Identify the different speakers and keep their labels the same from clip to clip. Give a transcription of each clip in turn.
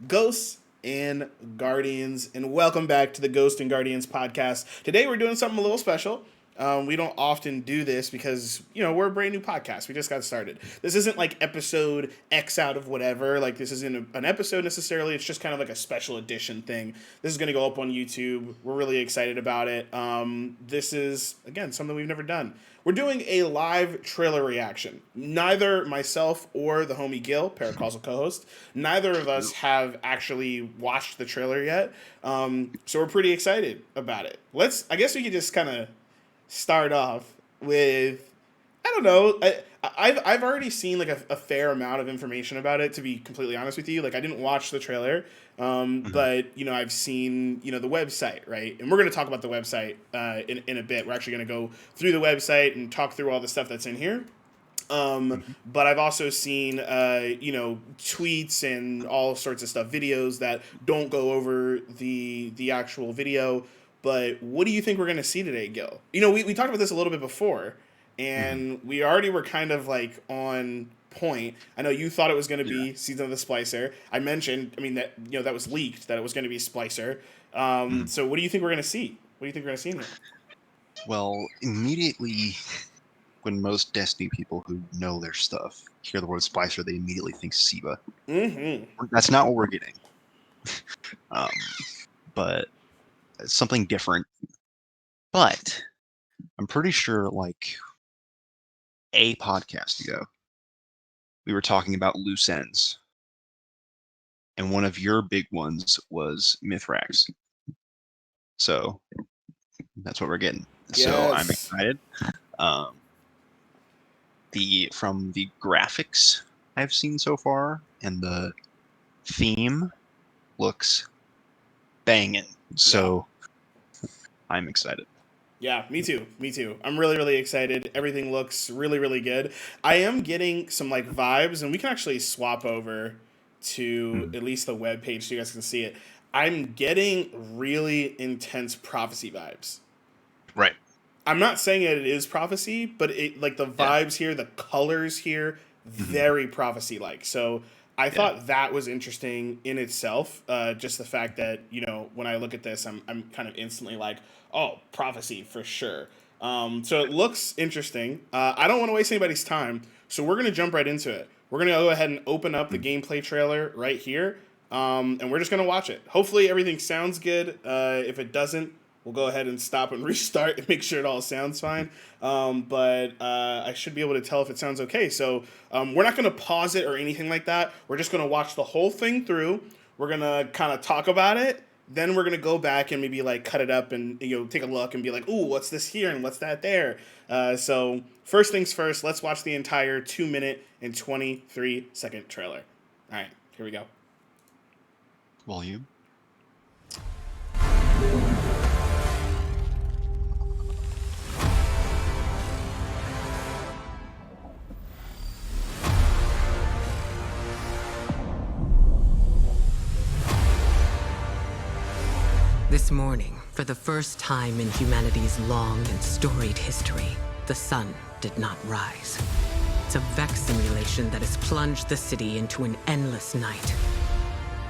Speaker 1: Ghosts and Guardians, and welcome back to the Ghost and Guardians podcast. Today we're doing something a little special. We don't often do this because, we're a brand new podcast. We just got started. This isn't like episode X out of whatever. Like, this isn't an episode necessarily. It's just kind of like a special edition thing. This is going to go up on YouTube. We're really excited about it. This is, again, something we've never done. We're doing a live trailer reaction. Neither myself or the homie Gil, paracausal co-host, neither of us have actually watched the trailer yet. So we're pretty excited about it. I guess we could just kind of start off with, I don't know. I've already seen like a fair amount of information about it, to be completely honest with you. Like, I didn't watch the trailer, but I've seen the website, right? And we're gonna talk about the website in a bit. We're actually gonna go through the website and talk through all the stuff that's in here. But I've also seen tweets and all sorts of stuff, videos that don't go over the actual video. But what do you think we're going to see today, Gil? We talked about this a little bit before, and we already were kind of like on point. I know you thought it was going to be Season of the Splicer. I mentioned, that was leaked, that it was going to be Splicer. So what do you think we're going to see? What do you think we're going to see in here?
Speaker 2: Well, immediately, when most Destiny people who know their stuff hear the word Splicer, they immediately think Siva.
Speaker 1: Mm-hmm.
Speaker 2: That's not what we're getting. But something different. But I'm pretty sure, like, a podcast ago, we were talking about loose ends. And one of your big ones was Mithrax. So that's what we're getting.
Speaker 1: Yes.
Speaker 2: So I'm excited. From the graphics I've seen so far and the theme looks banging. So I'm excited.
Speaker 1: Yeah, me too. I'm really, really excited. Everything looks really, really good. I am getting some like vibes, and we can actually swap over to at least the web page so you guys can see it. I'm getting really intense prophecy vibes.
Speaker 2: Right.
Speaker 1: I'm not saying that it is prophecy, but it like the vibes here, the colors here, very prophecy like. So I thought that was interesting in itself. Just the fact that when I look at this, I'm kind of instantly like, oh, prophecy for sure. So it looks interesting. I don't want to waste anybody's time, so we're gonna jump right into it. We're gonna go ahead and open up the gameplay trailer right here, and we're just gonna watch it. Hopefully everything sounds good. If it doesn't, we'll go ahead and stop and restart and make sure it all sounds fine. But I should be able to tell if it sounds okay. So we're not going to pause it or anything like that. We're just going to watch the whole thing through. We're going to kind of talk about it. Then we're going to go back and maybe like cut it up and take a look and be like, ooh, what's this here and what's that there? So first things first, let's watch the entire 2-minute and 23-second trailer. All right, here we go.
Speaker 2: Volume.
Speaker 3: This morning, for the first time in humanity's long and storied history, the sun did not rise. It's a Vex simulation that has plunged the city into an endless night.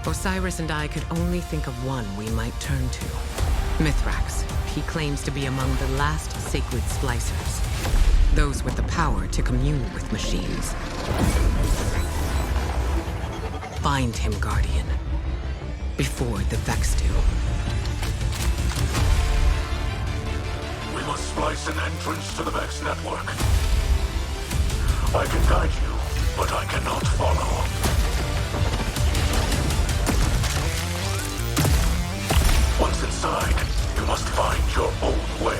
Speaker 3: Osiris and I could only think of one we might turn to. Mithrax. He claims to be among the last sacred splicers. Those with the power to commune with machines. Find him, Guardian. Before the Vex do.
Speaker 4: We must splice an entrance to the Vex network. I can guide you, but I cannot follow. Once inside, you must find your own way.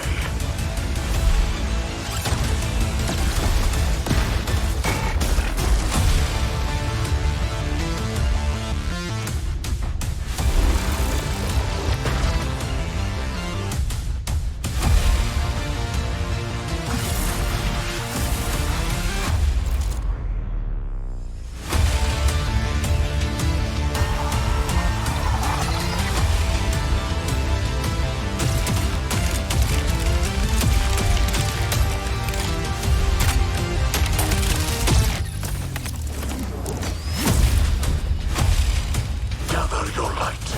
Speaker 4: light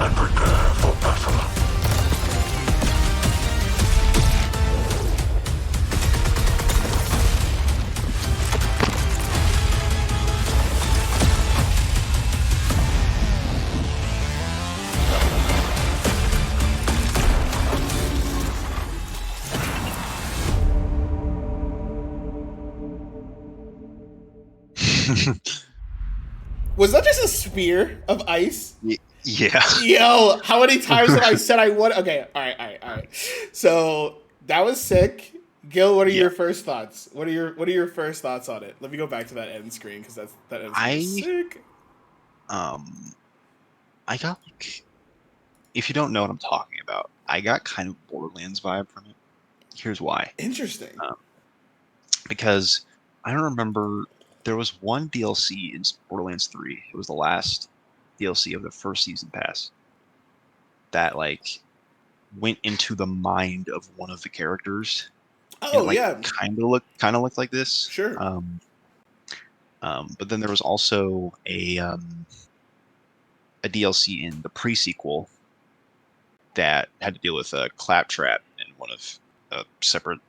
Speaker 4: and prepare for battle.
Speaker 1: Was that just a spear of ice?
Speaker 2: Yeah.
Speaker 1: Yo, how many times have I said I would? Okay, all right. So that was sick. Gil, what are your first thoughts? What are your first thoughts on it? Let me go back to that end screen because that end screen is sick.
Speaker 2: I got like, if you don't know what I'm talking about, I got kind of Borderlands vibe from it. Here's why.
Speaker 1: Interesting.
Speaker 2: Because I don't remember, there was one DLC in Borderlands 3. It was the last DLC of the first season pass that like went into the mind of one of the characters.
Speaker 1: Oh,
Speaker 2: and, like,
Speaker 1: yeah.
Speaker 2: kind of looked like this.
Speaker 1: Sure.
Speaker 2: But then there was also a DLC in the pre-sequel that had to deal with a Claptrap and one of a separate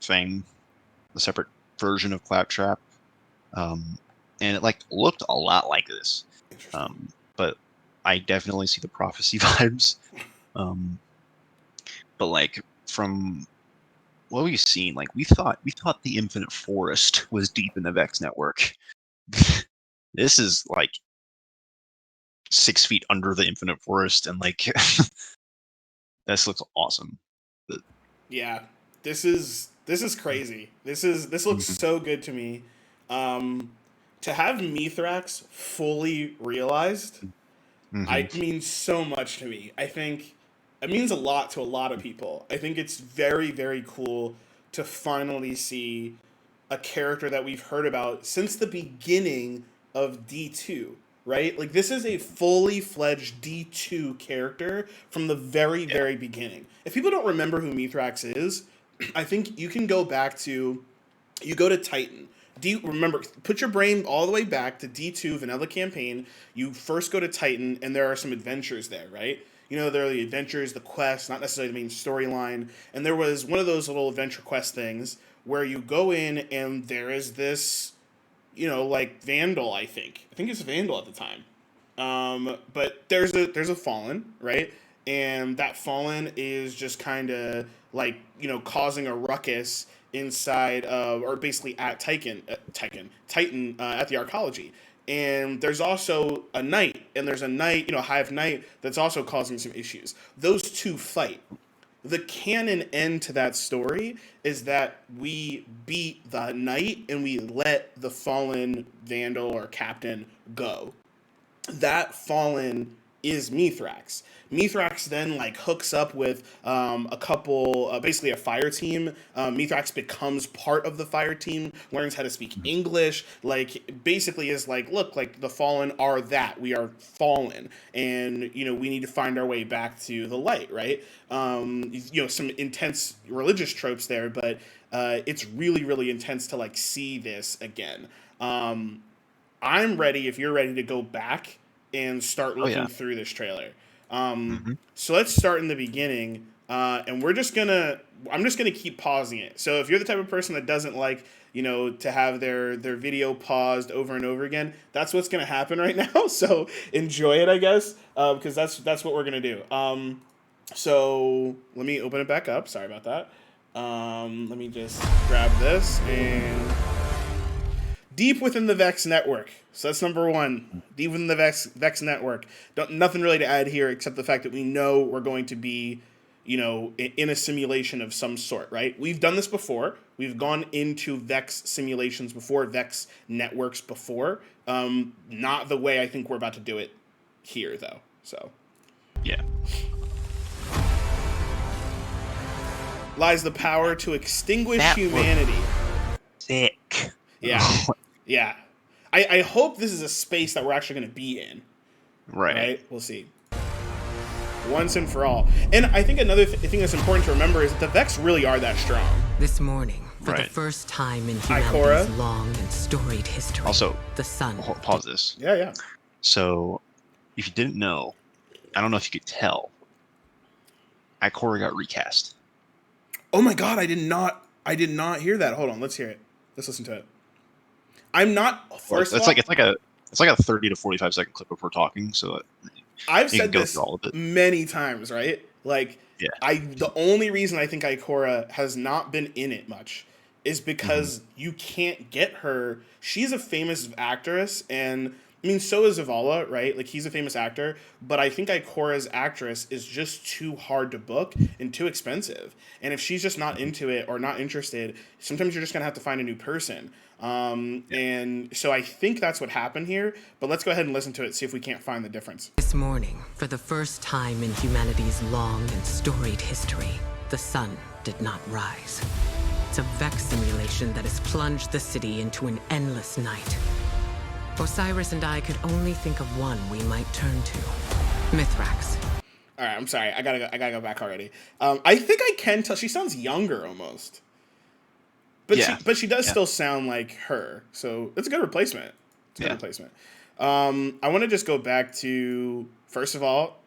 Speaker 2: version of Claptrap. And it like looked a lot like this. But I definitely see the prophecy vibes. But like from what we've seen, like we thought the Infinite Forest was deep in the Vex network. This is like 6 feet under the Infinite Forest, and like this looks awesome.
Speaker 1: Yeah, this is crazy. This looks so good to me. To have Mithrax fully realized, I mean so much to me. I think it means a lot to a lot of people. I think it's very, very cool to finally see a character that we've heard about since the beginning of D2, right? Like, this is a fully fledged D2 character from the very, very beginning. If people don't remember who Mithrax is, I think you can go back to, you go to Titan. Remember, put your brain all the way back to D2 Vanilla Campaign. You first go to Titan, and there are some adventures there, right? You know, there are the adventures, the quests, not necessarily the main storyline. And there was one of those little adventure quest things where you go in, and there is this, you know, like Vandal, I think it's Vandal at the time. But there's a Fallen, right? And that Fallen is just kind of like, you know, causing a ruckus inside of, or basically at Titan at the Arcology. And there's also a knight, and there's a knight, you know, Hive Knight, that's also causing some issues. Those two fight. The canon end to that story is that we beat the knight and we let the fallen Vandal or captain go. That fallen is Mithrax. Mithrax then like hooks up with a couple, basically a fire team. Mithrax becomes part of the fire team, learns how to speak English. Like basically is like, look, like the fallen are that we are fallen, and you know we need to find our way back to the light, right? You know, some intense religious tropes there, but it's really really intense to like see this again. I'm ready if you're ready to go back and start looking through this trailer. So let's start in the beginning, and I'm just gonna keep pausing it. So if you're the type of person that doesn't like, you know, to have their video paused over and over again, that's what's gonna happen right now. So enjoy it, I guess, because that's what we're gonna do. So let me open it back up. Sorry about that. Let me just grab this and. Deep within the Vex network. So that's number one. Deep within the Vex network. Nothing really to add here except the fact that we know we're going to be, you know, in a simulation of some sort, right? We've done this before. We've gone into Vex simulations before, Vex networks before. Not the way I think we're about to do it here, though. So.
Speaker 2: Yeah.
Speaker 1: Lies the power to extinguish humanity.
Speaker 2: Sick.
Speaker 1: Yeah. Yeah. I hope this is a space that we're actually going to be in. Right? We'll see. Once and for all. And I think another thing that's important to remember is that the Vex really are that strong.
Speaker 3: This morning, for the first time in humanity's long and storied history,
Speaker 2: also,
Speaker 3: the sun.
Speaker 2: Pause this.
Speaker 1: Yeah.
Speaker 2: So, if you didn't know, I don't know if you could tell, Ikora got recast.
Speaker 1: Oh my god, I did not hear that. Hold on, let's hear it. Let's listen to it. I'm not first of all,
Speaker 2: It's like a 30 to 45 second clip of her talking, so
Speaker 1: I've
Speaker 2: you can
Speaker 1: said
Speaker 2: go
Speaker 1: this
Speaker 2: through all of it.
Speaker 1: many times, right? Like
Speaker 2: Yeah.
Speaker 1: the only reason I think Ikora has not been in it much is because you can't get her. She's a famous actress, and I mean, so is Zavala, right? Like, he's a famous actor, but I think Ikora's actress is just too hard to book and too expensive. And if she's just not into it or not interested, sometimes you're just gonna have to find a new person. And so I think that's what happened here. But let's go ahead and listen to it, see if we can't find the difference.
Speaker 3: This morning, for the first time in humanity's long and storied history, the sun did not rise. It's a Vex simulation that has plunged the city into an endless night. Osiris and I could only think of one we might turn to. Mithrax.
Speaker 1: All right, I'm sorry. I gotta go back already. I think I can tell she sounds younger almost. But
Speaker 2: Yeah.
Speaker 1: she does still sound like her. So it's a good replacement. It's a good replacement. I want to just go back to, first of all,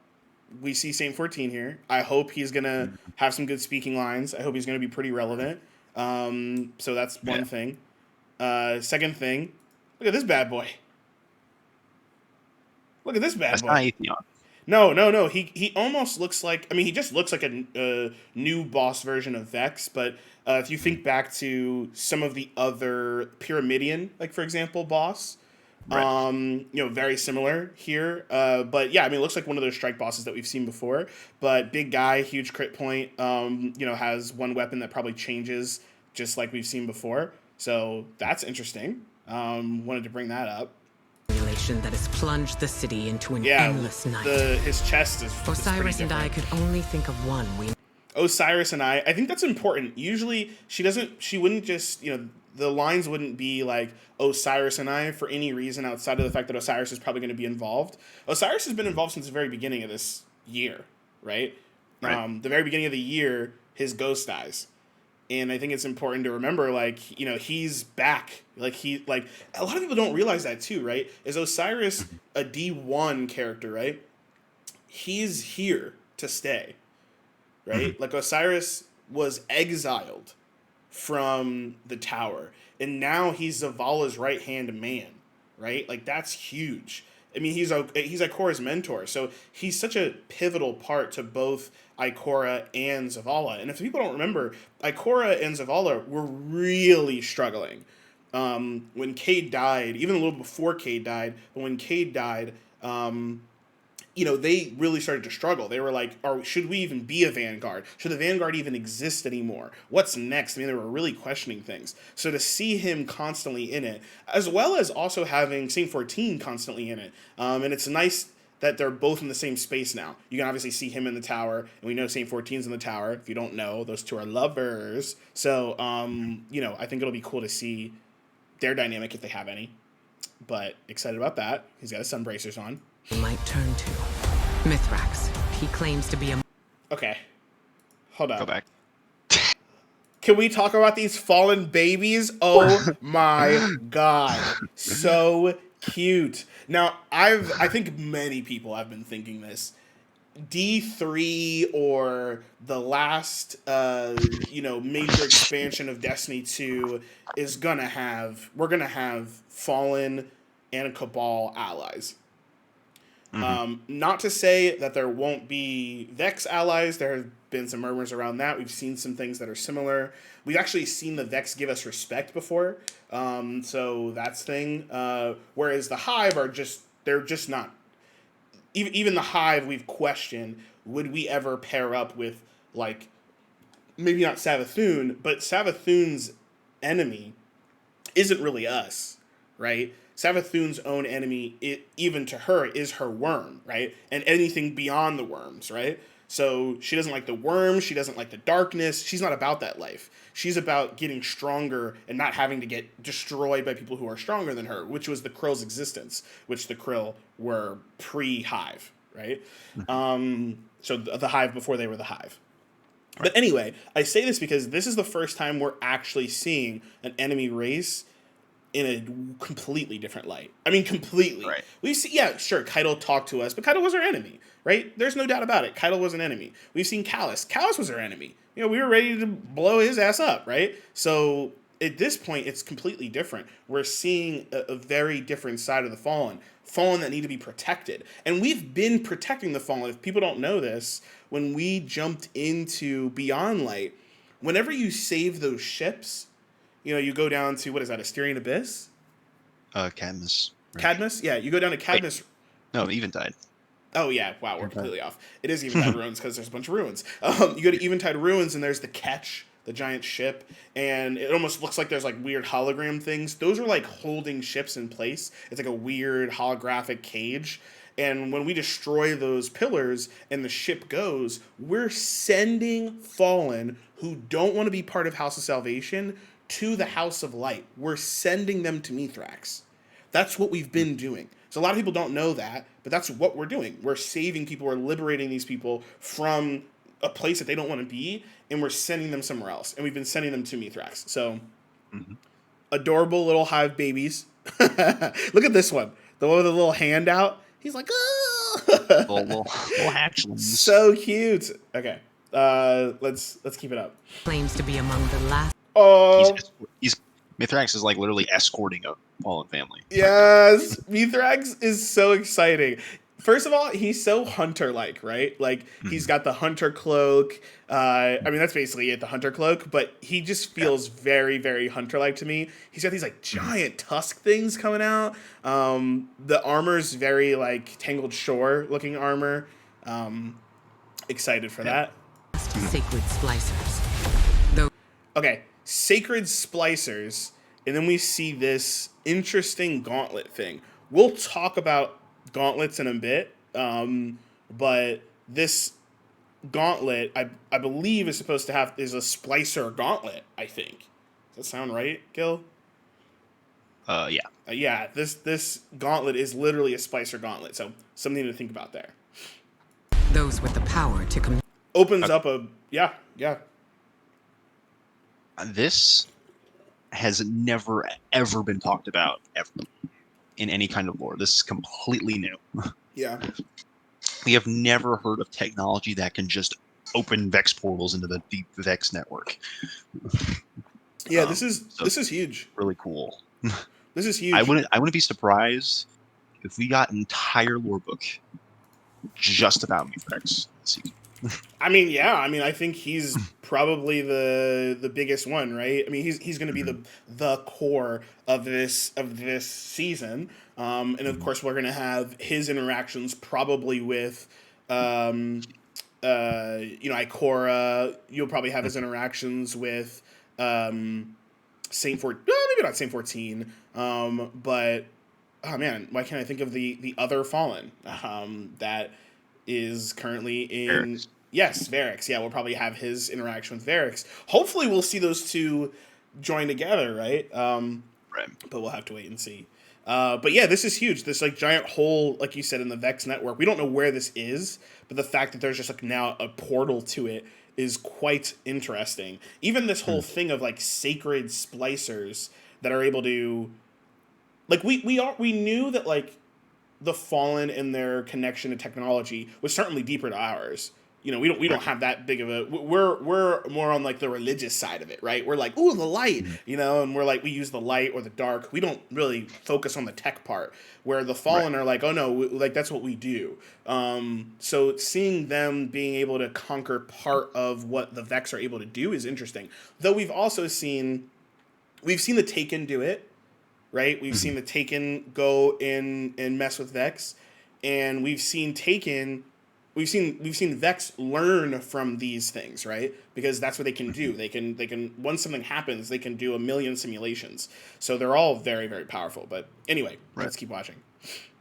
Speaker 1: we see Saint 14 here. I hope he's going to have some good speaking lines. I hope he's going to be pretty relevant. So that's one thing. Second thing, look at this bad boy. Look at this bad
Speaker 2: That's
Speaker 1: boy.
Speaker 2: not Atheon.
Speaker 1: No. He almost looks like, I mean, he just looks like a new boss version of Vex, but if you think back to some of the other Pyramidian, like, for example, boss, very similar here. But yeah, I mean, it looks like one of those strike bosses that we've seen before, but big guy, huge crit point, has one weapon that probably changes just like we've seen before. So that's interesting. Wanted to bring that up.
Speaker 3: That has plunged the city into an endless night.
Speaker 1: His chest is
Speaker 3: Osiris and I could only think of one
Speaker 1: Osiris and I think that's important. Usually she wouldn't just, the lines wouldn't be like Osiris and I for any reason outside of the fact that Osiris is probably going to be involved. Osiris has been involved since the very beginning of this year, right? The very beginning of the year, his ghost dies. And I think it's important to remember, he's back. A lot of people don't realize that too, right? Is Osiris a D1 character, right? He's here to stay, right? Like, Osiris was exiled from the tower, and now he's Zavala's right-hand man, right? Like, that's huge. I mean, he's Ikora's mentor, so he's such a pivotal part to both Ikora and Zavala. And if people don't remember, Ikora and Zavala were really struggling when Cade died, even a little before Cade died. But when Cade died, they really started to struggle. They were like, should we even be a Vanguard? Should the Vanguard even exist anymore? What's next? I mean, they were really questioning things. So to see him constantly in it, as well as also having Saint 14 constantly in it, and it's nice that they're both in the same space now. You can obviously see him in the tower, and we know Saint 14's in the tower. If you don't know, those two are lovers. So, I think it'll be cool to see their dynamic if they have any. But excited about that. He's got his sun bracers on.
Speaker 3: might turn to. Mithrax. He claims to be a...
Speaker 1: Okay. Hold on.
Speaker 2: Go back.
Speaker 1: Can we talk about these fallen babies? Oh my god. So cute. Now, I think many people have been thinking this. D3 or the last major expansion of Destiny 2 we're gonna have Fallen and Cabal allies. Not to say that there won't be Vex allies. There have been some murmurs around that. We've seen some things that are similar. We've actually seen the Vex give us respect before. So that's thing. Whereas the Hive they're just not. Even the Hive, we've questioned, would we ever pair up with, maybe not Savathun, but Savathun's enemy isn't really us, right? Savathun's own enemy, even to her, is her worm, right? And anything beyond the worms, right? So she doesn't like the worms. She doesn't like the darkness. She's not about that life. She's about getting stronger and not having to get destroyed by people who are stronger than her, which was the Krill's existence, which the Krill were pre-Hive, right? So the Hive before they were the Hive. Right. But anyway, I say this because this is the first time we're actually seeing an enemy race in a completely different light. I mean, completely.
Speaker 2: Right.
Speaker 1: We've seen, yeah, sure, Kaido talked to us, but Kaido was our enemy, right? There's no doubt about it. Kaido was an enemy. We've seen Callus. Callus was our enemy. You know, we were ready to blow his ass up, right? So at this point, it's completely different. We're seeing a very different side of the Fallen that need to be protected. And we've been protecting the Fallen. If people don't know this, when we jumped into Beyond Light, whenever you save those ships, you know, you go down to, what is that, Asterian Abyss?
Speaker 2: Cadmus. Right.
Speaker 1: Cadmus? Yeah, you go down to Cadmus.
Speaker 2: No, Eventide.
Speaker 1: Oh, yeah. Wow, we're completely off. It is Eventide Ruins because there's a bunch of ruins. You go to Eventide Ruins and there's the Ketch, the giant ship, and it almost looks like there's like weird hologram things. Those are like holding ships in place. It's like a weird holographic cage. And when we destroy those pillars and the ship goes, we're sending Fallen who don't want to be part of House of Salvation to the House of Light. We're sending them to Mithrax. That's what we've been doing. So a lot of people don't know that, but that's what we're doing. We're saving people. We're liberating these people from a place that they don't want to be, and we're sending them somewhere else. And we've been sending them to Mithrax. So adorable little hive babies. Look at this one. The one with the little hand out. He's like, oh!
Speaker 2: little hatchlings.
Speaker 1: So cute. Okay. Let's keep it up.
Speaker 3: Claims to be among the last.
Speaker 1: Oh,
Speaker 2: He's Mithrax is like literally escorting a Fallen family.
Speaker 1: yes. Mithrax is so exciting. First of all, he's so hunter-like, right? Like, he's got the hunter cloak. I mean, that's basically it, the hunter cloak. But he just feels very, very hunter-like to me. He's got these, like, giant tusk things coming out. The armor's very, like, Tangled Shore-looking armor. Excited for that.
Speaker 3: Sacred splicers. Though
Speaker 1: Okay, sacred splicers. And then we see this interesting gauntlet thing. We'll talk about gauntlets in a bit, but this gauntlet I believe is supposed to is a splicer gauntlet, I think. Does that sound right, Gil?
Speaker 2: Yeah.
Speaker 1: Yeah, this gauntlet is literally a splicer gauntlet, so something to think about there.
Speaker 3: those with the power to
Speaker 1: Opens up a yeah.
Speaker 2: This has never ever been talked about ever in any kind of lore. This is completely new.
Speaker 1: Yeah.
Speaker 2: We have never heard of technology that can just open Vex portals into the deep Vex network.
Speaker 1: Yeah, this is huge.
Speaker 2: Really cool.
Speaker 1: This is huge.
Speaker 2: I wouldn't be surprised if we got an entire lore book just about Vex this season.
Speaker 1: I mean, yeah. I mean, I think he's probably the biggest one, right? I mean, he's going to be the core of this season, and of course, we're going to have his interactions probably with, Ikora. You'll probably have his interactions with Saint 14. Maybe not Saint 14, but oh man, why can't I think of the other Fallen that is currently in
Speaker 2: Varix.
Speaker 1: Yes, Varix. Yeah, we'll probably have his interaction with Varix. Hopefully we'll see those two join together, right?
Speaker 2: Right.
Speaker 1: But we'll have to wait and see. But yeah, this is huge. This like giant hole, like you said, in the Vex network. We don't know where this is, but the fact that there's just like now a portal to it is quite interesting. Even this whole thing of like sacred splicers that are able to, like we knew that like the Fallen and their connection to technology was certainly deeper to ours. You know, we don't have that big of a. We're more on like the religious side of it, right? We're like, ooh, the light, you know, and we're like, we use the light or the dark. We don't really focus on the tech part. Where the Fallen are like, oh no, like that's what we do. So seeing them being able to conquer part of what the Vex are able to do is interesting. Though we've also seen the Taken do it. Right, we've seen the Taken go in and mess with Vex, and we've seen Vex learn from these things, right? Because that's what they can do. They can once something happens, they can do a million simulations. So they're all very, very powerful. But anyway, let's keep watching.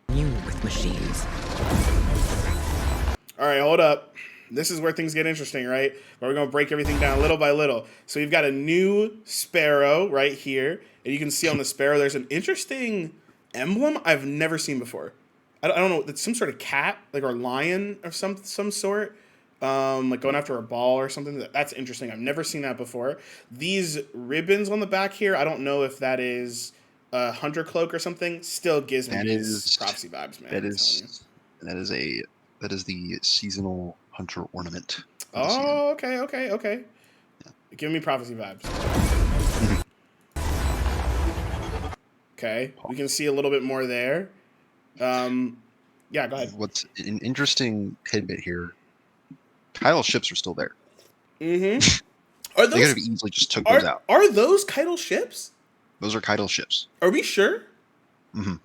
Speaker 3: commune with machines.
Speaker 1: All right, hold up. This is where things get interesting, right? Where we're going to break everything down little by little. So we've got a new Sparrow right here. And you can see on the Sparrow, there's an interesting emblem I've never seen before. I don't know. It's some sort of cat, like, or lion of some sort. Like going after a ball or something. That's interesting. I've never seen that before. These ribbons on the back here, I don't know if that is hunter cloak or something, still gives me
Speaker 2: That
Speaker 1: these
Speaker 2: is
Speaker 1: prophecy vibes, man.
Speaker 2: that
Speaker 1: I'm telling you.
Speaker 2: is the seasonal hunter ornament for the season.
Speaker 1: Oh, okay. Give me prophecy vibes. Okay, we can see a little bit more there. Yeah, go ahead.
Speaker 2: What's an interesting tidbit here? Kyle's ships are still there.
Speaker 1: Are
Speaker 2: They could have
Speaker 1: those
Speaker 2: easily just took those out.
Speaker 1: are those Keitel ships?
Speaker 2: Those are Keitel ships.
Speaker 1: Are we sure?
Speaker 2: Yeah,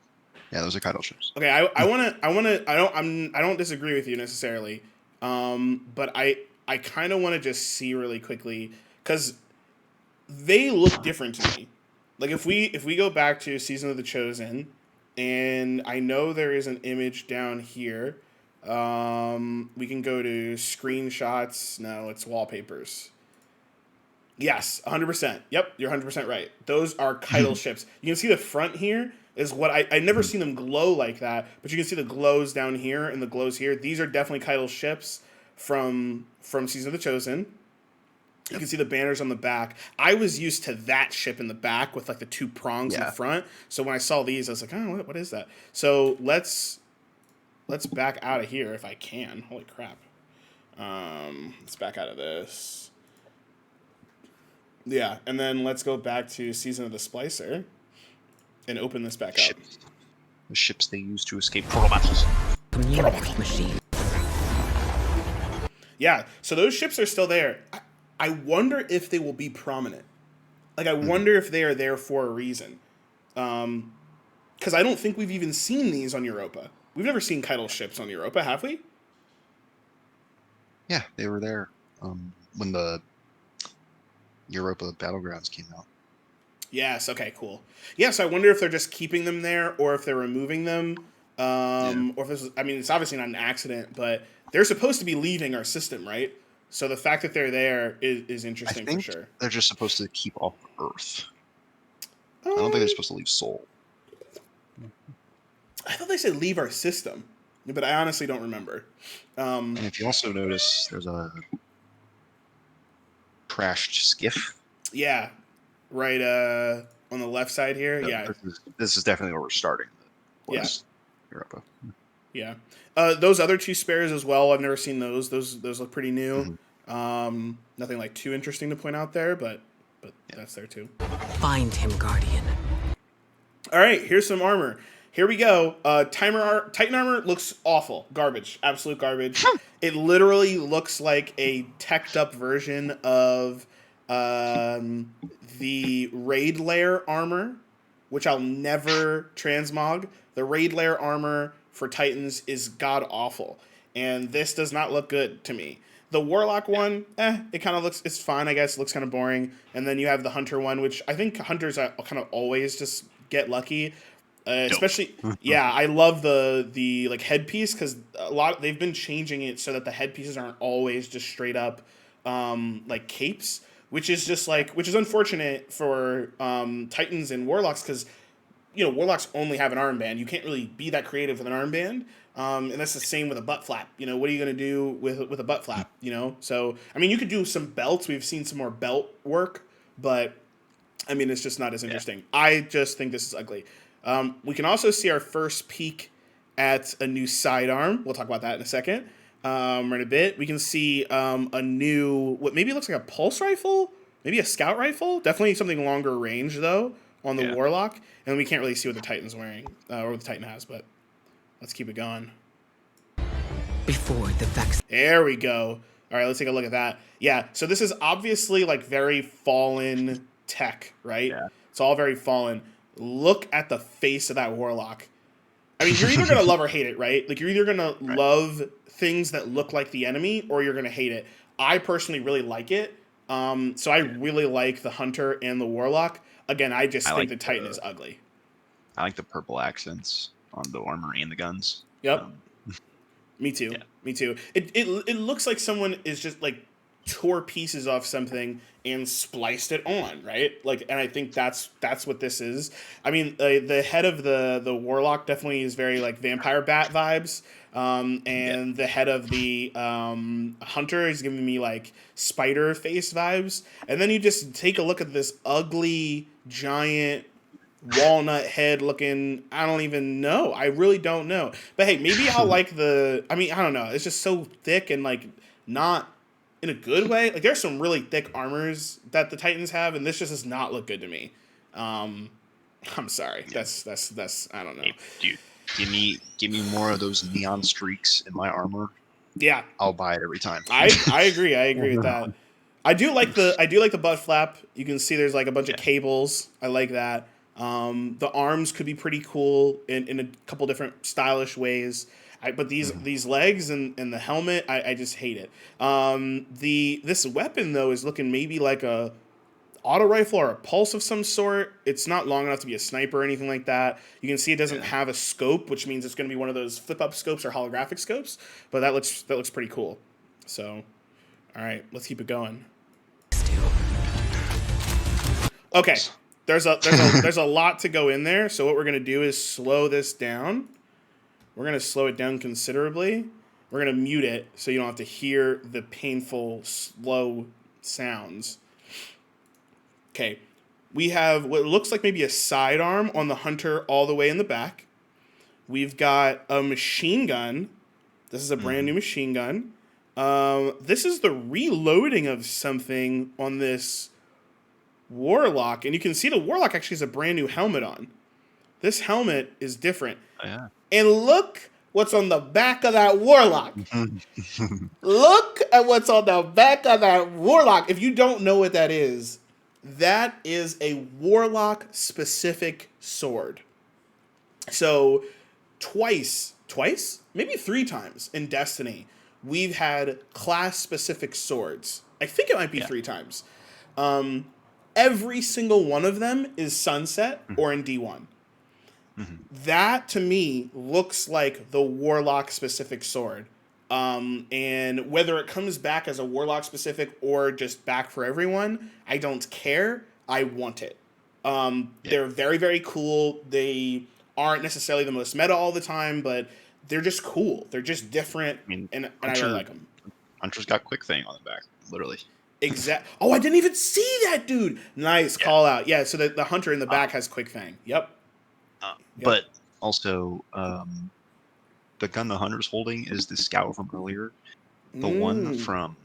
Speaker 2: those are Keitel ships.
Speaker 1: Okay, I don't disagree with you necessarily, but I kind of want to just see really quickly because they look different to me. Like if we go back to Season of the Chosen, and I know there is an image down here. We can go to screenshots. No, it's wallpapers. Yes, 100%. Yep, you're 100% right. Those are Keitel ships. You can see the front here is what I never seen them glow like that, but you can see the glows down here and the glows here. These are definitely Keitel ships from Season of the Chosen. You can see the banners on the back. I was used to that ship in the back with like the two prongs in the front. So when I saw these, I was like, oh, what is that? So let's back out of here if I can. Holy crap. Let's back out of this. Yeah, and then let's go back to Season of the Splicer and open this back up.
Speaker 2: The ships they use to escape proto battles.
Speaker 3: Community machine.
Speaker 1: Yeah, so those ships are still there. I wonder if they will be prominent. Like, I wonder if they are there for a reason. Because I don't think we've even seen these on Europa. We've never seen Keitel ships on Europa, have we?
Speaker 2: Yeah, they were there when the Europa Battlegrounds came out.
Speaker 1: Yes, okay, cool. Yeah, so I wonder if they're just keeping them there or if they're removing them. Or if this is, I mean, it's obviously not an accident, but they're supposed to be leaving our system, right? So the fact that they're there is interesting for sure.
Speaker 2: They're just supposed to keep off Earth. I don't think they're supposed to leave Sol.
Speaker 1: I thought they said leave our system, but I honestly don't remember.
Speaker 2: And if you also notice, there's a crashed skiff.
Speaker 1: Yeah, right on the left side here. Yeah.
Speaker 2: This is definitely where we're starting. Europa.
Speaker 1: Yeah. Those other two spares as well. I've never seen those. Those look pretty new. Nothing like too interesting to point out there, but that's there too.
Speaker 3: Find him, Guardian.
Speaker 1: All right, here's some armor. Here we go. Titan armor looks awful. Garbage. Absolute garbage. It literally looks like a teched up version of the Raid Lair armor, which I'll never transmog. The Raid Lair armor for Titans is god awful, and this does not look good to me. The Warlock one, it kind of looks, it's fine, I guess. It looks kind of boring. And then you have the Hunter one, which I think Hunters kind of always just get lucky. Especially, yeah, I love the like headpiece because they've been changing it so that the headpieces aren't always just straight up like capes, which is unfortunate for Titans and Warlocks because Warlocks only have an armband. You can't really be that creative with an armband, and that's the same with a butt flap. What are you gonna do with a butt flap? So I mean, you could do some belts. We've seen some more belt work, but I mean, it's just not as interesting. Yeah. I just think this is ugly. We can also see our first peek at a new sidearm. We'll talk about that in a second. In a bit, we can see a new, what maybe looks like a pulse rifle, maybe a scout rifle. Definitely something longer range though on the Warlock, and we can't really see what the Titan's wearing or what the Titan has. But let's keep it going.
Speaker 3: Before the vaccine.
Speaker 1: There we go. All right, let's take a look at that. Yeah, so this is obviously like very fallen tech, right? Yeah. It's all very fallen. Look at the face of that Warlock. I mean, you're either going to love or hate it, right? Like, you're either going to love things that look like the enemy or you're going to hate it. I personally really like it. So I really like the Hunter and the Warlock. Again, I think like the Titan is ugly.
Speaker 2: I like the purple accents on the armor and the guns.
Speaker 1: Yep. Me too. Yeah. Me too. It looks like someone is just like tore pieces off something and spliced it on, right? Like, and I think that's what this is. I mean, the head of the Warlock definitely is very like vampire bat vibes, and the head of the Hunter is giving me like spider face vibes. And then you just take a look at this ugly giant walnut head looking. I don't even know. I really don't know. But hey, maybe I'll like the. I mean, I don't know. It's just so thick and like not in a good way. Like there's some really thick armors that the Titans have, and this just does not look good to me. I'm sorry. That's I don't know.
Speaker 2: Hey, dude, give me more of those neon streaks in my armor.
Speaker 1: Yeah,
Speaker 2: I'll buy it every time.
Speaker 1: I agree. I agree with that. I do like the butt flap. You can see there's like a bunch of cables. I like that. The arms could be pretty cool in a couple different stylish ways. But these legs and the helmet, I just hate it. This weapon though is looking maybe like a auto rifle or a pulse of some sort. It's not long enough to be a sniper or anything like that. You can see it doesn't have a scope, which means it's going to be one of those flip up scopes or holographic scopes. But that looks pretty cool. So, all right, let's keep it going. Okay, there's a lot to go in there. So what we're going to do is slow this down. We're going to slow it down considerably. We're going to mute it so you don't have to hear the painful, slow sounds. Okay, we have what looks like maybe a sidearm on the Hunter all the way in the back. We've got a machine gun. This is a brand new machine gun. This is the reloading of something on this Warlock. And you can see the Warlock actually has a brand new helmet on. This helmet is different.
Speaker 2: Oh, yeah.
Speaker 1: And look what's on the back of that Warlock. Look at what's on the back of that Warlock. If you don't know what that is a Warlock specific sword. So twice, maybe 3 times in Destiny, we've had class specific swords. I think it might be 3 times. Every single one of them is Sunset or in D1. That to me looks like the Warlock specific sword. And whether it comes back as a Warlock specific or just back for everyone, I don't care. I want it. They're very, very cool. They aren't necessarily the most meta all the time, but they're just cool. They're just different, and I really like them.
Speaker 2: Hunter's got quick thing on the back, literally.
Speaker 1: Oh, I didn't even see that, dude. Nice call out. Yeah, so the Hunter in the back has quick fang. Yep.
Speaker 2: But also, the gun the Hunter's holding is the Scout from earlier. The one from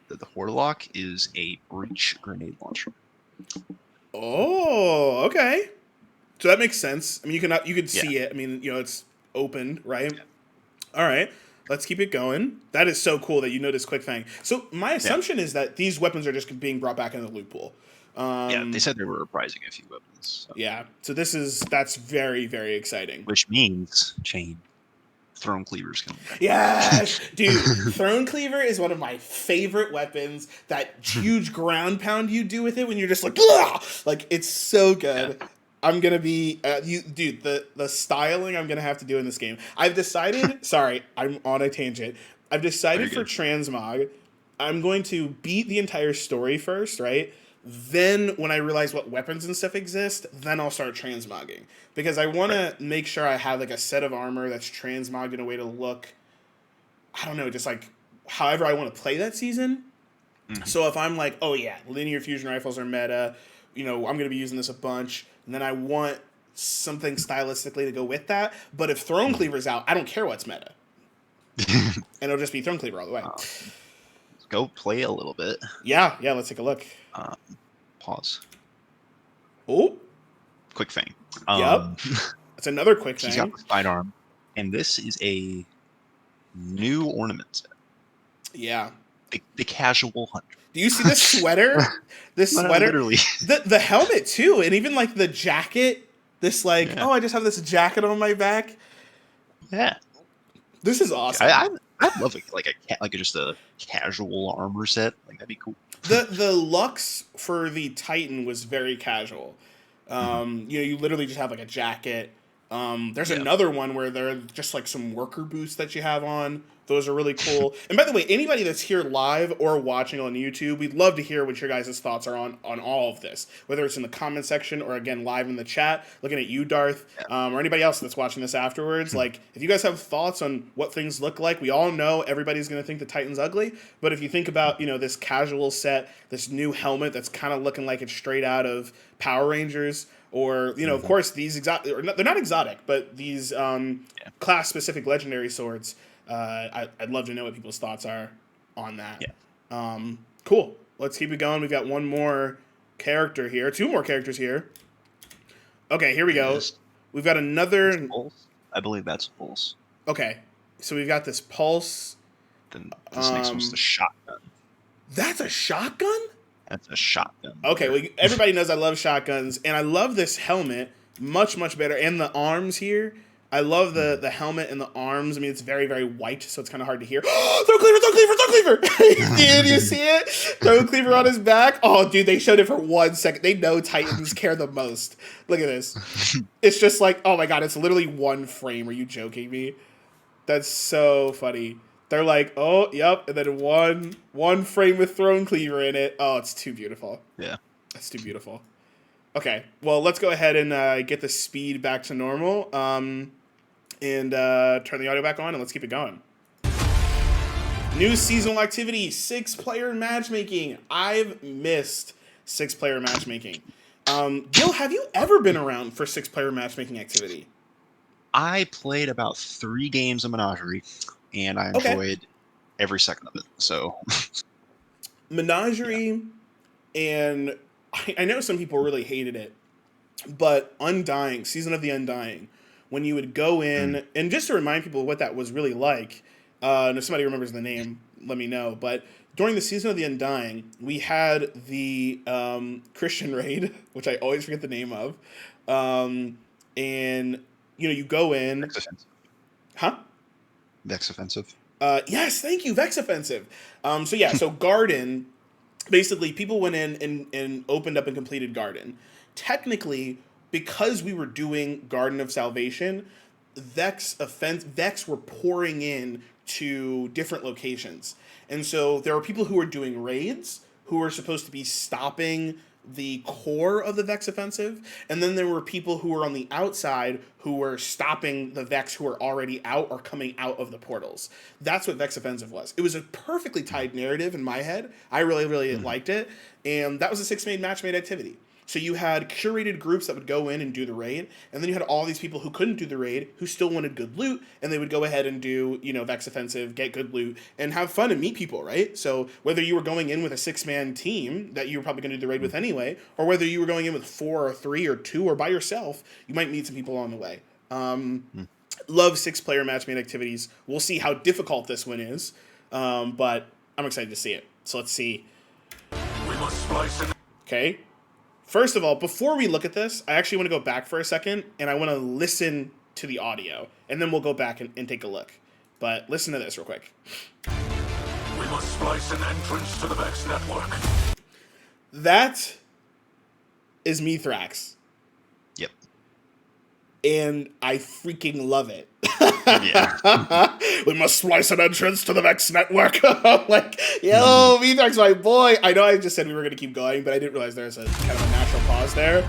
Speaker 2: the Warlock is a breach grenade launcher.
Speaker 1: Oh, okay. So that makes sense. I mean, you can see it. I mean, it's opened, right? Yeah. All right. Let's keep it going. That is so cool that you noticed quick fang. So my assumption is that these weapons are just being brought back into the loot pool.
Speaker 2: They said they were reprising a few weapons. So.
Speaker 1: Yeah. So that's very, very exciting.
Speaker 2: Which means Throne Cleaver's coming back.
Speaker 1: Yes, dude. Throne Cleaver is one of my favorite weapons. That huge ground pound you do with it when you're just like, ugh! Like it's so good. Yeah. I'm gonna be dude. The styling I'm gonna have to do in this game. I've decided. Sorry, I'm on a tangent. I've decided for transmog, I'm going to beat the entire story first, right? Then when I realize what weapons and stuff exist, then I'll start transmogging. Because I want to make sure I have like a set of armor that's transmogged in a way to look, I don't know, just like however I want to play that season. So if I'm like, oh yeah, linear fusion rifles are meta, I'm going to be using this a bunch, and then I want something stylistically to go with that. But if Throne Cleaver's out, I don't care what's meta. And it'll just be Throne Cleaver all the way.
Speaker 2: Go play a little bit.
Speaker 1: Yeah, let's take a look.
Speaker 2: Pause.
Speaker 1: Oh.
Speaker 2: Quick thing.
Speaker 1: Yep. That's another quick thing.
Speaker 2: He's got the sidearm. And this is a new ornament set.
Speaker 1: Yeah.
Speaker 2: The casual hunter.
Speaker 1: Do you see this sweater? This sweater?
Speaker 2: Literally.
Speaker 1: The helmet, too. And even, like, the jacket. This, like, I just have this jacket on my back.
Speaker 2: Yeah.
Speaker 1: This is awesome.
Speaker 2: I'd love just a casual armor set. Like that'd be cool.
Speaker 1: The Lux for the Titan was very casual. You literally just have like a jacket. There's another one where there are just like some worker boots that you have on. Those are really cool. And by the way, anybody that's here live or watching on YouTube, we'd love to hear what your guys' thoughts are on all of this. Whether it's in the comment section or, again, live in the chat, looking at you, Darth, or anybody else that's watching this afterwards. Like, if you guys have thoughts on what things look like, we all know everybody's going to think the Titan's ugly. But if you think about, this casual set, this new helmet that's kind of looking like it's straight out of Power Rangers, or of course these exotic, or they're not exotic, but these class specific legendary swords. I'd love to know what people's thoughts are on that.
Speaker 2: Yeah.
Speaker 1: Cool. Let's keep it going. We've got one more character here, two more characters here. Okay, here we go. We've got another.
Speaker 2: Pulse? I believe that's Pulse.
Speaker 1: Okay, so we've got this Pulse.
Speaker 2: Then this next one's the shotgun.
Speaker 1: That's a shotgun?
Speaker 2: That's a shotgun.
Speaker 1: Okay, well, everybody knows I love shotguns, and I love this helmet much, much better. And the arms here. I love the helmet and the arms. I mean, it's very, very white, so it's kind of hard to hear. Throw cleaver, throw cleaver, throw cleaver! Dude, you see it? Throw cleaver on his back. Oh, dude, they showed it for 1 second. They know Titans care the most. Look at this. It's just like, oh my god, it's literally one frame. Are you joking me? That's so funny. They're like, oh, yep, and then one frame with thrown cleaver in it. Oh, it's too beautiful.
Speaker 2: Yeah.
Speaker 1: That's too beautiful. Okay, well, let's go ahead and get the speed back to normal, and turn the audio back on, and let's keep it going. New seasonal activity, 6-player matchmaking. I've missed 6-player matchmaking. Gil, have you ever been around for 6-player matchmaking activity?
Speaker 2: I played about 3 games of Menagerie, and I enjoyed every second of it. So,
Speaker 1: Menagerie, and I know some people really hated it, but Undying, Season of the Undying, when you would go in, and just to remind people what that was really like, and if somebody remembers the name, let me know, but during the Season of the Undying, we had the Christian raid, which I always forget the name of, and, you go in...
Speaker 2: Vex Offensive.
Speaker 1: Huh?
Speaker 2: Vex Offensive.
Speaker 1: Yes, thank you, Vex Offensive. So Garden... Basically, people went in and opened up and completed Garden. Technically, because we were doing Garden of Salvation, Vex were pouring in to different locations. And so there were people who were doing raids, who were supposed to be stopping the core of the Vex Offensive, and then there were people who were on the outside who were stopping the Vex who were already out or coming out of the portals. That's what Vex Offensive was. It was a perfectly tied narrative in my head. I really, really liked it, and that was a 6-made match-made activity. So you had curated groups that would go in and do the raid, and then you had all these people who couldn't do the raid, who still wanted good loot, and they would go ahead and do, Vex Offensive, get good loot, and have fun and meet people, right? So whether you were going in with a 6-man team that you were probably going to do the raid with anyway, or whether you were going in with 4 or 3 or 2 or by yourself, you might meet some people along the way. Love 6-player match-made activities. We'll see how difficult this one is, but I'm excited to see it. So let's see.
Speaker 4: We must splice and...
Speaker 1: Okay. First of all, before we look at this, I actually want to go back for a second, and I want to listen to the audio, and then we'll go back and take a look. But listen to this real quick.
Speaker 4: We must splice an entrance to the Vex network.
Speaker 1: That is Mithrax.
Speaker 2: Yep.
Speaker 1: And I freaking love it.
Speaker 2: Yeah.
Speaker 1: We must splice an entrance to the Vex network. Like, yo, Mithrax, my boy. I know I just said we were going to keep going, but I didn't realize there's a kind of a natural pause there.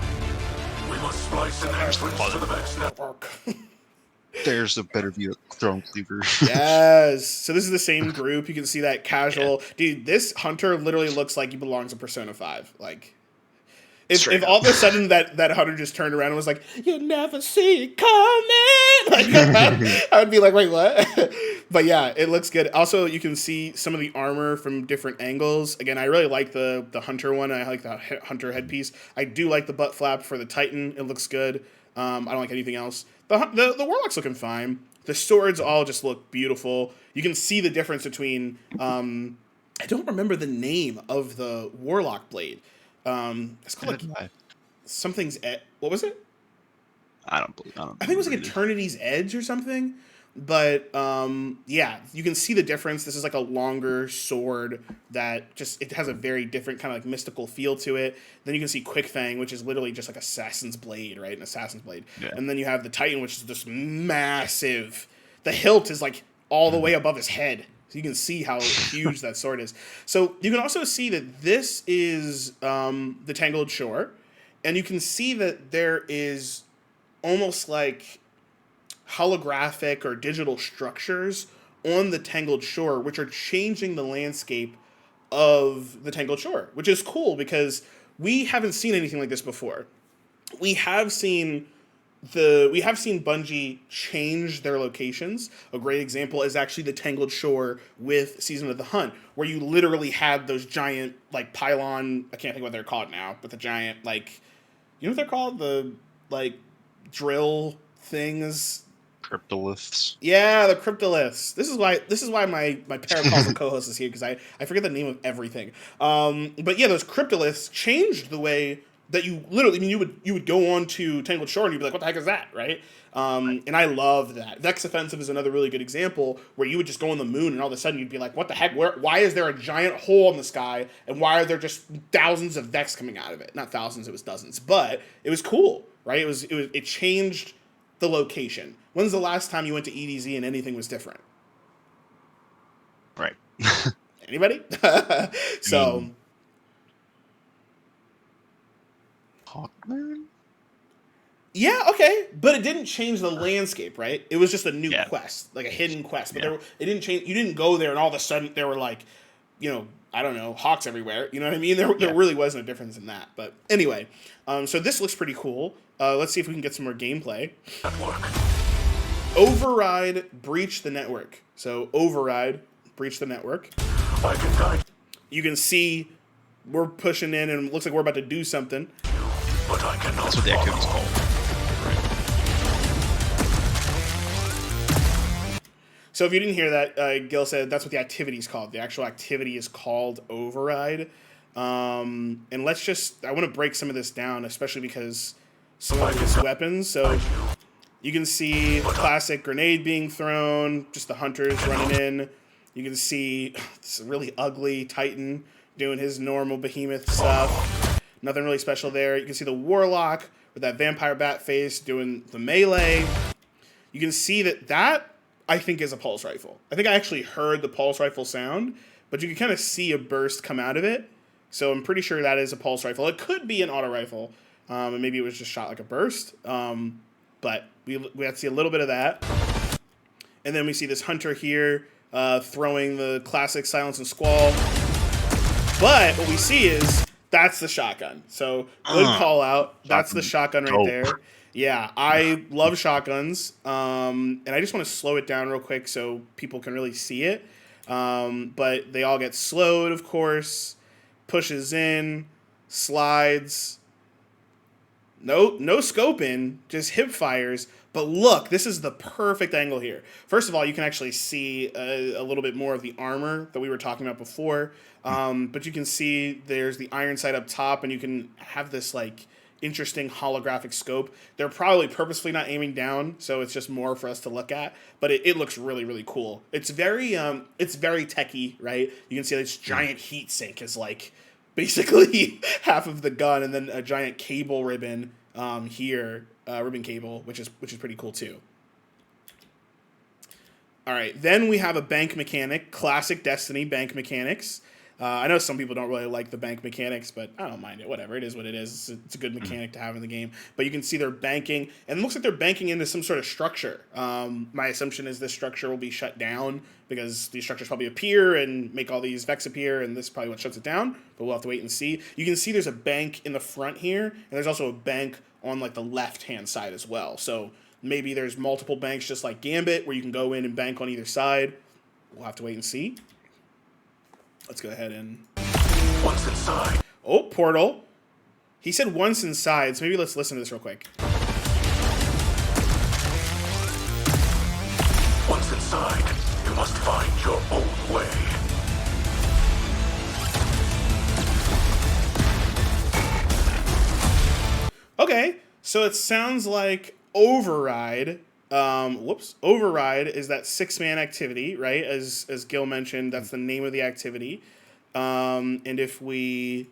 Speaker 4: We must splice an entrance to the Vex network.
Speaker 2: There's a better view of Throne Cleaver.
Speaker 1: Yes. So this is the same group. You can see that casual. Yeah. Dude, this hunter literally looks like he belongs in Persona 5. Like, if all of a sudden that hunter just turned around and was like, "You never see it coming," like, I would be like, "Wait, what?" But yeah, it looks good. Also, you can see some of the armor from different angles. Again, I really like the hunter one. I like the hunter headpiece. I do like the butt flap for the Titan. It looks good. I don't like anything else. The Warlock's looking fine. The swords all just look beautiful. You can see the difference between. I don't remember the name of the Warlock blade. It's called like something's what was it?
Speaker 2: I think
Speaker 1: it was like Eternity's Edge or something. But yeah, you can see the difference. This is like a longer sword that it has a very different kind of like mystical feel to it. Then you can see Quick Fang, which is literally just like Assassin's Blade, right? An Assassin's Blade. Yeah. And then you have the Titan, which is just massive. The hilt is like all the way above his head. So you can see how huge that sword is. So you can also see that this is the Tangled Shore. And you can see that there is almost like holographic or digital structures on the Tangled Shore, which are changing the landscape of the Tangled Shore, which is cool because we haven't seen anything like this before. We have seen Bungie change their locations. A great example is actually the Tangled Shore with Season of the Hunt, where you literally had those giant like pylon. I can't think what they're called now, but the giant like, you know what they're called? The like drill things.
Speaker 2: Cryptoliths.
Speaker 1: Yeah, the cryptoliths. This is why my paracausal co-host is here, because I forget the name of everything. But yeah, those cryptoliths changed the way that you literally, I mean, you would go on to Tangled Shore and you'd be like, what the heck is that, right? And I loved that. Vex Offensive is another really good example where you would just go on the moon and all of a sudden you'd be like, what the heck? Why is there a giant hole in the sky and why are there just thousands of Vex coming out of it? Not thousands, it was dozens, but it was cool, right? It changed the location. When's the last time you went to EDZ and anything was different?
Speaker 2: Right.
Speaker 1: Anybody? So.
Speaker 2: Hawkman?
Speaker 1: Yeah, okay, but it didn't change the landscape, right? It was just a new quest, like a hidden quest. But it didn't change. You didn't go there and all of a sudden there were like, I don't know, hawks everywhere. You know what I mean? There really wasn't a difference in that. But anyway, so this looks pretty cool. Let's see if we can get some more gameplay. Override, breach the network. So override, breach the network.
Speaker 4: I can guide
Speaker 1: You can see we're pushing in and it looks like we're about to do something.
Speaker 4: you, but I cannot.
Speaker 2: That's what the activity's called.
Speaker 1: So if you didn't hear that, Gil said that's what the activity is called. The actual activity is called Override. And I want to break some of this down, especially because some of these weapons. So you can see classic grenade being thrown, just the hunters running in. You can see this really ugly Titan doing his normal behemoth stuff. Nothing really special there. You can see the Warlock with that vampire bat face doing the melee. You can see that I think is a pulse rifle. I think I actually heard the pulse rifle sound, but you can kind of see a burst come out of it. So I'm pretty sure that is a pulse rifle. It could be an auto rifle, and maybe it was just shot like a burst. But we have to see a little bit of that. And then we see this hunter here throwing the classic Silence and Squall. But what we see is that's the shotgun. So good call out. That's the shotgun right there. Yeah, I love shotguns, and I just want to slow it down real quick so people can really see it. But they all get slowed, of course. Pushes in, slides. No scope in, just hip fires. But look, this is the perfect angle here. First of all, you can actually see a little bit more of the armor that we were talking about before. But you can see there's the iron sight up top, and you can have this like interesting holographic scope. They're probably purposefully not aiming down, so it's just more for us to look at. But it looks really, really cool. It's very techie, right? You can see this giant heat sink is like basically half of the gun, and then a giant cable ribbon here, ribbon cable, which is pretty cool too. All right, then we have a bank mechanic, classic Destiny bank mechanics. I know some people don't really like the bank mechanics, but I don't mind it. Whatever, it is what it is. It's a good mechanic to have in the game. But you can see they're banking, and it looks like they're banking into some sort of structure. My assumption is this structure will be shut down because these structures probably appear and make all these Vex appear, and this is probably what shuts it down. But we'll have to wait and see. You can see there's a bank in the front here, and there's also a bank on like the left-hand side as well. So maybe there's multiple banks just like Gambit where you can go in and bank on either side. We'll have to wait and see. Let's go ahead and...
Speaker 4: Once inside.
Speaker 1: Oh, portal. He said once inside, so maybe let's listen to this real quick.
Speaker 4: Once inside, you must find your own way.
Speaker 1: Okay, so it sounds like Override. Override is that 6-man activity, right? As Gil mentioned, that's the name of the activity. And if we...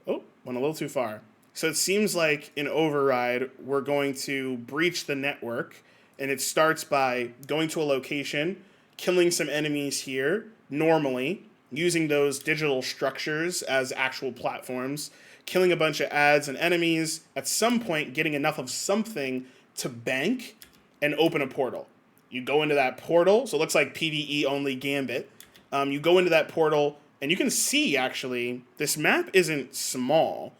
Speaker 1: Oh, went a little too far. So it seems like in Override, we're going to breach the network, and it starts by going to a location, killing some enemies here, normally, using those digital structures as actual platforms, killing a bunch of ads and enemies, at some point getting enough of something to bank and open a portal. You go into that portal, so it looks like PvE only Gambit. You go into that portal, And you can see, actually, this map isn't small,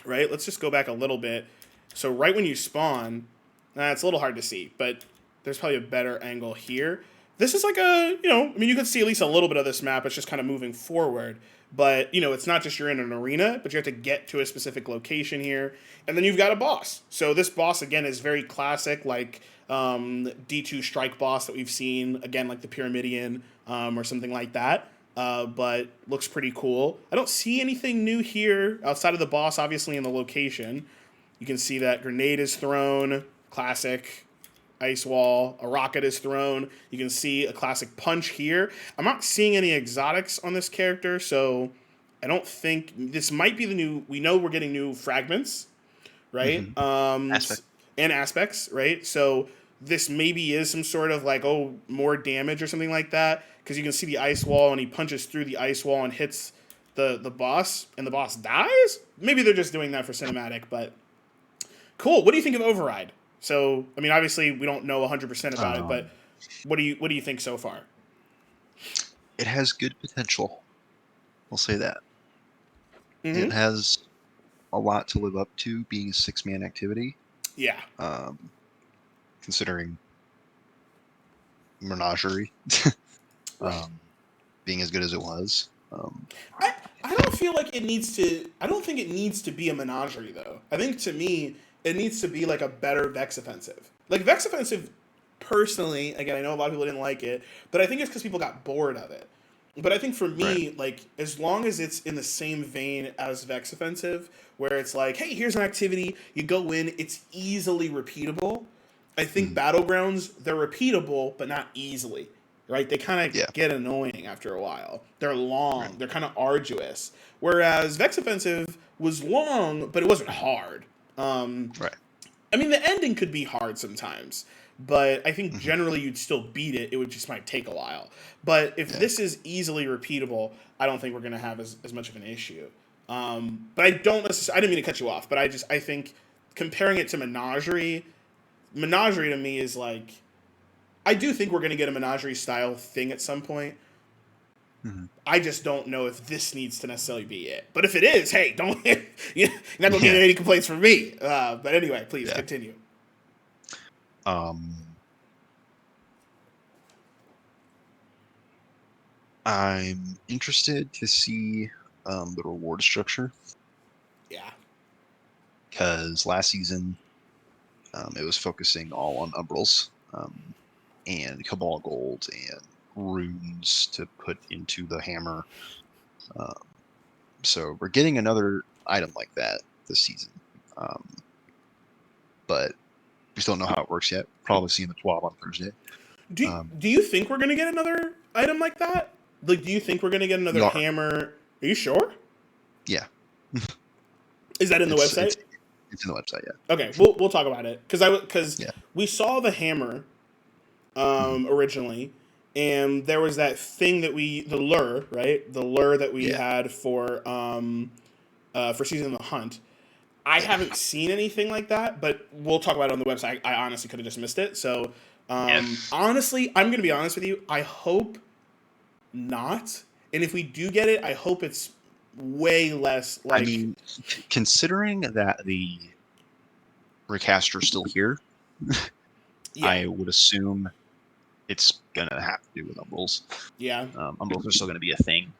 Speaker 1: right? Let's just go back a little bit. So right when you spawn, it's a little hard to see, but there's probably a better angle here. This is like a, I mean, you can see at least a little bit of this map. It's just kind of moving forward. But, it's not just you're in an arena, but you have to get to a specific location here. And then you've got a boss. So this boss, again, is very classic, like D2 strike boss that we've seen, again, like the Pyramidian or something like that. But looks pretty cool. I don't see anything new here outside of the boss, obviously, in the location. You can see that grenade is thrown, classic ice wall. A rocket is thrown. You can see a classic punch here. I'm not seeing any exotics on this character, so I don't think this might be the new. We know we're getting new fragments, right? And aspects, right? So this maybe is some sort of like, more damage or something like that, because you can see the ice wall and he punches through the ice wall and hits the boss, and the boss dies. Maybe they're just doing that for cinematic, but cool. What do you think of Override? So, I mean, obviously, we don't know 100% about it, but what do you think so far?
Speaker 2: It has good potential. We'll say that.
Speaker 1: Mm-hmm.
Speaker 2: It has a lot to live up to being a 6-man activity.
Speaker 1: Yeah.
Speaker 2: Considering Menagerie being as good as it was.
Speaker 1: I don't feel like it needs to. I don't think it needs to be a Menagerie, though. I think, to me, it needs to be like a better Vex Offensive. Like, Vex Offensive, personally, again, I know a lot of people didn't like it, but I think it's because people got bored of it. But I think for me, like, as long as it's in the same vein as Vex Offensive, where it's like, hey, here's an activity, you go in, it's easily repeatable. I think Battlegrounds, they're repeatable, but not easily, right? They kind of get annoying after a while. They're long, they're kind of arduous. Whereas Vex Offensive was long, but it wasn't hard. I mean, the ending could be hard sometimes, but I think generally you'd still beat it. It would just might take a while. But if this is easily repeatable, I don't think we're going to have as much of an issue. But I don't necessarily, I didn't mean to cut you off, but I think comparing it to Menagerie to me is like, I do think we're going to get a Menagerie style thing at some point. I just don't know if this needs to necessarily be it. But if it is, hey, don't you're not gonna get any complaints from me. But anyway, please continue.
Speaker 2: I'm interested to see the reward structure.
Speaker 1: Yeah.
Speaker 2: Because last season, it was focusing all on Umbrals and Cabal Gold and runes to put into the hammer. So we're getting another item like that this season. But we still don't know how it works yet. Probably seeing the TWAB on Thursday.
Speaker 1: Do you think we're going to get another item like that? Like, do you think we're going to get another hammer? Are you sure?
Speaker 2: Yeah.
Speaker 1: Is that in the website?
Speaker 2: It's in the website, yeah.
Speaker 1: Okay, we'll talk about it. Because we saw the hammer originally, and there was that thing that the lure, right? The lure that we had for Season of the Hunt. I haven't seen anything like that, but we'll talk about it on the website. I honestly could have just missed it. So, honestly, I'm going to be honest with you. I hope not. And if we do get it, I hope it's way less like... I mean,
Speaker 2: considering that the recaster's still here, I would assume it's going to have to do with Umbrals.
Speaker 1: Yeah.
Speaker 2: Umbrals are still going to be a thing.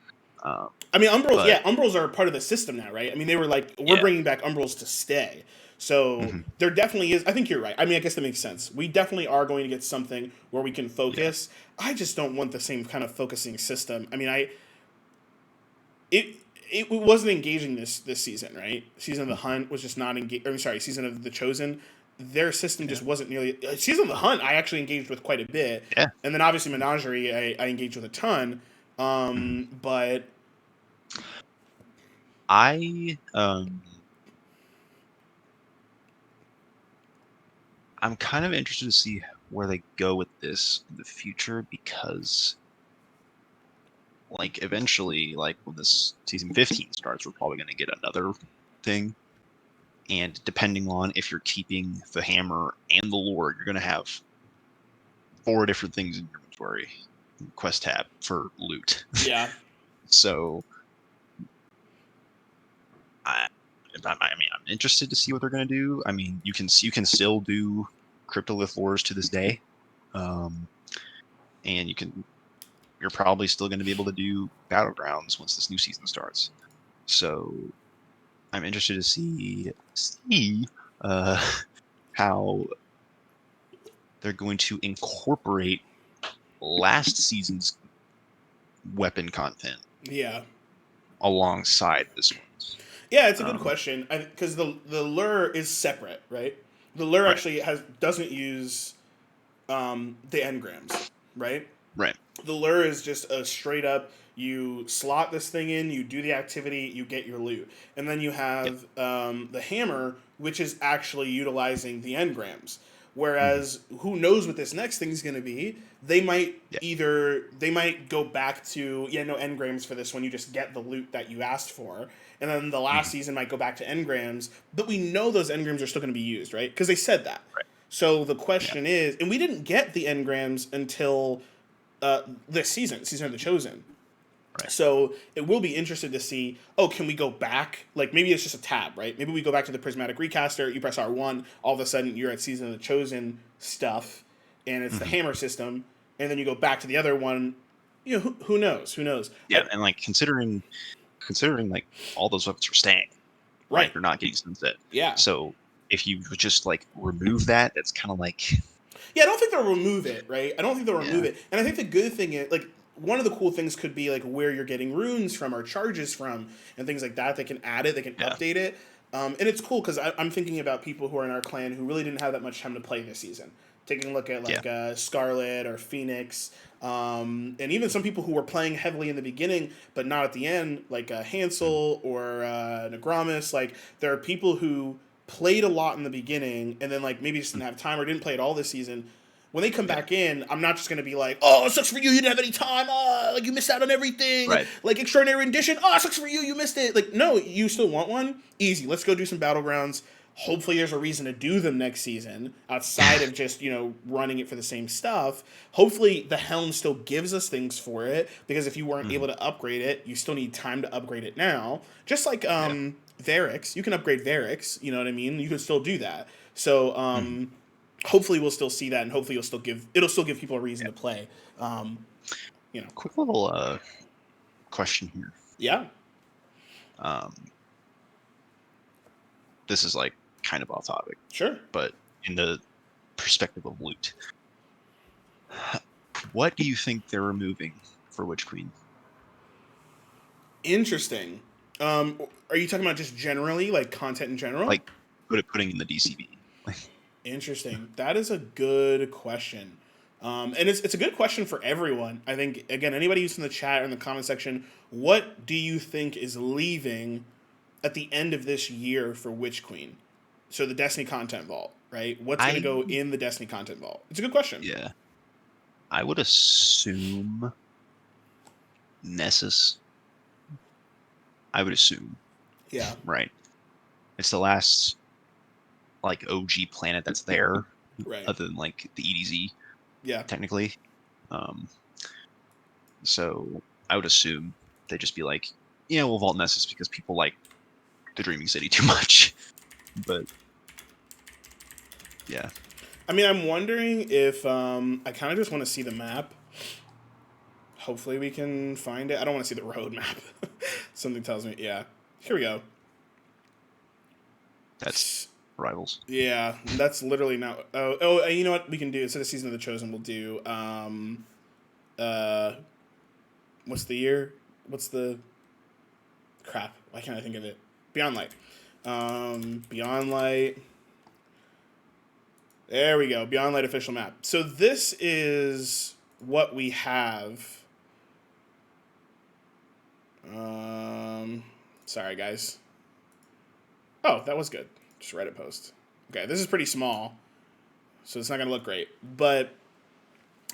Speaker 1: I mean, Umbrals are part of the system now, right? I mean, they were like, we're bringing back Umbrals to stay. So there definitely is. I think you're right. I mean, I guess that makes sense. We definitely are going to get something where we can focus. Yeah. I just don't want the same kind of focusing system. I mean, it wasn't engaging this season, right? Season of the Hunt was just not engaged. I'm sorry, Season of the Chosen. Their system just wasn't nearly... Season of the Hunt, I actually engaged with quite a bit. Yeah. And then obviously Menagerie, I engaged with a ton. But...
Speaker 2: I'm kind of interested to see where they go with this in the future, because like eventually, like when this season 15 starts, we're probably going to get another thing. And depending on if you're keeping the hammer and the lore, you're going to have 4 different things in your inventory quest tab for loot.
Speaker 1: Yeah.
Speaker 2: So I'm interested to see what they're going to do. I mean, you can still do cryptolith wars to this day, and you're probably still going to be able to do battlegrounds once this new season starts. So I'm interested to see how they're going to incorporate last season's weapon content
Speaker 1: Yeah.
Speaker 2: alongside this one's.
Speaker 1: Yeah, it's a good question because the lure is separate, right? The lure
Speaker 2: Right.
Speaker 1: actually doesn't use the engrams, right?
Speaker 2: Right.
Speaker 1: The lure is just a straight up, you slot this thing in, you do the activity, you get your loot. And then you have the hammer, which is actually utilizing the engrams. Whereas, who knows what this next thing is going to be? They might they might go back to, no engrams for this one, you just get the loot that you asked for. And then the last season might go back to engrams, but we know those engrams are still going to be used, right? Because they said that.
Speaker 2: Right.
Speaker 1: So the question is, and we didn't get the engrams until this season of the Chosen.
Speaker 2: Right.
Speaker 1: So it will be interesting to see, can we go back? Like, maybe it's just a tab, right? Maybe we go back to the Prismatic Recaster, you press R1, all of a sudden you're at Season of the Chosen stuff, and it's the hammer system, and then you go back to the other one. Who knows? Who knows?
Speaker 2: Yeah, and like considering like all those weapons are staying, right? They're not getting sunset.
Speaker 1: Yeah.
Speaker 2: So if you would just like remove that, that's kind of like.
Speaker 1: Yeah, I don't think they'll remove it, right? I don't think they'll remove it. And I think the good thing is, like, one of the cool things could be, like, where you're getting runes from or charges from and things like that. They can add it. They can update it. And it's cool because I'm thinking about people who are in our clan who really didn't have that much time to play this season. Taking a look at, like, Scarlet or Phoenix. And even some people who were playing heavily in the beginning but not at the end, like Hansel or Nagramis. Like, there are people who played a lot in the beginning and then like maybe just didn't have time or didn't play it all this season. When they come back in, I'm not just going to be like, oh, it sucks for you, you didn't have any time, like you missed out on everything,
Speaker 2: right.
Speaker 1: Like Extraordinary Rendition, it sucks for you, you missed it. Like, no, you still want one? Easy, let's go do some battlegrounds. Hopefully there's a reason to do them next season outside of just, running it for the same stuff. Hopefully the Helm still gives us things for it, because if you weren't able to upgrade it, you still need time to upgrade it now. Just like Varix, you can upgrade Varix, you know what I mean? You can still do that. So hopefully we'll still see that, and hopefully it'll still give people a reason to play.
Speaker 2: Quick little question here.
Speaker 1: Yeah.
Speaker 2: This is like kind of off topic.
Speaker 1: Sure.
Speaker 2: But in the perspective of loot, what do you think they're removing for Witch Queen?
Speaker 1: Interesting. Are you talking about just generally, like content in general?
Speaker 2: Like putting in the DCB.
Speaker 1: Interesting. That is a good question. And it's a good question for everyone. I think, again, anybody who's in the chat or in the comment section, what do you think is leaving at the end of this year for Witch Queen? So the Destiny content vault, right? What's going to go in the Destiny content vault? It's a good question.
Speaker 2: Yeah. I would assume Nessus. I would assume.
Speaker 1: Yeah.
Speaker 2: Right. It's the last like OG planet that's there.
Speaker 1: Right.
Speaker 2: Other than like the EDZ.
Speaker 1: Yeah.
Speaker 2: Technically. So I would assume they'd just be like, we'll vault Nessus because people like the Dreaming City too much. But yeah.
Speaker 1: I mean, I'm wondering if I kind of just want to see the map. Hopefully we can find it. I don't want to see the road map. Something tells me, yeah. Here we go.
Speaker 2: That's Rivals.
Speaker 1: Yeah, that's literally not. Oh, you know what we can do instead of Season of the Chosen? We'll do what's the year? What's the crap? Why can't I think of it? Beyond Light. Beyond Light. There we go. Beyond Light official map. So this is what we have. Sorry guys. Oh, that was good. Just Reddit post. Okay, this is pretty small, so it's not going to look great. But,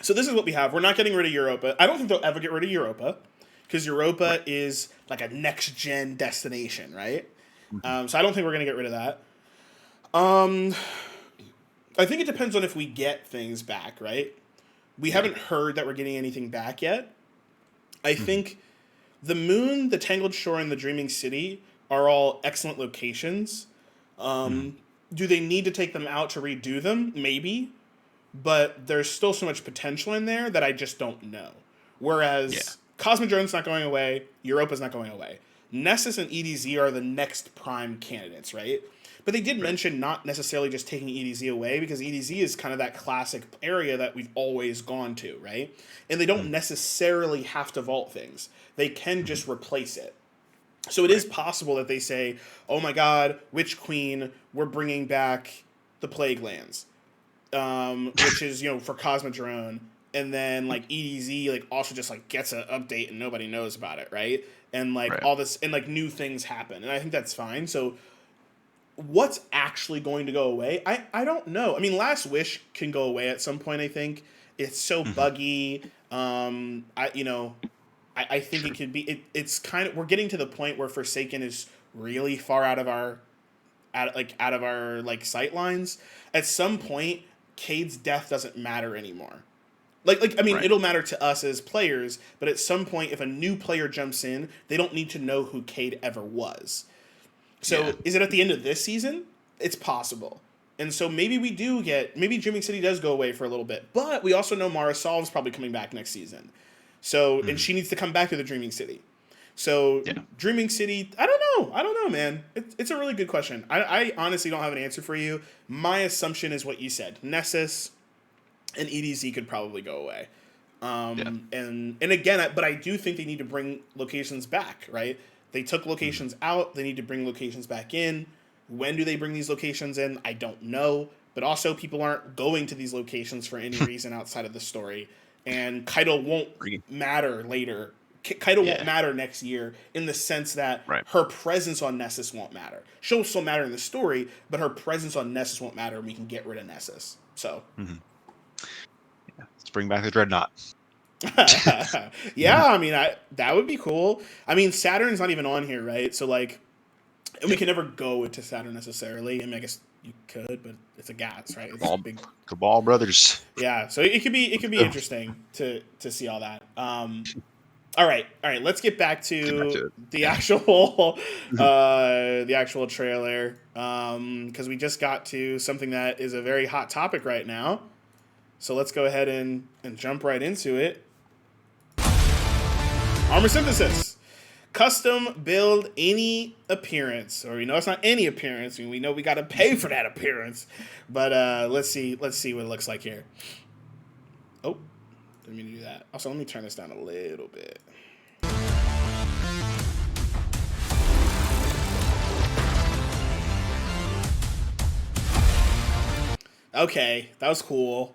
Speaker 1: so this is what we have. We're not getting rid of Europa. I don't think they'll ever get rid of Europa, because Europa is like a next-gen destination, right? So I don't think we're going to get rid of that. I think it depends on if we get things back, right? We haven't heard that we're getting anything back yet. I think the moon, the Tangled Shore, and the Dreaming City are all excellent locations. Do they need to take them out to redo them? Maybe. But there's still so much potential in there that I just don't know. Whereas Cosmodrome's not going away, Europa's not going away. Nessus and EDZ are the next prime candidates, right? But they did mention not necessarily just taking EDZ away, because EDZ is kind of that classic area that we've always gone to, right? And they don't necessarily have to vault things. They can just replace it. So it is possible that they say, oh my god, Witch Queen, we're bringing back the Plague Lands. Which is, for Cosmodrome, and then like EDZ like also just like gets an update and nobody knows about it, right? And like all this and like new things happen, and I think that's fine. So what's actually going to go away? I don't know. I mean, Last Wish can go away at some point. I think it's so buggy. I think it could be. It's kind of, we're getting to the point where Forsaken is really far out of our sight lines. At some point, Cade's death doesn't matter anymore. It'll matter to us as players, but at some point, if a new player jumps in, they don't need to know who Cade ever was. So, is it at the end of this season? It's possible. And so maybe maybe Dreaming City does go away for a little bit, but we also know Mara Solve's probably coming back next season. So, and she needs to come back to the Dreaming City. So, Dreaming City, I don't know, man. It's a really good question. I honestly don't have an answer for you. My assumption is what you said. Nessus and EDZ could probably go away. And again, but I do think they need to bring locations back, right? They took locations out. They need to bring locations back in. When do they bring these locations in? I don't know. But also, people aren't going to these locations for any reason outside of the story. And Kaido won't matter later. Kaido won't matter next year in the sense that her presence on Nessus won't matter. She'll still matter in the story, but her presence on Nessus won't matter, and we can get rid of Nessus. So,
Speaker 2: let's bring back the Dreadnought.
Speaker 1: I mean, that would be cool. I mean, Saturn's not even on here, right? So, like, and we can never go into Saturn necessarily. I mean, I guess you could, but it's a gas, right? It's
Speaker 2: Cabal,
Speaker 1: big
Speaker 2: Cabal Brothers.
Speaker 1: Yeah, so it could be interesting to see all that. All right. Let's get back to the actual trailer, because we just got to something that is a very hot topic right now. So let's go ahead and jump right into it. Armor synthesis, custom build any appearance, or we know it's not any appearance. We know we got to pay for that appearance, but let's see what it looks like here. Oh, didn't mean to do that. Also, let me turn this down a little bit. Okay, that was cool.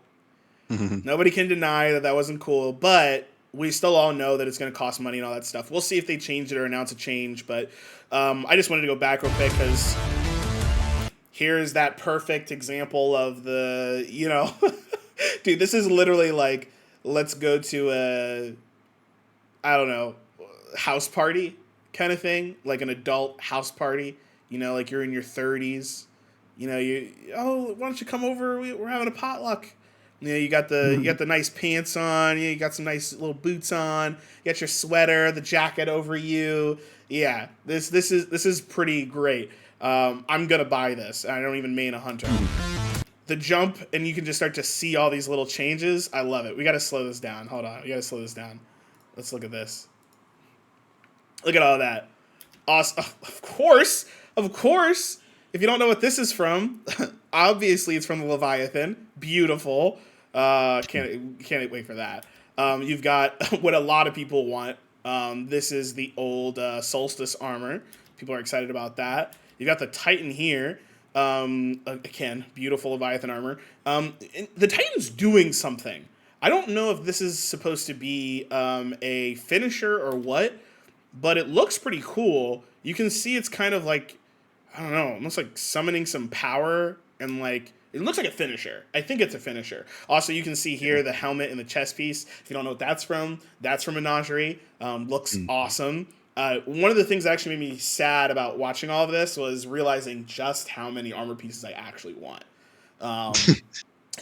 Speaker 1: Nobody can deny that wasn't cool, but we still all know that it's going to cost money and all that stuff. We'll see if they change it or announce a change, but I just wanted to go back real quick because here's that perfect example of the, dude, this is literally like, let's go to a, I don't know, house party kind of thing, like an adult house party, like you're in your 30s, why don't you come over? We're having a potluck. You got the nice pants on. You got some nice little boots on. You got your sweater, the jacket over you. Yeah, this is pretty great. I'm gonna buy this. I don't even main a hunter. The jump, and you can just start to see all these little changes. I love it. We gotta slow this down. Hold on, we gotta slow this down. Let's look at this. Look at all that. Awesome. Of course. If you don't know what this is from, obviously it's from the Leviathan. Beautiful. Can't wait for that. You've got what a lot of people want. This is the old Solstice armor. People are excited about that. You've got the Titan here. Again, beautiful Leviathan armor. The Titan's doing something. I don't know if this is supposed to be a finisher or what, but it looks pretty cool. You can see it's kind of like, I don't know, almost like summoning some power, and like it looks like a finisher. I think it's a finisher. Also, you can see here the helmet and the chest piece. If you don't know what that's from Menagerie. Looks awesome. One of the things that actually made me sad about watching all of this was realizing just how many armor pieces I actually want.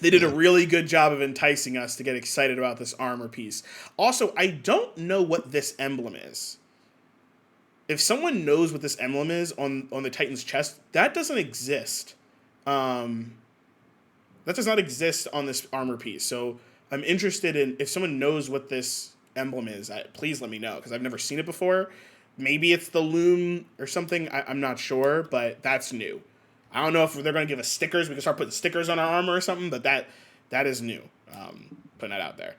Speaker 1: They did a really good job of enticing us to get excited about this armor piece. Also, I don't know what this emblem is. if someone knows what this emblem is on the Titan's chest, that doesn't exist. That does not exist on this armor piece. So I'm interested in, if someone knows what this emblem is, please let me know, because I've never seen it before. Maybe it's the loom or something. I'm not sure, but that's new. I don't know if they're going to give us stickers. We can start putting stickers on our armor or something, but that is new. Putting that out there.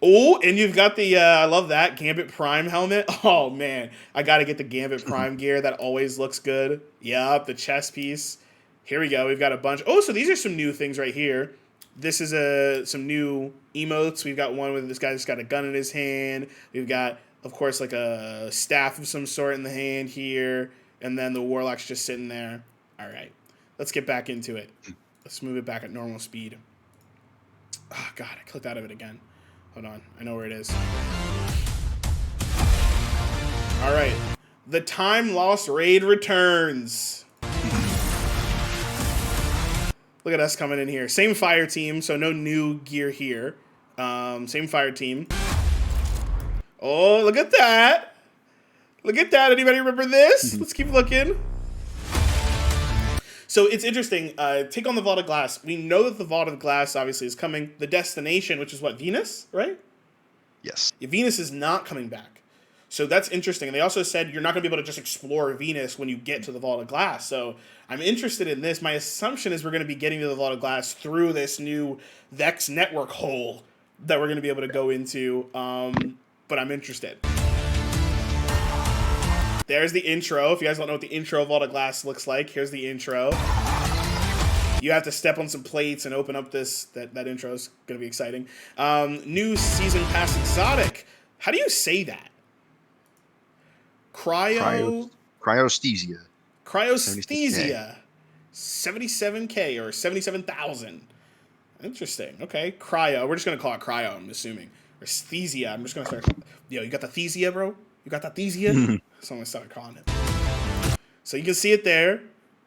Speaker 1: Oh, and you've got the, I love that, Gambit Prime helmet. Oh, man. I got to get the Gambit Prime gear. That always looks good. Yup, the chest piece. Here we go. We've got a bunch. Oh, so these are some new things right here. This is some new emotes. We've got one where this guy's got a gun in his hand. We've got, of course, like a staff of some sort in the hand here. And then the Warlock's just sitting there. All right. Let's get back into it. Let's move it back at normal speed. Oh, God. I clicked out of it again. Hold on. I know where it is. All right. The Time Lost Raid returns. Look at us coming in here. Same fire team, so no new gear here. Same fire team. Oh, look at that. Look at that. Anybody remember this? Let's keep looking. So it's interesting. Take on the Vault of Glass. We know that the Vault of Glass obviously is coming. The destination, which is what, Venus, right?
Speaker 2: Yes.
Speaker 1: Venus is not coming back. So that's interesting. And they also said you're not going to be able to just explore Venus when you get to the Vault of Glass. So I'm interested in this. My assumption is we're going to be getting to the Vault of Glass through this new Vex network hole that we're going to be able to go into. But I'm interested. There's the intro. If you guys don't know what the intro of Vault of Glass looks like, here's the intro. You have to step on some plates and open up this. That intro is going to be exciting. New Season Pass Exotic. How do you say that?
Speaker 2: Cryosthesia.
Speaker 1: Cryosthesia. 77K or 77,000. Interesting. Okay. Cryo. We're just going to call it Cryo, I'm assuming. Or Sthesia. I'm just going to start. Yo, you got the Thesia, bro? You got that Thesia? That's what I'm going to start calling it. So you can see it there.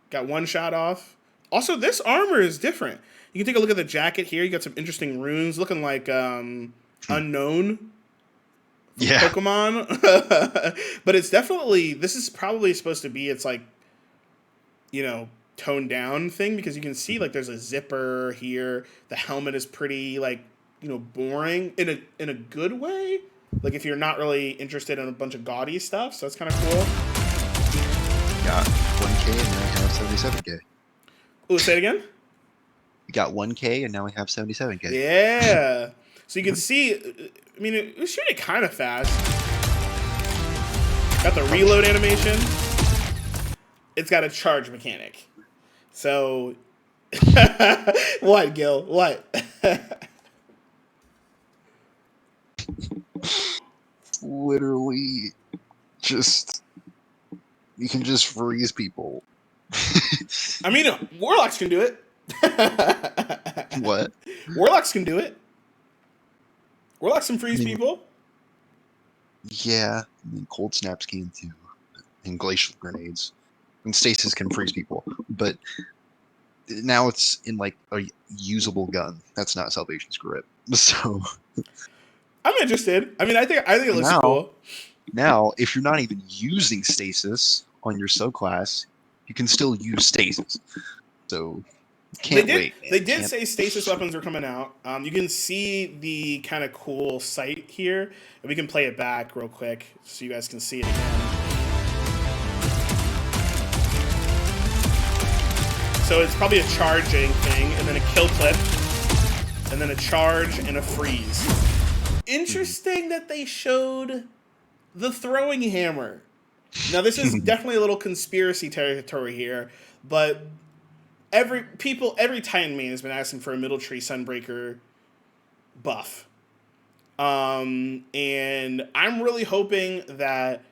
Speaker 1: Got one shot off. Also, this armor is different. You can take a look at the jacket here. You got some interesting runes looking like Unknown.
Speaker 2: Yeah.
Speaker 1: Pokemon. But it's definitely, this is probably supposed to be, it's like, you know, toned down thing, because you can see like there's a zipper here. The helmet is pretty like, you know, boring in a good way. Like if you're not really interested in a bunch of gaudy stuff, so it's kind of cool.
Speaker 2: Got 1K and now we have 77K.
Speaker 1: Oh, say it again?
Speaker 2: We got 1K and now we have 77K.
Speaker 1: Yeah. So you can see, I mean, it was shooting kind of fast. Got the reload animation. It's got a charge mechanic. So, what, Gil? What?
Speaker 2: Literally, just, you can just freeze people.
Speaker 1: I mean, Warlocks can do it.
Speaker 2: What?
Speaker 1: Warlocks can do it. Warlocks can freeze people.
Speaker 2: Yeah, I mean, cold snaps can too, and glacial grenades, and stasis can freeze people. But now it's in like a usable gun. That's not Salvation's grip. So
Speaker 1: I'm interested. I mean, I think it looks cool.
Speaker 2: Now, if you're not even using stasis on your subclass, you can still use stasis. So can't wait.
Speaker 1: They did say stasis weapons are coming out. You can see the kind of cool sight here, and we can play it back real quick so you guys can see it again. So it's probably a charging thing, and then a kill clip, and then a charge and a freeze. Interesting that they showed the throwing hammer. Now this is definitely a little conspiracy territory here, but every Titan main has been asking for a Middle Tree Sunbreaker buff. And I'm really hoping that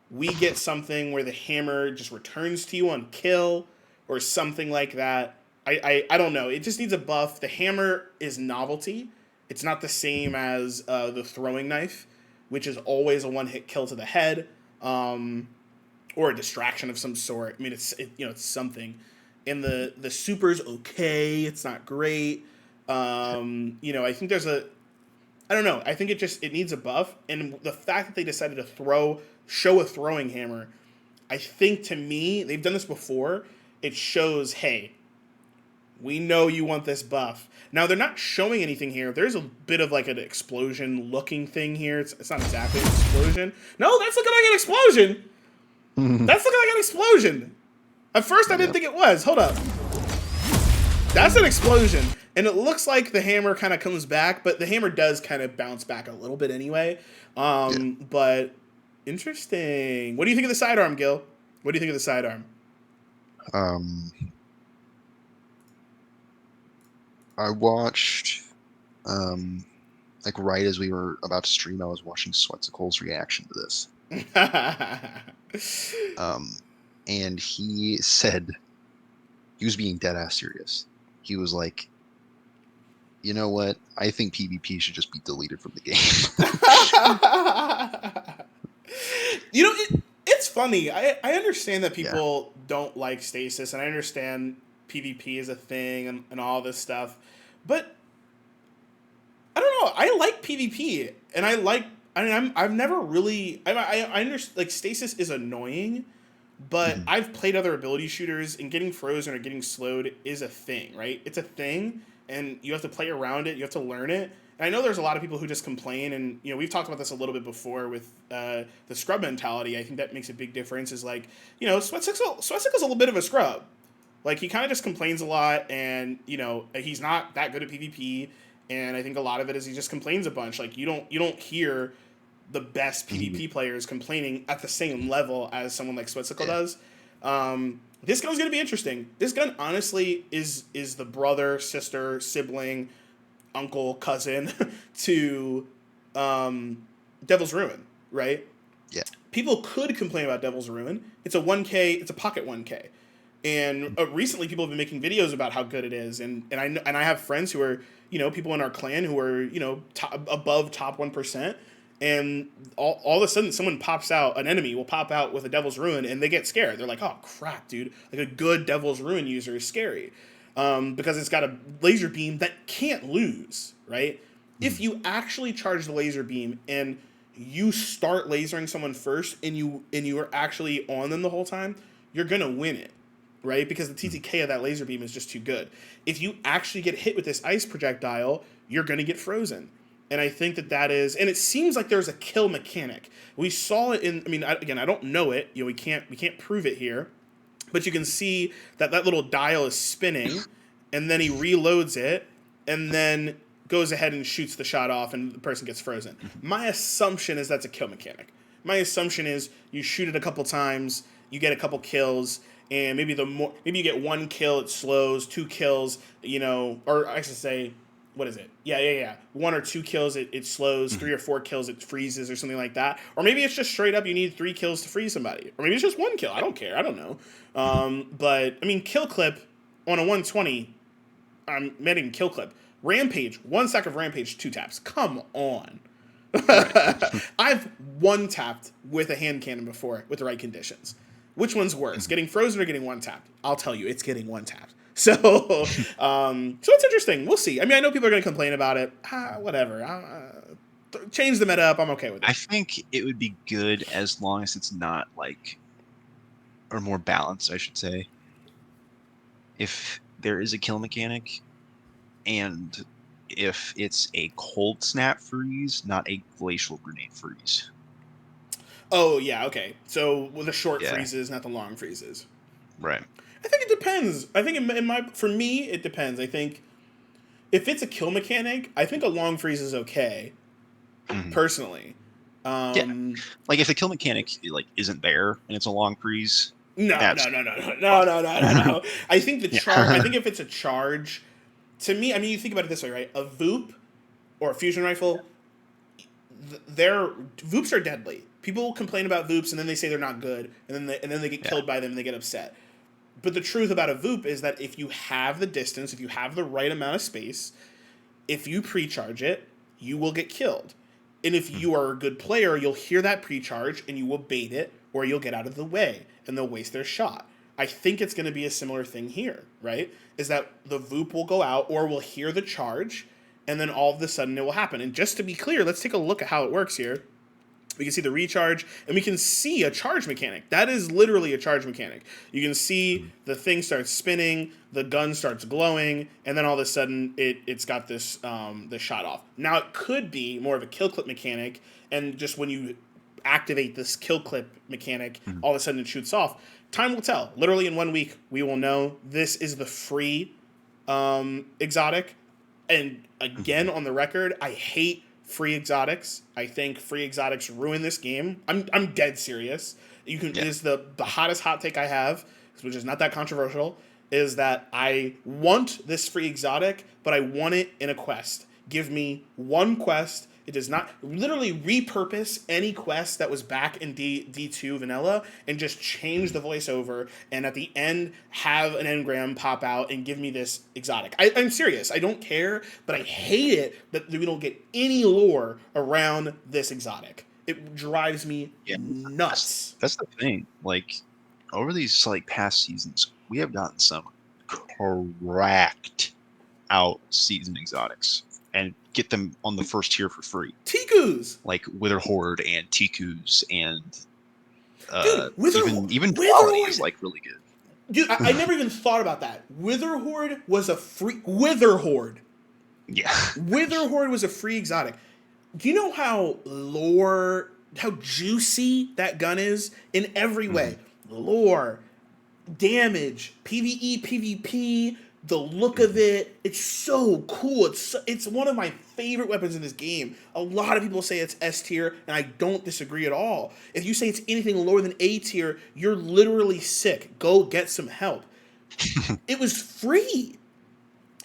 Speaker 1: we get something where the hammer just returns to you on kill or something like that. I don't know. It just needs a buff. The hammer is novelty. It's not the same as the throwing knife, which is always a one-hit kill to the head, or a distraction of some sort. I mean, it's something. And the super's okay. It's not great. I think there's I don't know. I think it needs a buff, and the fact that they decided to show a throwing hammer, I think to me they've done this before. It shows, hey, we know you want this buff. Now they're not showing anything here. There's a bit of like an explosion looking thing here. It's not exactly an explosion. No, that's looking like an explosion. That's looking like an explosion. At first I didn't think it was. Hold up. That's an explosion. And it looks like the hammer kind of comes back, but the hammer does kind of bounce back a little bit anyway. But interesting. What do you think of the sidearm, Gil? What do you think of the sidearm?
Speaker 2: I watched, like right as we were about to stream, I was watching Sweatsicle's reaction to this. And he said, he was being dead ass serious. He was like, you know what? I think PvP should just be deleted from the game.
Speaker 1: You know, it's funny. I understand that people don't like stasis, and I understand PvP is a thing and all this stuff, but I don't know. I like PvP, and I've never really. I understand, like, stasis is annoying, but I've played other ability shooters, and getting frozen or getting slowed is a thing, right? It's a thing, and you have to play around it. You have to learn it. And I know there's a lot of people who just complain, and we've talked about this a little bit before with the scrub mentality. I think that makes a big difference. Is like, Sweatsicle's a little bit of a scrub. Like, he kind of just complains a lot, and he's not that good at PvP. And I think a lot of it is he just complains a bunch. Like, you don't hear the best PvP players complaining at the same level as someone like Sweatsicle does. This gun's gonna be interesting. This gun honestly is the brother, sister, sibling, uncle, cousin to Devil's Ruin, right?
Speaker 2: Yeah.
Speaker 1: People could complain about Devil's Ruin. It's a 1K. It's a pocket 1K. And recently, people have been making videos about how good it is, and I have friends who are people in our clan who are above top 1%, and all of a sudden an enemy will pop out with a Devil's Ruin, and they get scared. They're like, oh crap, dude! Like, a good Devil's Ruin user is scary, because it's got a laser beam that can't lose, right? If you actually charge the laser beam and you start lasering someone first, and you are actually on them the whole time, you're gonna win it. Right? Because the TTK of that laser beam is just too good. If you actually get hit with this ice projectile, you're going to get frozen. And I think that is, and it seems like there's a kill mechanic. We saw it in, I don't know it. We can't prove it here. But you can see that little dial is spinning, and then he reloads it, and then goes ahead and shoots the shot off, and the person gets frozen. My assumption is that's a kill mechanic. My assumption is you shoot it a couple times, you get a couple kills, and maybe you get 1 kill, it slows, 2 kills, or I should say, what is it? Yeah. 1 or 2 kills, it slows, 3 or 4 kills, it freezes or something like that. Or maybe it's just straight up you need 3 kills to freeze somebody. Or maybe it's just 1 kill. I don't care. I don't know. But, kill clip on a 120, I'm meaning kill clip. Rampage, 1 stack of Rampage, 2 taps. Come on. I've 1-tapped with a hand cannon before with the right conditions. Which one's worse, getting frozen or getting 1-tapped? I'll tell you, it's getting 1-tapped. So it's interesting. We'll see. I know people are going to complain about it. Whatever. Change the meta up. I'm okay with it.
Speaker 2: I think it would be good as long as it's not or more balanced, I should say. If there is a kill mechanic, and if it's a cold snap freeze, not a glacial grenade freeze.
Speaker 1: Oh, yeah, okay. So with the short freezes, not the long freezes.
Speaker 2: Right.
Speaker 1: I think it depends. I think for me, it depends. I think if it's a kill mechanic, I think a long freeze is okay, personally.
Speaker 2: Like, if the kill mechanic isn't there and it's a long freeze.
Speaker 1: No. I think I think if it's a charge, to me, you think about it this way, right? A Voop or a fusion rifle, Voops are deadly. People complain about Voops and then they say they're not good, and then they get killed by them and they get upset. But the truth about a Voop is that if you have the distance, if you have the right amount of space, if you pre-charge it, you will get killed. And if you are a good player, you'll hear that pre-charge and you will bait it, or you'll get out of the way and they'll waste their shot. I think it's going to be a similar thing here, right? Is that the Voop will go out, or will hear the charge, and then all of a sudden it will happen. And just to be clear, let's take a look at how it works here. We can see the recharge, and we can see a charge mechanic. That is literally a charge mechanic. You can see the thing starts spinning, the gun starts glowing, and then all of a sudden it's got this shot off. Now it could be more of a kill clip mechanic, and just when you activate this kill clip mechanic, all of a sudden it shoots off. Time will tell. Literally in 1 week, we will know. This is the free exotic. And again, on the record, I hate free exotics. I think free exotics ruin this game. I'm dead serious. It is the hottest hot take I have, which is not that controversial, is that I want this free exotic, but I want it in a quest. Give me one quest. It does not literally repurpose any quest that was back in D2 vanilla and just change the voiceover, and at the end have an engram pop out and give me this exotic. I'm serious. I don't care, but I hate it that we don't get any lore around this exotic. It drives me nuts.
Speaker 2: That's the thing. Like, over these past seasons, we have gotten some cracked out season exotics and get them on the first tier for free.
Speaker 1: Tikus!
Speaker 2: Like Wither Horde and Tikus and
Speaker 1: Dude,
Speaker 2: even Duality is really good.
Speaker 1: Dude, I never even thought about that. Wither Horde was a free... Wither Horde.
Speaker 2: Yeah.
Speaker 1: Wither Horde was a free exotic. Do you know how juicy that gun is in every way? Lore, damage, PvE, PvP, the look of it. It's so cool. It's one of my favorite weapons in this game. A lot of people say it's S tier, and I don't disagree at all. If you say it's anything lower than A tier, you're literally sick. Go get some help. It was free.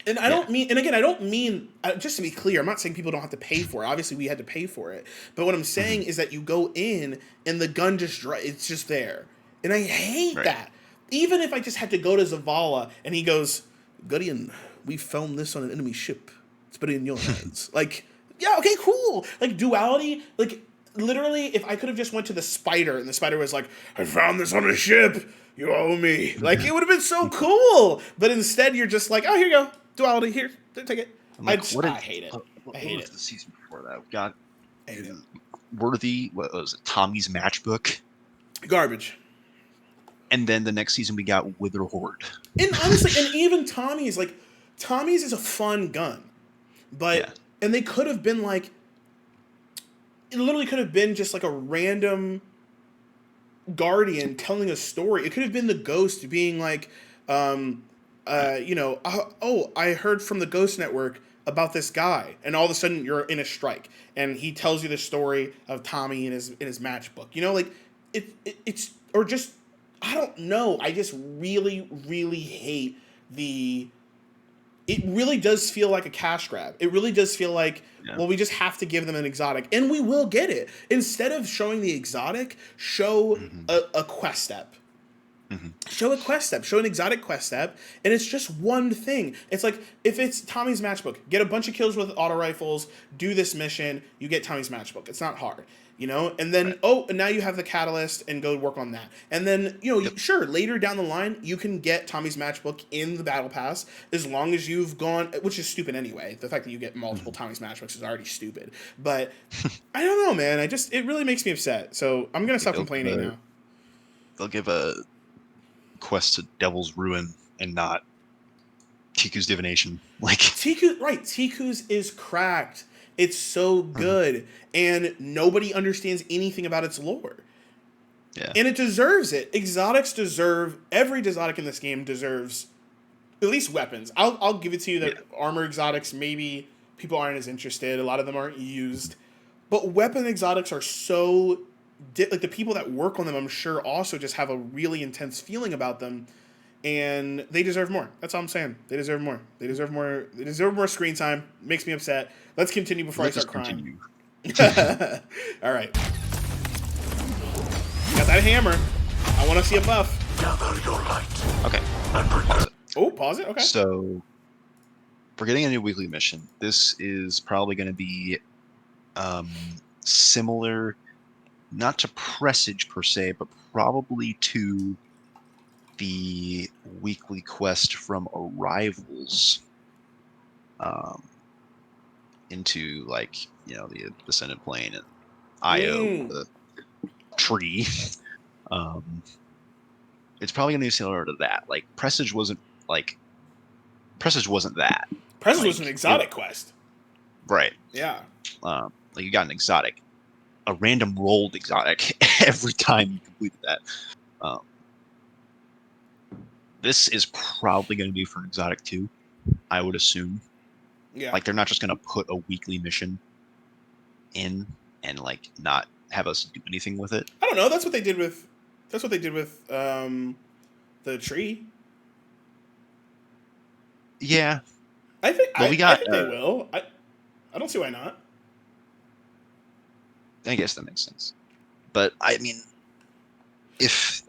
Speaker 1: And I don't mean, just to be clear, I'm not saying people don't have to pay for it. Obviously, we had to pay for it. But what I'm saying is that you go in, and the gun it's just there. And I hate that. Even if I just had to go to Zavala, and he goes, Guardian, we found this on an enemy ship. It's better in your hands. Yeah, okay, cool. Duality, literally, if I could have just went to the spider, and the spider was like, I found this on a ship. You owe me. It would have been so cool. But instead, you're just like, oh, here you go. Duality, here. Take it. I hate it. I hate it.
Speaker 2: The season before that, we got Worthy, what was it, Tommy's Matchbook?
Speaker 1: Garbage.
Speaker 2: And then the next season, we got Wither Horde.
Speaker 1: And honestly, and even Tommy's, Tommy's is a fun gun. But, and they could have been it literally could have been just a random Guardian telling a story. It could have been the Ghost being I heard from the Ghost Network about this guy, and all of a sudden you're in a strike, and he tells you the story of Tommy in his matchbook. It's or just, I don't know. I just really, really hate it really does feel like a cash grab. It really does feel like, well, we just have to give them an exotic, and we will get it. Instead of showing the exotic, show a quest step. Show a quest step. Show an exotic quest step, and it's just one thing. It's like, if it's Tommy's Matchbook, get a bunch of kills with auto rifles, do this mission, you get Tommy's Matchbook. It's not hard. And then, and now you have the catalyst, and go work on that. And then, sure, later down the line, you can get Tommy's Matchbook in the Battle Pass, as long as you've gone, which is stupid anyway. The fact that you get multiple Tommy's Matchbooks is already stupid. But, I don't know, man. It really makes me upset. So, I'm going to stop complaining now.
Speaker 2: They'll give a quest to Devil's Ruin and not Tiku's Divination.
Speaker 1: Tiku's is cracked. It's so good, and nobody understands anything about its lore. Yeah. And it deserves it. Every exotic in this game deserves at least weapons. I'll give it to you that armor exotics, maybe people aren't as interested. A lot of them aren't used. But weapon exotics are so... the people that work on them, I'm sure, also just have a really intense feeling about them. And they deserve more. That's all I'm saying. They deserve more. They deserve more. They deserve more screen time. Makes me upset. Let's continue before I start crying. All right. Got that hammer. I want to see a buff.
Speaker 4: Gather your light.
Speaker 2: Okay.
Speaker 4: Pause
Speaker 2: it.
Speaker 1: Oh, pause it? Okay.
Speaker 2: So, for getting a new weekly mission, this is probably going to be similar, not to Presage per se, but probably to the weekly quest from Arrivals. into like the Ascendant Plane and Io, the tree. It's probably gonna be similar to that. Like Presage wasn't that.
Speaker 1: Presence was
Speaker 2: Like
Speaker 1: an exotic quest.
Speaker 2: right.
Speaker 1: Yeah.
Speaker 2: Like you got an exotic, a random rolled exotic every time you completed that. This is probably going to be for an exotic too, I would assume.
Speaker 1: Yeah.
Speaker 2: Like they're not just going to put a weekly mission in and like not have us do anything with it.
Speaker 1: I don't know. That's what they did with the tree.
Speaker 2: Yeah.
Speaker 1: I think
Speaker 2: Well,
Speaker 1: I think they will. I don't see why not.
Speaker 2: I guess that makes sense. But I mean, if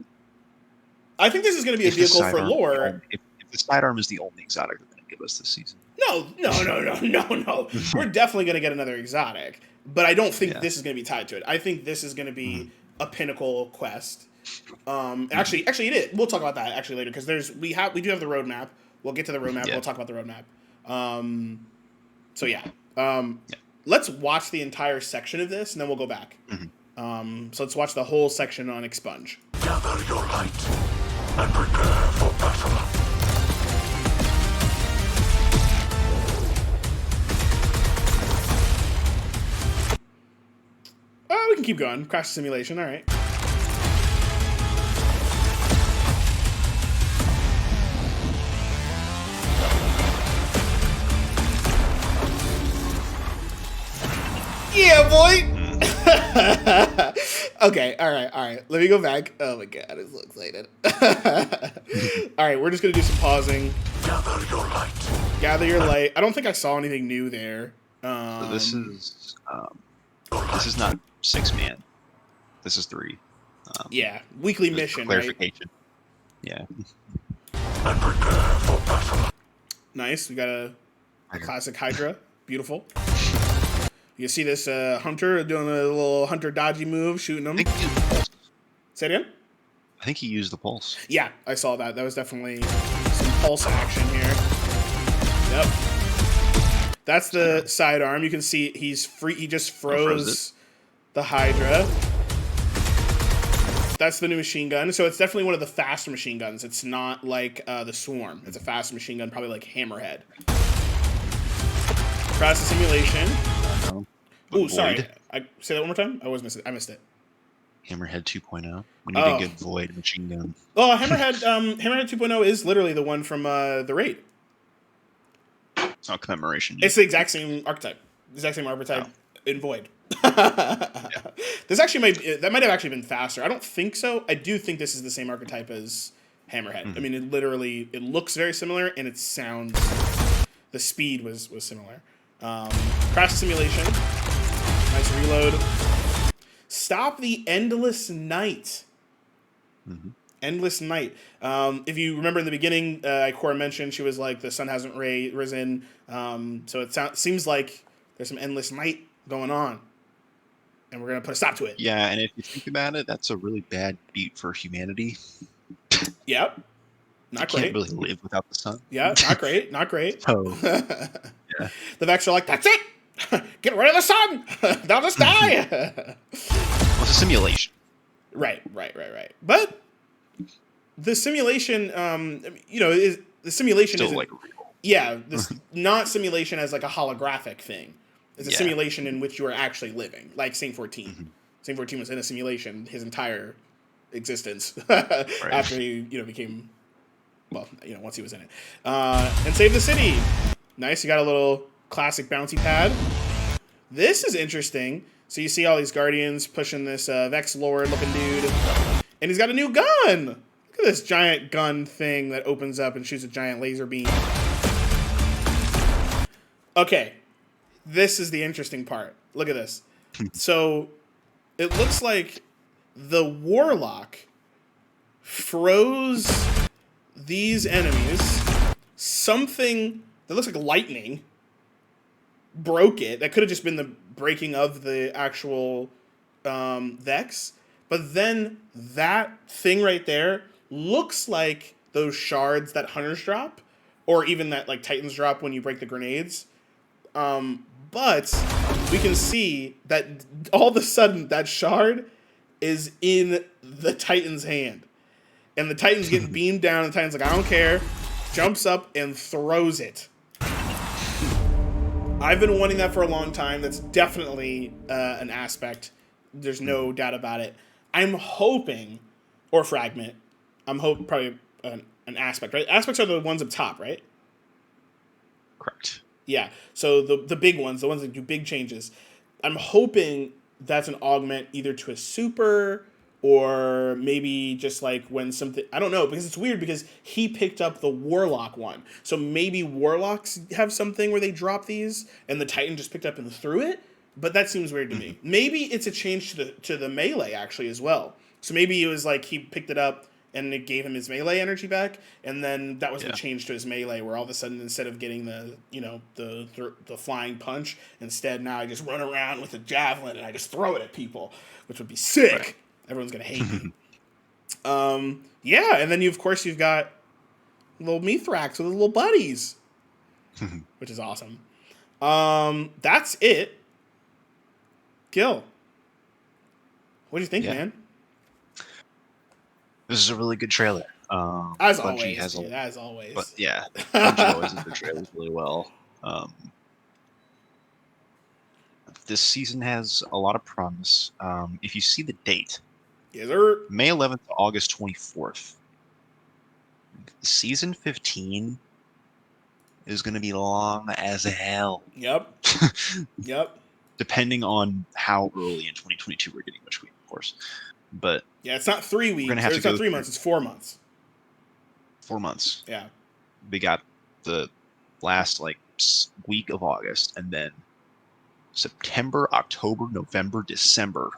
Speaker 1: I think this is going to be a
Speaker 2: the
Speaker 1: vehicle for
Speaker 2: sidearm-
Speaker 1: lore.
Speaker 2: if the sidearm is the only exotic they're going to give us this season.
Speaker 1: No. We're definitely going to get another exotic, but I don't think this is going to be tied to it. I think this is going to be a pinnacle quest. Actually, it is. We'll talk about that actually later because we do have the roadmap. We'll get to the roadmap. We'll talk about the roadmap. So let's watch the entire section of this and then we'll go back. So let's watch the whole section on Expunge.
Speaker 4: Gather your light and prepare for battle.
Speaker 1: Oh, we can keep going. Crash simulation. All right. Yeah, boy. Okay, all right. Let me go back. Oh my god, I'm so excited. All right, we're just gonna do some pausing.
Speaker 4: Gather your light.
Speaker 1: Gather your light. I don't think I saw anything new there.
Speaker 2: So this is not 6-man. This is 3.
Speaker 1: Yeah, weekly
Speaker 2: just
Speaker 1: mission,
Speaker 2: for
Speaker 1: right?
Speaker 2: clarification. Yeah.
Speaker 4: And prepare for battle.
Speaker 1: Nice. We got a classic Hydra. Beautiful. You see this hunter doing a little hunter dodgy move, shooting him.
Speaker 2: I think he used the pulse.
Speaker 1: Say it again?
Speaker 2: I think he used the pulse.
Speaker 1: Yeah, I saw that. That was definitely some pulse action here. Yep. That's the sidearm. You can see he's free. He just froze the Hydra. That's the new machine gun. So it's definitely one of the faster machine guns. It's not like the Swarm. It's a fast machine gun, probably like Hammerhead. Cross the simulation. Oh, sorry. Say that one more time. I missed it.
Speaker 2: Hammerhead 2.0. We need a good Void machine gun.
Speaker 1: Oh, Hammerhead 2.0 is literally the one from the Raid.
Speaker 2: It's not commemoration.
Speaker 1: It's the exact same archetype. In Void. This actually might have actually been faster. I don't think so. I do think this is the same archetype as Hammerhead. I mean, it looks very similar, and it sounds. The speed was similar. Crash simulation. Nice reload. Stop the endless night. Endless night. If you remember in the beginning, Ikora mentioned she was like the sun hasn't risen. So it seems like there's some endless night going on, and we're gonna put a stop to it.
Speaker 2: Yeah, and if you think about it, that's a really bad beat for humanity.
Speaker 1: Yep. Not great.
Speaker 2: Can't really live without the sun.
Speaker 1: Yeah, not great. Not great.
Speaker 2: So,
Speaker 1: The Vex are like, that's it. Get rid of the sun. They'll just die.
Speaker 2: Well, it's a simulation.
Speaker 1: Right. But the simulation, is the simulation
Speaker 2: Still
Speaker 1: isn't
Speaker 2: like real.
Speaker 1: Yeah, this not simulation as like a holographic thing. It's a simulation in which you are actually living, like Saint 14. Saint 14 was in a simulation his entire existence after he became, once he was in it. And save the city. Nice, you got a little classic bouncy pad. This is interesting. So you see all these Guardians pushing this Vex Lord looking dude. And he's got a new gun. Look at this giant gun thing that opens up and shoots a giant laser beam. Okay. This is the interesting part. Look at this. So it looks like the Warlock froze these enemies. Something that looks like lightning broke it. That could have just been the breaking of the actual Vex. But then that thing right there looks like those shards that Hunters drop, or even that like Titans drop when you break the grenades. But we can see that all of a sudden that shard is in the Titan's hand. And the Titan's getting beamed down, and the Titan's like, I don't care. Jumps up and throws it. I've been wanting that for a long time. That's definitely an aspect. There's no doubt about it. I'm hoping, or fragment, I'm hoping probably an aspect, right? Aspects are the ones up top, right?
Speaker 2: Correct.
Speaker 1: Yeah. So the big ones, the ones that do big changes. I'm hoping that's an augment either to a super or maybe just like when something, I don't know, because it's weird because he picked up the Warlock one. So maybe Warlocks have something where they drop these and the Titan just picked up and threw it. But that seems weird to me. Maybe it's a change to the melee actually as well. So maybe it was like he picked it up and it gave him his melee energy back, and then that was the change to his melee, where all of a sudden instead of getting the flying punch, instead now I just run around with a javelin and I just throw it at people, which would be sick. Right. Everyone's gonna hate me. Yeah, and then you've got little Mithrax with his little buddies, which is awesome. That's it. Gil, what do you think, man?
Speaker 2: This is a really good trailer.
Speaker 1: As
Speaker 2: Bungie
Speaker 1: always, as always.
Speaker 2: But yeah, Bungie always does their trailers really well. This season has a lot of promise. If you see the date,
Speaker 1: yes, sir.
Speaker 2: May 11th to August 24th. Season 15 is going to be long as hell.
Speaker 1: Yep. Yep.
Speaker 2: Depending on how early in 2022 we're getting, which week, of course. But
Speaker 1: yeah, it's not 3 weeks. It's not 3 months. It's 4 months.
Speaker 2: 4 months.
Speaker 1: Yeah.
Speaker 2: We got the last week of August, and then September, October, November, December,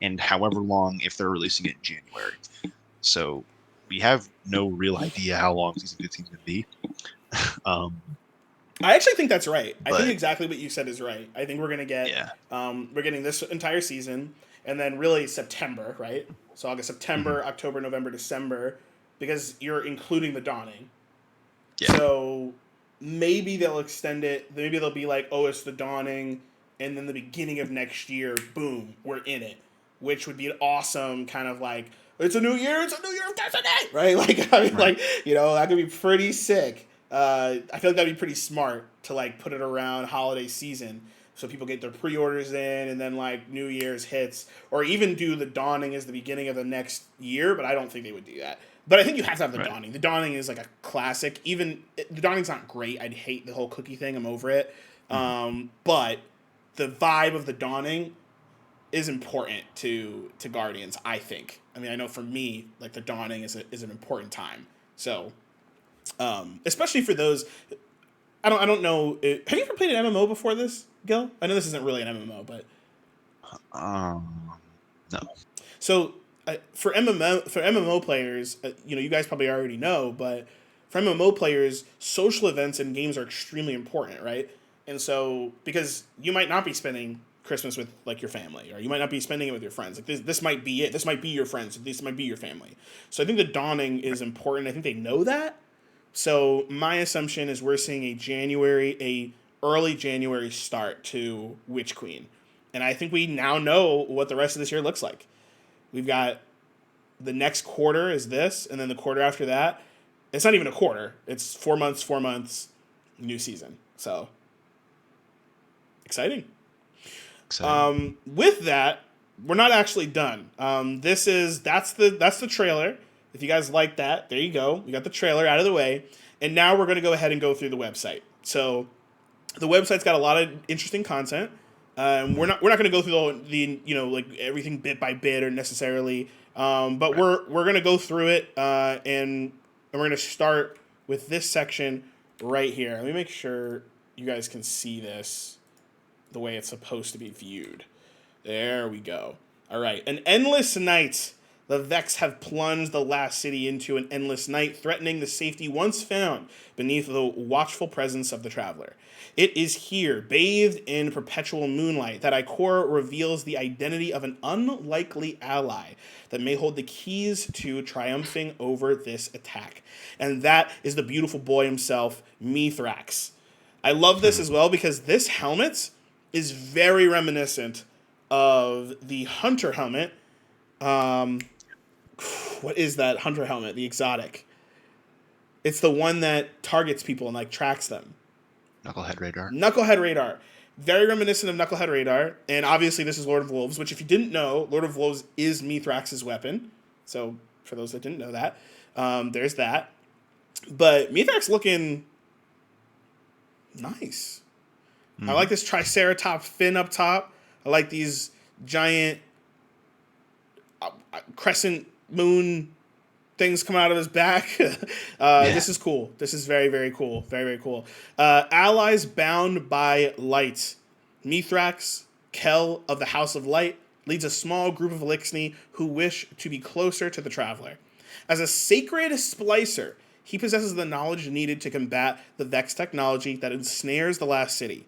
Speaker 2: and however long if they're releasing it in January. So we have no real idea how long season 15 is going to be.
Speaker 1: I actually think that's right. I think exactly what you said is right. I think we're going to get we're getting this entire season, and then really September, right? So August, September, October, November, December, because you're including the Dawning. Yeah. So maybe they'll extend it. Maybe they'll be like, oh, it's the Dawning, and then the beginning of next year, boom, we're in it, which would be an awesome kind of like, it's a new year of Destiny, right? Like, I mean, like, that could be pretty sick. I feel like that'd be pretty smart to like put it around holiday season, so people get their pre-orders in, and then like New Year's hits, or even do the Dawning as the beginning of the next year. But I don't think they would do that. But I think you have to have the Dawning. The Dawning is like a classic. Even the Dawning's not great. I'd hate the whole cookie thing. I'm over it. But the vibe of the Dawning is important to Guardians, I think. I mean, I know for me, like the Dawning is an important time. So, especially for those, I don't know. Have you ever played an MMO before this, Gil? I know this isn't really an MMO, but
Speaker 2: no.
Speaker 1: So for MMO players, you guys probably already know, but for MMO players, social events and games are extremely important, right? And so because you might not be spending Christmas with like your family, or you might not be spending it with your friends. Like this might be it. This might be your friends. This might be your family. So I think the Dawning is important. I think they know that. So my assumption is we're seeing a early January start to Witch Queen. And I think we now know what the rest of this year looks like. We've got the next quarter is this, and then the quarter after that, it's not even a quarter. It's 4 months, new season. So exciting. With that, we're not actually done. That's the trailer. If you guys like that, there you go. We got the trailer out of the way. And now we're going to go ahead and go through the website. So the website's got a lot of interesting content. We're not going to go through the like everything bit by bit or necessarily. But we're going to go through it and we're going to start with this section right here. Let me make sure you guys can see this the way it's supposed to be viewed. There we go. All right. An endless night. The Vex have plunged the last city into an endless night, threatening the safety once found beneath the watchful presence of the traveler. It is here, bathed in perpetual moonlight, that Ikora reveals the identity of an unlikely ally that may hold the keys to triumphing over this attack. And that is the beautiful boy himself, Mithrax. I love this as well because this helmet is very reminiscent of the Hunter helmet. What is that Hunter helmet? The exotic. It's the one that targets people and like tracks them.
Speaker 2: Knucklehead radar.
Speaker 1: Knucklehead radar. Very reminiscent of Knucklehead radar. And obviously this is Lord of Wolves, which if you didn't know, Lord of Wolves is Mithrax's weapon. So for those that didn't know that, there's that. But Mithrax looking nice. I like this Triceratops fin up top. I like these giant crescent moon things coming out of his back. This is cool. This is very, very cool. Very, very cool. Allies bound by light. Mithrax, Kel of the House of Light, leads a small group of Elixni who wish to be closer to the Traveler. As a sacred splicer, he possesses the knowledge needed to combat the Vex technology that ensnares the last city.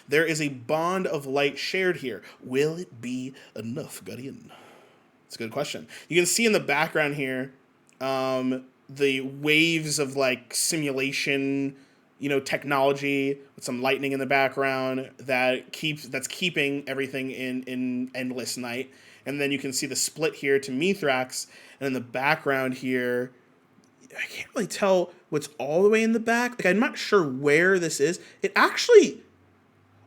Speaker 1: There is a bond of light shared here. Will it be enough, Guardian? It's a good question. You can see in the background here the waves of like simulation, technology with some lightning in the background that's keeping everything in endless night. And then you can see the split here to Mithrax, and in the background here, I can't really tell what's all the way in the back. Like I'm not sure where this is. It actually,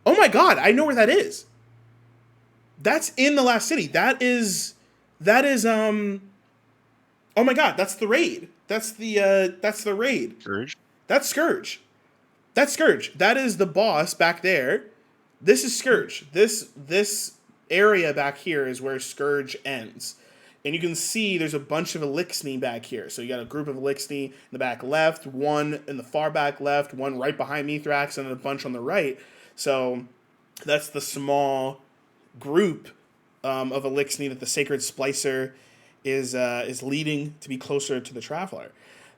Speaker 1: oh my god, I know where that is. That's in the last city. That is oh my god, that's the raid. That's the raid.
Speaker 2: Scourge?
Speaker 1: That's Scourge. That's Scourge. That is the boss back there. This is Scourge. This area back here is where Scourge ends. And you can see there's a bunch of Elixni back here. So you got a group of Elixni in the back left, one in the far back left, one right behind Mithrax, and a bunch on the right. So that's the small group of Elixni that the Sacred Splicer is leading to be closer to the Traveler.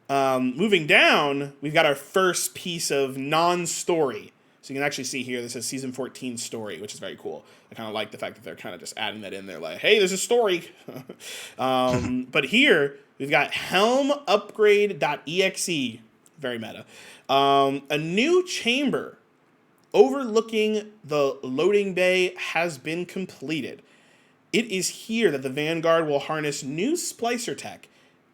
Speaker 1: Moving down, we've got our first piece of non-story. So you can actually see here, this is Season 14 story, which is very cool. I kind of like the fact that they're kind of just adding that in there, like, hey, there's a story. But here, we've got helmupgrade.exe, very meta. A new chamber overlooking the loading bay has been completed. It is here that the Vanguard will harness new Splicer tech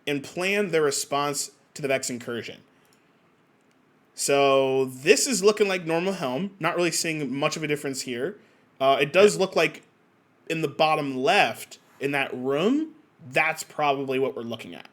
Speaker 1: and plan their response to the Vex incursion. So this is looking like normal helm. Not really seeing much of a difference here. It does look like in the bottom left in that room, that's probably what we're looking at.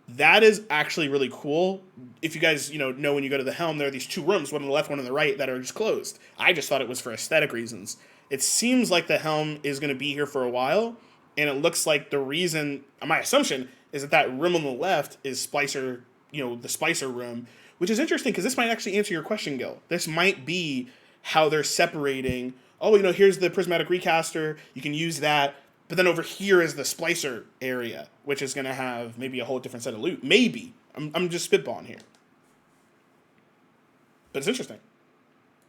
Speaker 1: That is actually really cool. If you guys, know when you go to the helm, there are these two rooms, one on the left, one on the right, that are just closed. I just thought it was for aesthetic reasons. It seems like the helm is going to be here for a while, and it looks like the reason, my assumption, is that room on the left is Splicer, the Splicer room, which is interesting because this might actually answer your question, Gil. This might be how they're separating, here's the Prismatic Recaster, you can use that, but then over here is the Splicer area, which is going to have maybe a whole different set of loot. Maybe. I'm just spitballing here. But it's interesting.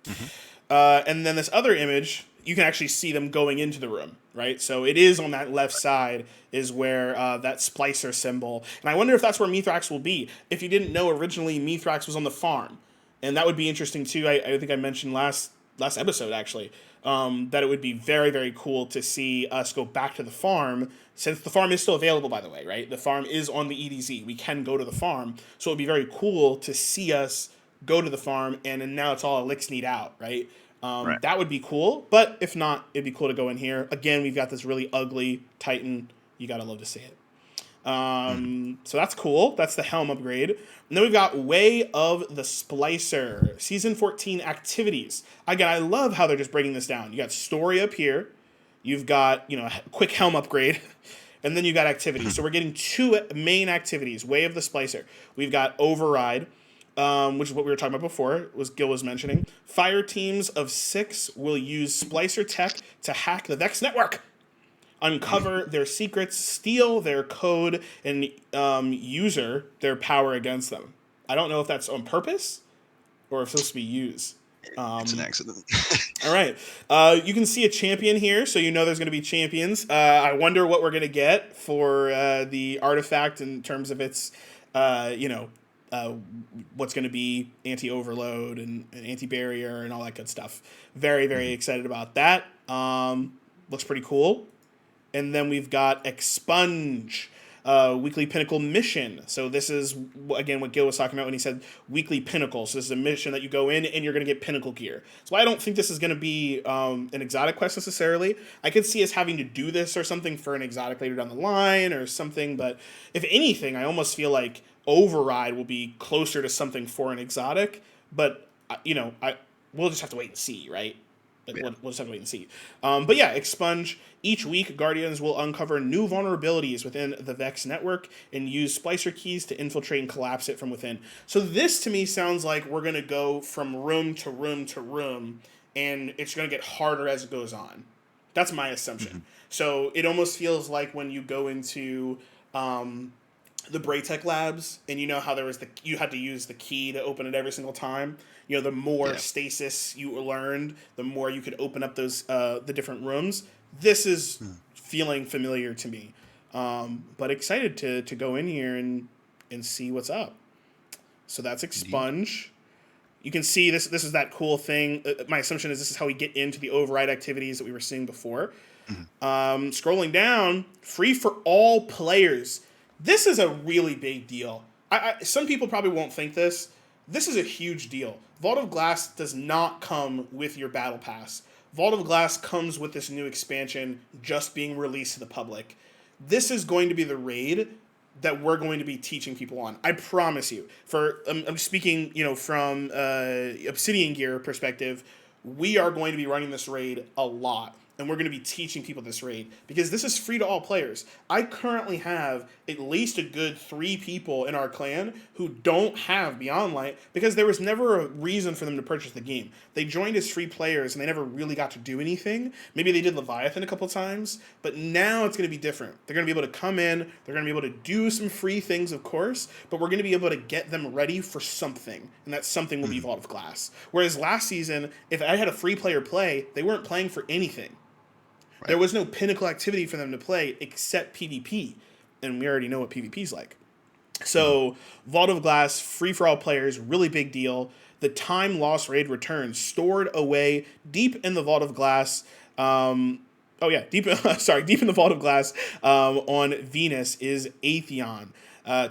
Speaker 1: Mm-hmm. And then this other image, you can actually see them going into the room, right? So it is on that left side is where that Splicer symbol. And I wonder if that's where Mithrax will be. If you didn't know, originally Mithrax was on the farm. And that would be interesting too. I think I mentioned last episode, actually, that it would be very, very cool to see us go back to the farm, since the farm is still available, by the way, right? The farm is on the EDZ. We can go to the farm. So it would be very cool to see us go to the farm, and now it's all Elixni'd out, right? Right. That would be cool, but if not, it'd be cool to go in here. Again, we've got this really ugly Titan. You gotta love to see it. So that's cool. That's the helm upgrade. And then we've got Way of the Splicer. Season 14 activities. Again, I love how they're just breaking this down. You got story up here. You've got, a quick helm upgrade. And then you got activities. So we're getting two main activities. Way of the Splicer. We've got Override, which is what we were talking about before, Gil was mentioning. Fire teams of 6 will use Splicer tech to hack the Vex network, uncover their secrets, steal their code, and user their power against them. I don't know if that's on purpose or if it's supposed to be used.
Speaker 2: It's an accident.
Speaker 1: All right. You can see a champion here, so there's going to be champions. I wonder what we're going to get for the artifact in terms of its, what's going to be anti-overload and anti-barrier and all that good stuff. Very, very excited about that. Looks pretty cool. And then we've got Expunge, weekly pinnacle mission. So this is, again, what Gil was talking about when he said weekly pinnacle. So this is a mission that you go in and you're going to get pinnacle gear. So I don't think this is going to be an exotic quest necessarily. I could see us having to do this or something for an exotic later down the line or something. But if anything, I almost feel like Override will be closer to something for an exotic. But, we'll just have to wait and see, right? We'll just have to wait and see. But yeah, Expunge. Each week, Guardians will uncover new vulnerabilities within the Vex network and use Splicer keys to infiltrate and collapse it from within. So this, to me, sounds like we're going to go from room to room to room, and it's going to get harder as it goes on. That's my assumption. Mm-hmm. So it almost feels like when you go into the Braytech labs, and you know how you had to use the key to open it every single time. The more stasis you learned, the more you could open up those the different rooms. This is feeling familiar to me, but excited to go in here and see what's up. So that's Expunge. You can see this is that cool thing. My assumption is this is how we get into the override activities that we were seeing before. Mm-hmm. Scrolling down, free for all players. This is a really big deal. Some people probably won't think this. This is a huge deal. Vault of Glass does not come with your battle pass. Vault of Glass comes with this new expansion just being released to the public. This is going to be the raid that we're going to be teaching people on. I promise you. I'm speaking, from Obsidian Gear perspective, we are going to be running this raid a lot. And we're going to be teaching people this raid because this is free to all players. I currently have at least a good 3 people in our clan who don't have Beyond Light because there was never a reason for them to purchase the game. They joined as free players and they never really got to do anything. Maybe they did Leviathan a couple times, but now it's going to be different. They're going to be able to come in, they're going to be able to do some free things, of course, but we're going to be able to get them ready for something, and that something will be Vault of Glass. Whereas last season, if I had a free player play, they weren't playing for anything. Right. There was no pinnacle activity for them to play except PvP, and we already know what PvP's like. So, Vault of Glass, free for all players, really big deal. The time lost raid returns, stored away deep in the Vault of Glass. Deep in the Vault of Glass on Venus is Atheon.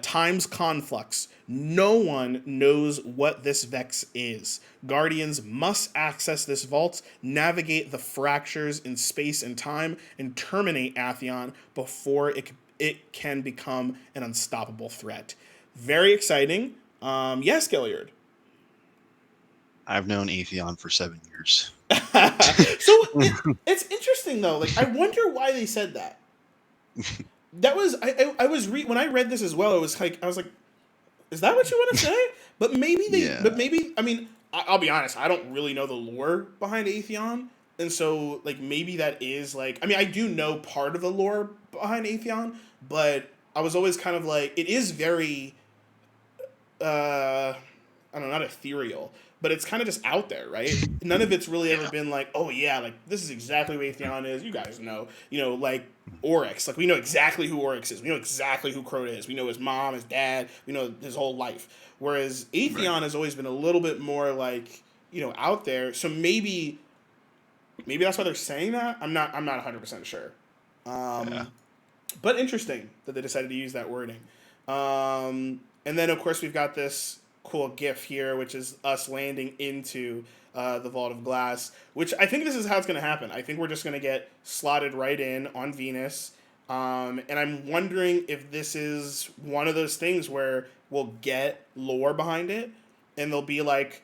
Speaker 1: Time's conflux. No one knows what this Vex is. Guardians must access this vault, navigate the fractures in space and time, and terminate Atheon before it can become an unstoppable threat. Very exciting. Yes, Gilliard.
Speaker 2: I've known Atheon for 7 years.
Speaker 1: It's interesting though. Like, I wonder why they said that. That was when I read this as well. It was like I was like, is that what you want to say? But maybe I mean, I'll be honest. I don't really know the lore behind Atheon, and so like maybe that is like. I mean, I do know part of the lore behind Atheon, but I was always kind of like, it is very, I don't know, not ethereal, but it's kind of just out there, right? None of it's really ever been like, oh yeah, like this is exactly what Atheon is. You guys know, like Oryx. Like we know exactly who Oryx is. We know exactly who Crota is. We know his mom, his dad. We know his whole life. Whereas Atheon has always been a little bit more like, out there. So maybe that's why they're saying that. I'm not 100% sure. But interesting that they decided to use that wording. And then of course we've got this cool GIF here, which is us landing into the Vault of Glass, which I think this is how it's going to happen. I think we're just going to get slotted right in on Venus. And I'm wondering if this is one of those things where we'll get lore behind it, and they'll be like,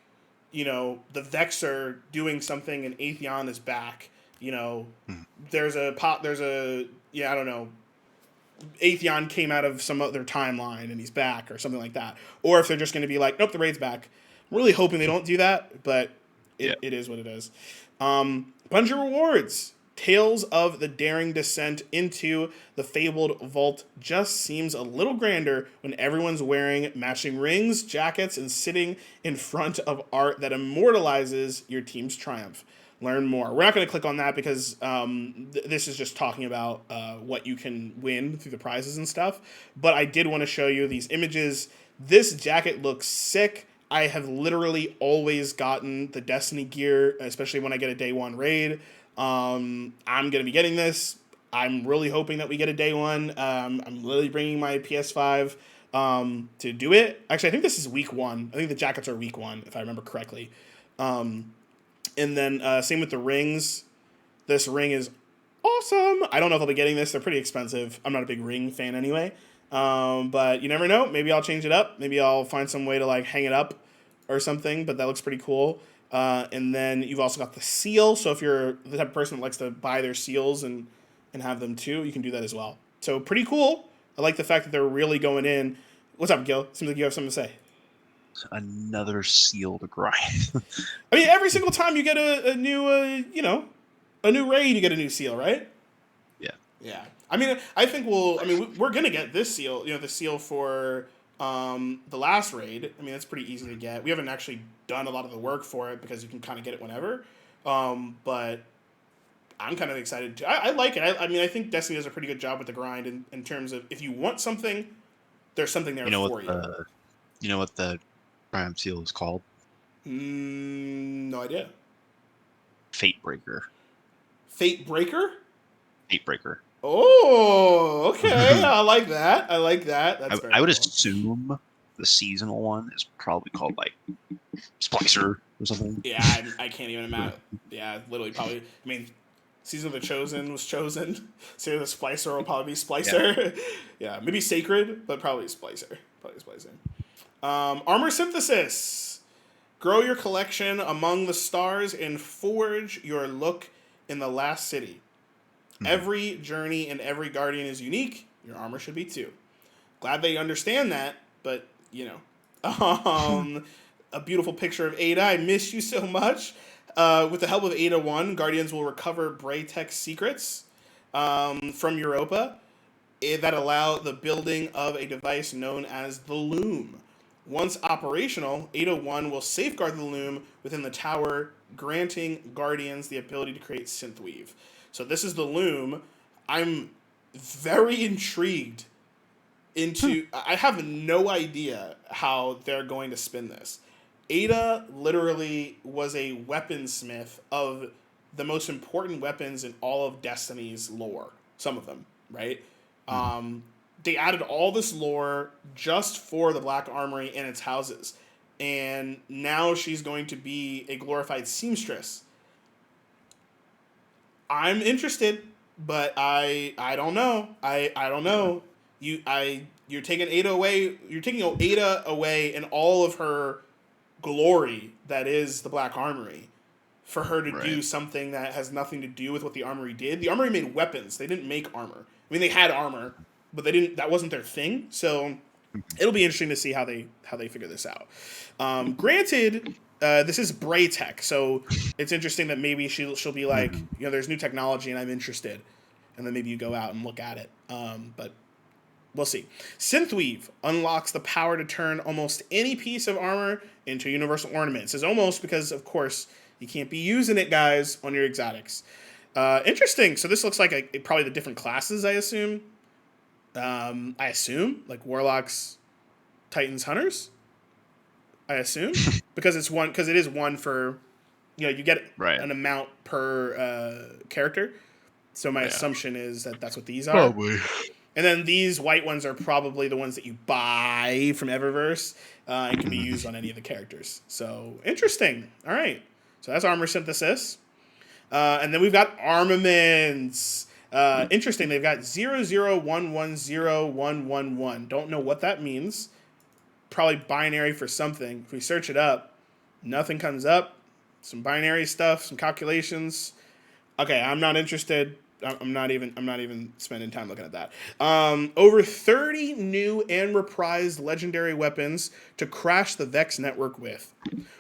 Speaker 1: the Vexer doing something and Atheon is back. There's a I don't know, Atheon came out of some other timeline and he's back or something like that. Or if they're just going to be like, nope, the raid's back. I'm really hoping they don't do that, but it is what it is. Bungie rewards. Tales of the daring descent into the fabled vault just seems a little grander when everyone's wearing matching rings, jackets, and sitting in front of art that immortalizes your team's triumph. Learn more. We're not going to click on that because this is just talking about what you can win through the prizes and stuff. But I did want to show you these images. This jacket looks sick. I have literally always gotten the Destiny gear, especially when I get a day one raid. I'm going to be getting this. I'm really hoping that we get a day one. I'm literally bringing my PS5 to do it. Actually, I think this is week one. I think the jackets are week one, if I remember correctly. And then same with the rings. This ring is awesome. I don't know if I'll be getting this. They're pretty expensive. I'm not a big ring fan anyway. But you never know. Maybe I'll change it up. Maybe I'll find some way to like hang it up or something. But that looks pretty cool. And then you've also got the seal. So if you're the type of person that likes to buy their seals and have them too, you can do that as well. So pretty cool. I like the fact that they're really going in. What's up, Gil? Seems like you have something to say.
Speaker 2: Another seal to grind.
Speaker 1: I mean, every single time you get a new, a new raid, you get a new seal, right?
Speaker 2: Yeah.
Speaker 1: Yeah. I mean, I think we're going to get this seal, the seal for the last raid. I mean, that's pretty easy to get. We haven't actually done a lot of the work for it because you can kind of get it whenever. But I'm kind of excited too. I like it. I mean, I think Destiny does a pretty good job with the grind in terms of if you want something, there's something there for you.
Speaker 2: You know what the Prime Seal is called?
Speaker 1: No idea.
Speaker 2: Fate Breaker.
Speaker 1: Fate Breaker?
Speaker 2: Fate Breaker.
Speaker 1: Oh, okay. I like that. That's
Speaker 2: I would assume the seasonal one is probably called like Splicer or something.
Speaker 1: Yeah, I can't even imagine. Yeah, literally probably. I mean, Season of the Chosen was chosen. Season of the Splicer will probably be Splicer. Yeah, maybe Sacred, but probably Splicer. Armor synthesis. Grow your collection among the stars and forge your look in the last city. Every journey and every guardian is unique. Your armor should be too. Glad they understand that, but a beautiful picture of Ada. I miss you so much. With the help of Ada 1, Guardians will recover Braytech secrets from Europa that allow the building of a device known as the Loom. Once operational, Ada 1 will safeguard the Loom within the tower, granting Guardians the ability to create synthweave. So this is the Loom. I'm very intrigued into... I have no idea how they're going to spin this. Ada literally was a weaponsmith of the most important weapons in all of Destiny's lore. Some of them, right? They added all this lore just for the Black Armory and its houses. And now she's going to be a glorified seamstress. I'm interested, but I don't know. I don't know. You're taking Ada away. You're taking Ada away and all of her glory that is the Black Armory for her to do something that has nothing to do with what the Armory did. The Armory made weapons. They didn't make armor. I mean, they had armor, but they didn't. That wasn't their thing. So it'll be interesting to see how they figure this out. Granted, this is Braytech, so it's interesting that maybe she'll be like, there's new technology and I'm interested, and then maybe you go out and look at it. But we'll see. Synthweave unlocks the power to turn almost any piece of armor into universal ornaments. It's almost because, of course, you can't be using it, guys, on your exotics. Interesting. So this looks like probably the different classes, I assume. Like Warlocks, Titans, Hunters. I assume because it is one for, you get an amount per character. So my assumption is that that's what these are.
Speaker 2: Probably.
Speaker 1: And then these white ones are probably the ones that you buy from Eververse and can be used on any of the characters. So interesting. All right. So that's armor synthesis. And then we've got armaments. Interesting. They've got 001101111. Don't know what that means. Probably binary for something. If we search it up, nothing comes up. Some binary stuff, some calculations. Okay, I'm not interested. I'm not even spending time looking at that. Over 30 new and reprised legendary weapons to crash the Vex network with.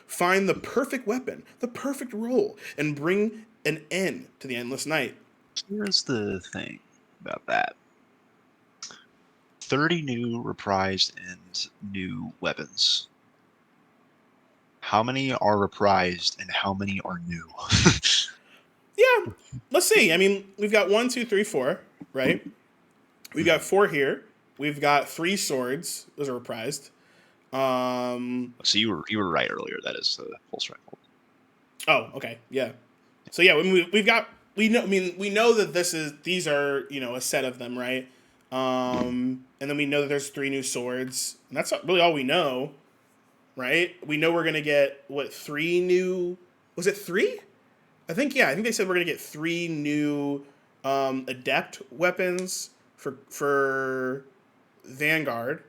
Speaker 1: Find the perfect weapon, the perfect role, and bring an end to the endless night.
Speaker 2: Here's the thing about that. 30 new reprised and new weapons. How many are reprised and how many are new?
Speaker 1: Yeah, let's see. I mean, we've got 1, 2, 3, 4, right? We've got 4 here. We've got 3 swords. Those are reprised.
Speaker 2: So you were right earlier. That is the full strength.
Speaker 1: Oh, okay, yeah. So yeah, we've got we know. I mean, we know that these are a set of them, right? And then we know that there's 3 new swords, and that's really all we know, right? We know we're gonna get what 3 new? Was it 3? I think yeah. I think they said we're gonna get 3 new adept weapons for Vanguard.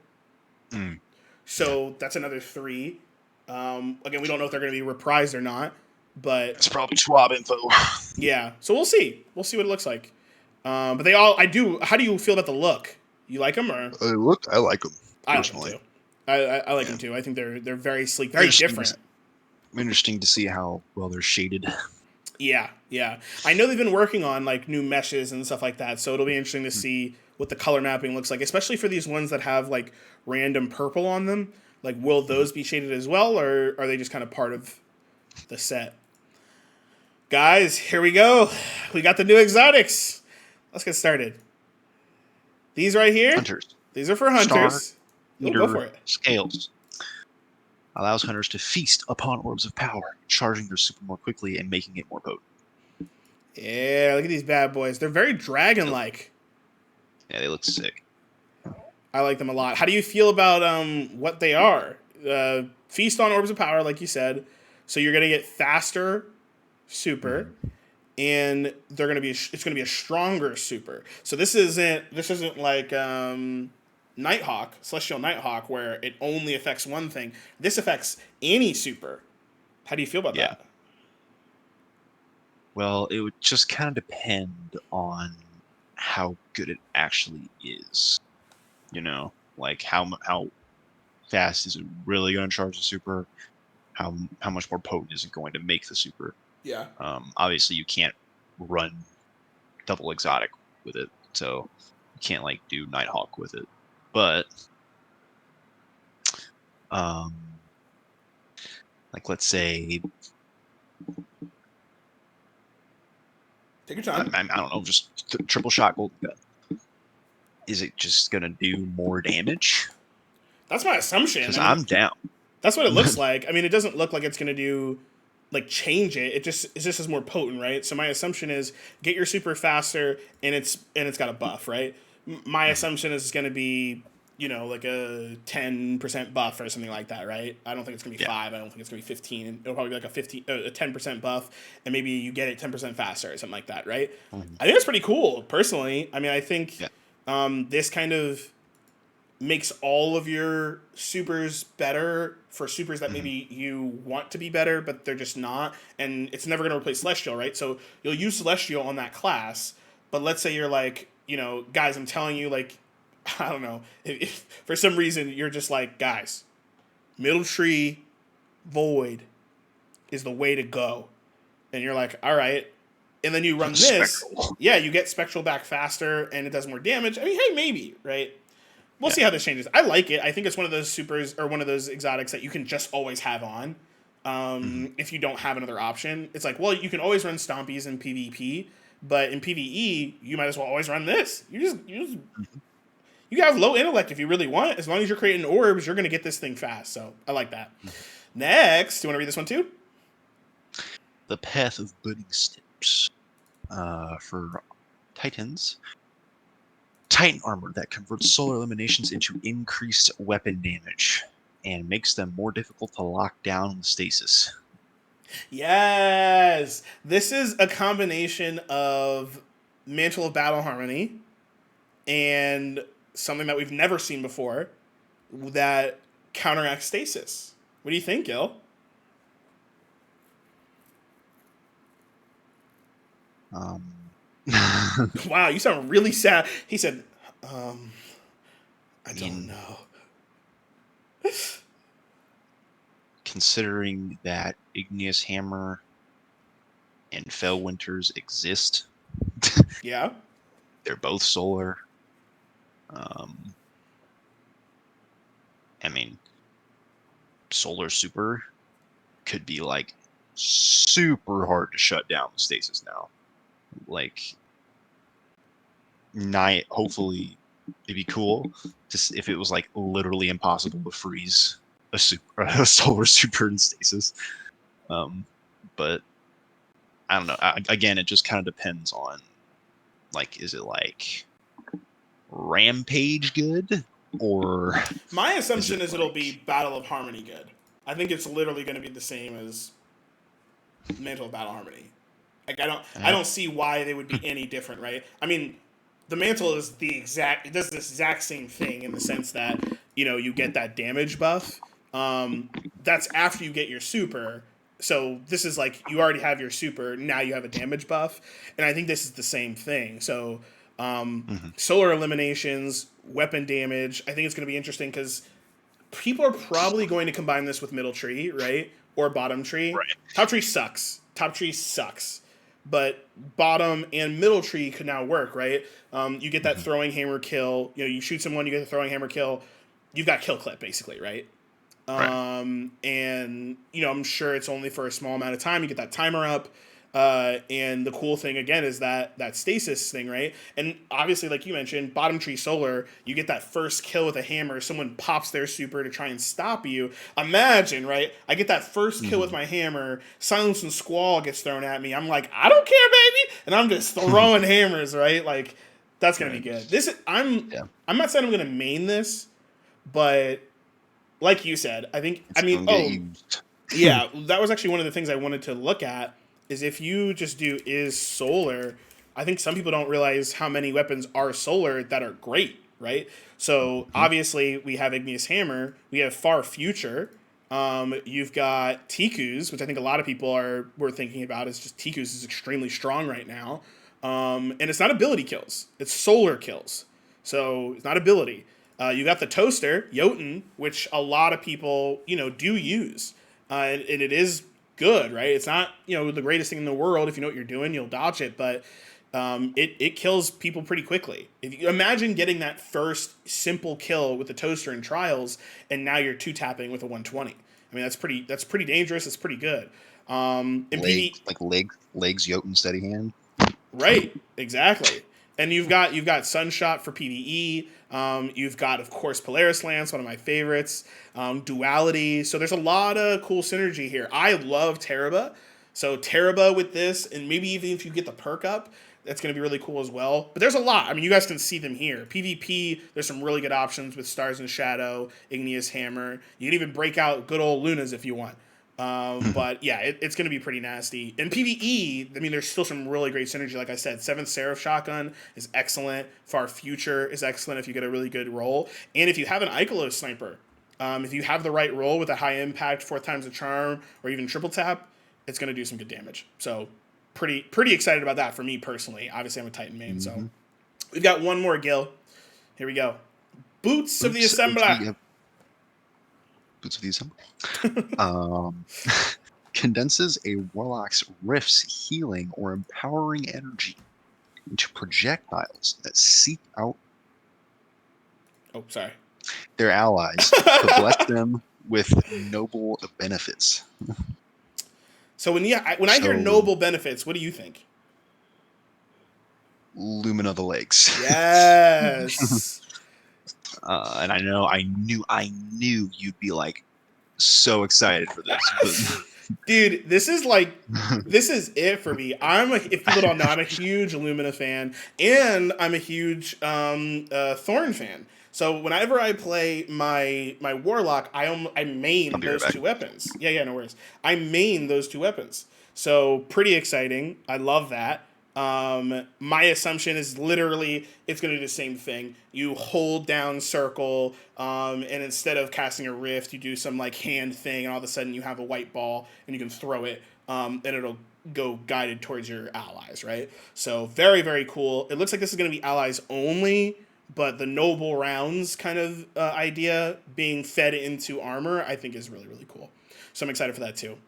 Speaker 2: Mm, yeah,
Speaker 1: So that's another 3. Again, we don't know if they're going to be reprised or not, but
Speaker 2: it's probably swab info.
Speaker 1: yeah. So we'll see. We'll see what it looks like. But they all, I do. How do you feel about the look? You like them, or
Speaker 2: I like them
Speaker 1: I like them
Speaker 2: personally.
Speaker 1: too. I like
Speaker 2: Yeah.
Speaker 1: them too. I think they're very sleek, very different.
Speaker 2: Interesting to see how well they're shaded.
Speaker 1: Yeah, yeah. I know they've been working on like new meshes and stuff like that, so it'll be interesting to see what the color mapping looks like, especially for these ones that have like random purple on them. Like, will those be shaded as well, or are they just kind of part of the set? Guys, here we go. We got the new exotics. Let's get started. These right here,
Speaker 2: Hunters.
Speaker 1: these are for
Speaker 2: Star
Speaker 1: hunters. Oh, go for
Speaker 2: Eater
Speaker 1: it.
Speaker 2: Scales allows hunters to feast upon orbs of power, charging their super more quickly and making it more potent.
Speaker 1: Yeah, look at these bad boys. They're very dragon-like.
Speaker 2: Yeah, they look sick.
Speaker 1: I like them a lot. How do you feel about what they are? Feast on orbs of power, like you said. So you're gonna get faster super, and they're gonna be it's gonna be a stronger super. So this isn't like Nighthawk, Celestial Nighthawk, where it only affects one thing. This affects any super. How do you feel about
Speaker 2: Yeah.
Speaker 1: that?
Speaker 2: Well, it would just kind of depend on how good it actually is. You know, like how fast is it really going to charge the super? How much more potent is it going to make the super?
Speaker 1: Yeah.
Speaker 2: Obviously, you can't run double exotic with it, so you can't like do Nighthawk with it. But um, like let's say
Speaker 1: Take your time.
Speaker 2: I don't know, just triple shot golden gun. Is it just gonna do more damage?
Speaker 1: That's my assumption.
Speaker 2: Because
Speaker 1: I mean,
Speaker 2: I'm down.
Speaker 1: that's what it looks like. I mean, it doesn't look like it's gonna do like change it. It just is more potent, right? So my assumption is get your super faster, and it's got a buff, right? My assumption is it's gonna be like a 10% buff or something like that, right? I don't think it's gonna be
Speaker 2: Yeah.
Speaker 1: 5. I don't think it's gonna be 15. It'll probably be like a 10% buff, and maybe you get it 10% faster or something like that, right?
Speaker 2: Mhm.
Speaker 1: I think that's pretty cool, personally. I mean, I think
Speaker 2: Yeah.
Speaker 1: this kind of makes all of your supers better for supers that maybe you want to be better, but they're just not. And it's never going to replace Celestial, right? So you'll use Celestial on that class, but let's say you're like, guys, I'm telling you, like, I don't know, if for some reason you're just like, guys, Middle Tree Void is the way to go. And you're like, all right. And then you run this.
Speaker 2: Spectral.
Speaker 1: Yeah, you get Spectral back faster and it does more damage. I mean, hey, maybe, right? We'll
Speaker 2: Yeah.
Speaker 1: see how this changes. I like it. I think it's one of those supers or one of those exotics that you can just always have on. If you don't have another option, it's like, well, you can always run Stompies in PvP, but in PvE, you might as well always run this. You have low intellect if you really want. As long as you're creating orbs, you're gonna get this thing fast. So I like that. Next, do you want to read this one too?
Speaker 2: The Path of Budding Steps for Titans. Titan armor that converts solar eliminations into increased weapon damage and makes them more difficult to lock down with stasis.
Speaker 1: Yes, this is a combination of Mantle of Battle Harmony and something that we've never seen before that counteracts stasis. What do you think, Gil?
Speaker 2: Um,
Speaker 1: Wow, you sound really sad. He said, I don't know.
Speaker 2: considering that Igneous Hammer and Fellwinters exist,
Speaker 1: Yeah?
Speaker 2: they're both solar. I mean, Solar Super could be like super hard to shut down with stasis now. Like, hopefully it'd be cool just if it was like literally impossible to freeze a solar super in stasis. But I don't know. Again, it just kind of depends on, like, is it like Rampage good, or
Speaker 1: My
Speaker 2: is
Speaker 1: assumption
Speaker 2: it
Speaker 1: is it'll be
Speaker 2: like
Speaker 1: Battle of Harmony good. I think it's literally going to be the same as Mantle of Battle Harmony. Like I
Speaker 2: uh,
Speaker 1: don't see why they would be any different, right? I mean, the mantle is it does this exact same thing in the sense that you get that damage buff. That's after you get your super. So this is like you already have your super. Now you have a damage buff, and I think this is the same thing. So
Speaker 2: mhm,
Speaker 1: solar eliminations, weapon damage. I think it's going to be interesting because people are probably going to combine this with middle tree, right? Or bottom tree.
Speaker 2: right?
Speaker 1: Top tree sucks. Top tree sucks. But bottom and middle tree could now work, right? You get that
Speaker 2: Mhm,
Speaker 1: throwing hammer kill. You shoot someone, you get the throwing hammer kill. You've got kill clip, basically, right?
Speaker 2: right.
Speaker 1: And I'm sure it's only for a small amount of time. You get that timer up, and the cool thing again is that stasis thing, right? And obviously, like you mentioned, bottom tree solar, you get that first kill with a hammer. Someone pops their super to try and stop you. Imagine, right? I get that first kill with
Speaker 2: Mhm.
Speaker 1: my hammer. Silence and Squall gets thrown at me. I'm like, I don't care, baby, and I'm just throwing hammers, right? Like that's gonna be
Speaker 2: Right.
Speaker 1: good. This I'm
Speaker 2: Yeah.
Speaker 1: I'm not saying I'm gonna main this, but like you said, I think I
Speaker 2: It's
Speaker 1: mean,
Speaker 2: gonna get
Speaker 1: oh
Speaker 2: used.
Speaker 1: yeah, that was actually one of the things I wanted to look at is if you just do is solar, I think some people don't realize how many weapons are solar that are great, right? So
Speaker 2: Mhm,
Speaker 1: obviously we have Igneous Hammer, we have Far Future, you've got Tiku's, which I think a lot of people were thinking about. Is just Tiku's is extremely strong right now, and it's not ability kills; it's solar kills. So it's not ability. You got the toaster, Jotun, which a lot of people do use, and it is good, right? It's not the greatest thing in the world. If you know what you're doing, you'll dodge it, but it kills people pretty quickly. If you imagine getting that first simple kill with the toaster in trials, and now you're two tapping with a 120. I mean that's pretty dangerous. It's pretty good. In PV,
Speaker 2: legs, Jotun steady hand.
Speaker 1: right, exactly. And you've got Sunshot for PvE. You've got, of course, Polaris Lance, one of my favorites. Duality. So there's a lot of cool synergy here. I love Teraba. So Teraba with this, and maybe even if you get the perk up, that's going to be really cool as well. But there's a lot. I mean, you guys can see them here. PvP, there's some really good options with Stars and Shadow, Igneous Hammer. You can even break out good old Lunas if you want. But yeah, it's going to be pretty nasty. In PvE, I mean, there's still some really great synergy. Like I said, Seventh Seraph Shotgun is excellent. Far Future is excellent if you get a really good roll. And if you have an Ikelos Sniper, if you have the right roll with a high impact, fourth time's a charm, or even triple tap, it's going to do some good damage. So pretty excited about that for me personally. Obviously, I'm a Titan main, so
Speaker 2: Hmm.
Speaker 1: we've got one more Gil. Here we go. Boots of the
Speaker 2: Boots of
Speaker 1: Assembler.
Speaker 2: the boots of the assembly. Um, condenses a warlock's rift's healing or empowering energy into projectiles that seek out
Speaker 1: Oh, sorry.
Speaker 2: their allies to bless them with noble benefits.
Speaker 1: So when I hear
Speaker 2: So,
Speaker 1: noble benefits, what do you think?
Speaker 2: Lumina the legs.
Speaker 1: Yes.
Speaker 2: And I knew you'd be like so excited for this, but
Speaker 1: Dude, this is it for me. If people don't know, I'm a huge Illumina fan, and I'm a huge Thorn fan. So whenever I play my Warlock, I
Speaker 2: I'll
Speaker 1: main
Speaker 2: be right
Speaker 1: those
Speaker 2: back.
Speaker 1: two weapons. Yeah, no worries. I main those two weapons. So pretty exciting. I love that. My assumption is literally it's going to do the same thing. You hold down circle, and instead of casting a rift, you do some like hand thing, and all of a sudden you have a white ball and you can throw it, and it'll go guided towards your allies, right? So very very cool. It looks like this is going to be allies only, but the noble rounds kind of idea being fed into armor, I think is really really cool. So I'm excited for that too.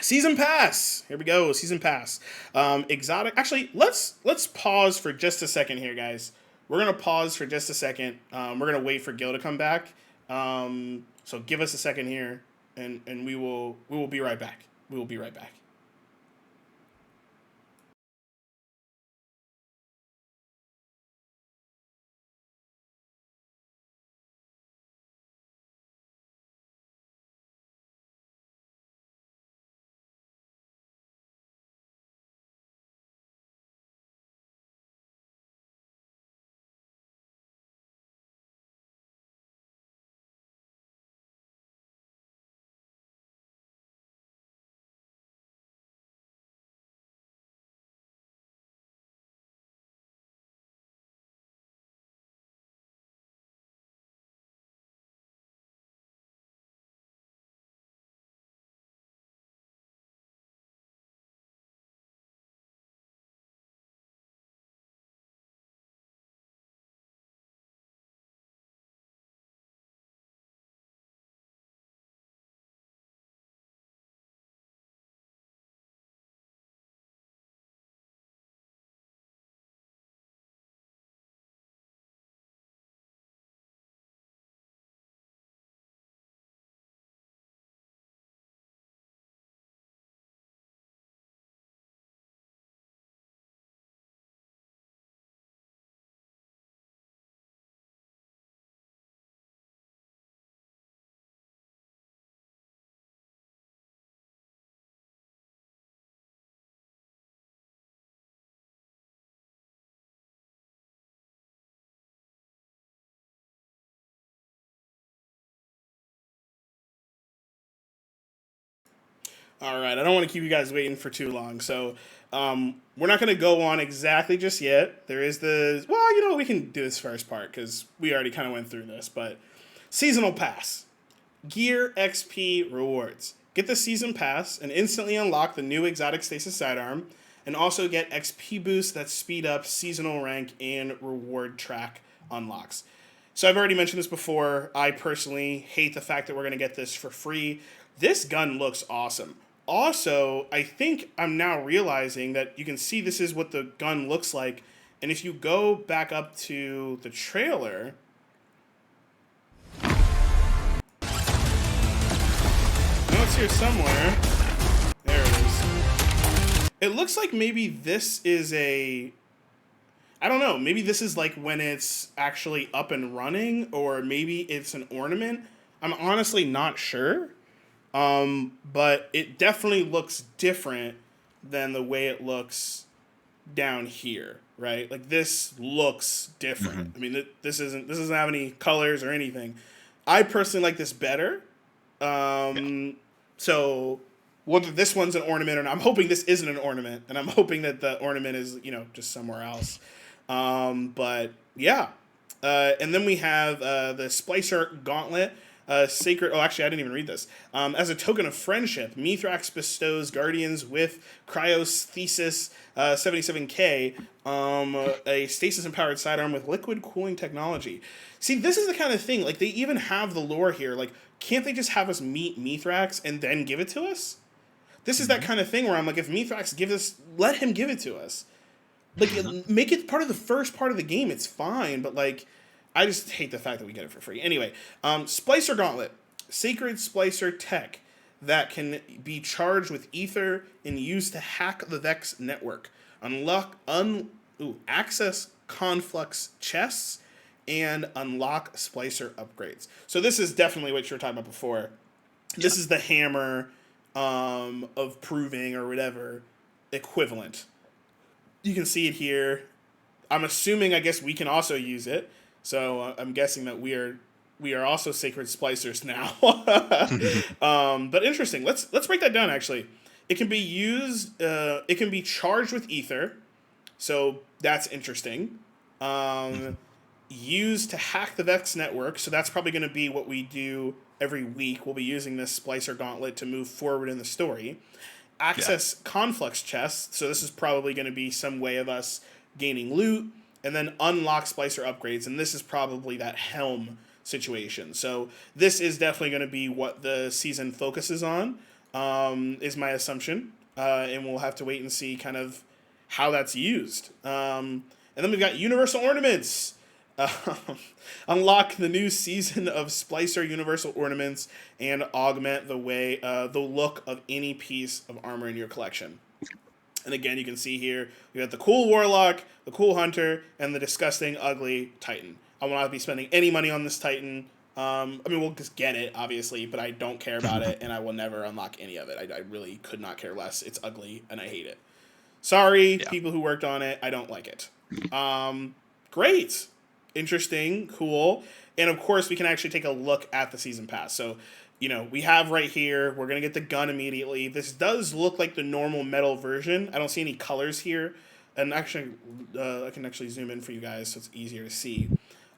Speaker 1: Season pass. Here we go. Season pass. Exotic. Actually, let's pause for just a second here, guys. We're gonna pause for just a second. We're gonna wait for Gil to come back. So give us a second here, and we will be right back. We will be right back. All right, I don't want to keep you guys waiting for too long, so we're not going to go on exactly just yet. There is we can do this first part because we already kind of went through this, but seasonal pass, gear XP rewards. Get the season pass and instantly unlock the new exotic stasis sidearm, and also get XP boosts that speed up seasonal rank and reward track unlocks. So I've already mentioned this before. I personally hate the fact that we're going to get this for free. This gun looks awesome. Also, I think I'm now realizing that you can see this is what the gun looks like. And if you go back up to the trailer, I know it's here somewhere. There it is. It looks like maybe this is I don't know, maybe this is like when it's actually up and running, or maybe it's an ornament. I'm honestly not sure. But it definitely looks different than the way it looks down here, right? Like this looks different. Mm-hmm. I mean, this doesn't have any colors or anything. I personally like this better. So whether this one's an ornament or not, I'm hoping this isn't an ornament, and I'm hoping that the ornament is, just somewhere else. But yeah. And then we have the Splicer Gauntlet. Sacred. Oh, actually, I didn't even read this. As a token of friendship, Mithrax bestows Guardians with Cryosthesis 77K, a stasis-empowered sidearm with liquid cooling technology. See, this is the kind of thing. Like, they even have the lore here. Like, can't they just have us meet Mithrax and then give it to us? This is that kind of thing where I'm like, if Mithrax gives us, let him give it to us. Like, make it part of the first part of the game. It's fine, but like, I just hate the fact that we get it for free. Anyway, Splicer Gauntlet, sacred Splicer tech that can be charged with ether and used to hack the Vex network, access conflux chests, and unlock Splicer upgrades. So this is definitely what you were talking about before. This is the hammer of proving or whatever equivalent. You can see it here. I'm assuming, I guess we can also use it. So I'm guessing that we are also sacred splicers now. But interesting. Let's break that down. Actually, it can be used. It can be charged with ether, so that's interesting. Used to hack the Vex network, so that's probably going to be what we do every week. We'll be using this Splicer Gauntlet to move forward in the story. Access conflux chests, so this is probably going to be some way of us gaining loot. And then unlock Splicer upgrades, and this is probably that helm situation. So this is definitely going to be what the season focuses on, is my assumption. And we'll have to wait and see kind of how that's used. And then we've got Universal Ornaments. Unlock the new season of Splicer Universal Ornaments and augment the look of any piece of armor in your collection. And again, you can see here, we got the cool Warlock, the cool Hunter, and the disgusting, ugly Titan. I will not be spending any money on this Titan. We'll just get it, obviously, but I don't care about it, and I will never unlock any of it. I really could not care less. It's ugly, and I hate it. Sorry, people who worked on it. I don't like it. Great. Interesting. Cool. And, of course, we can actually take a look at the Season Pass. So, we have right here, we're going to get the gun immediately. This does look like the normal metal version. I don't see any colors here. And actually, I can actually zoom in for you guys so it's easier to see.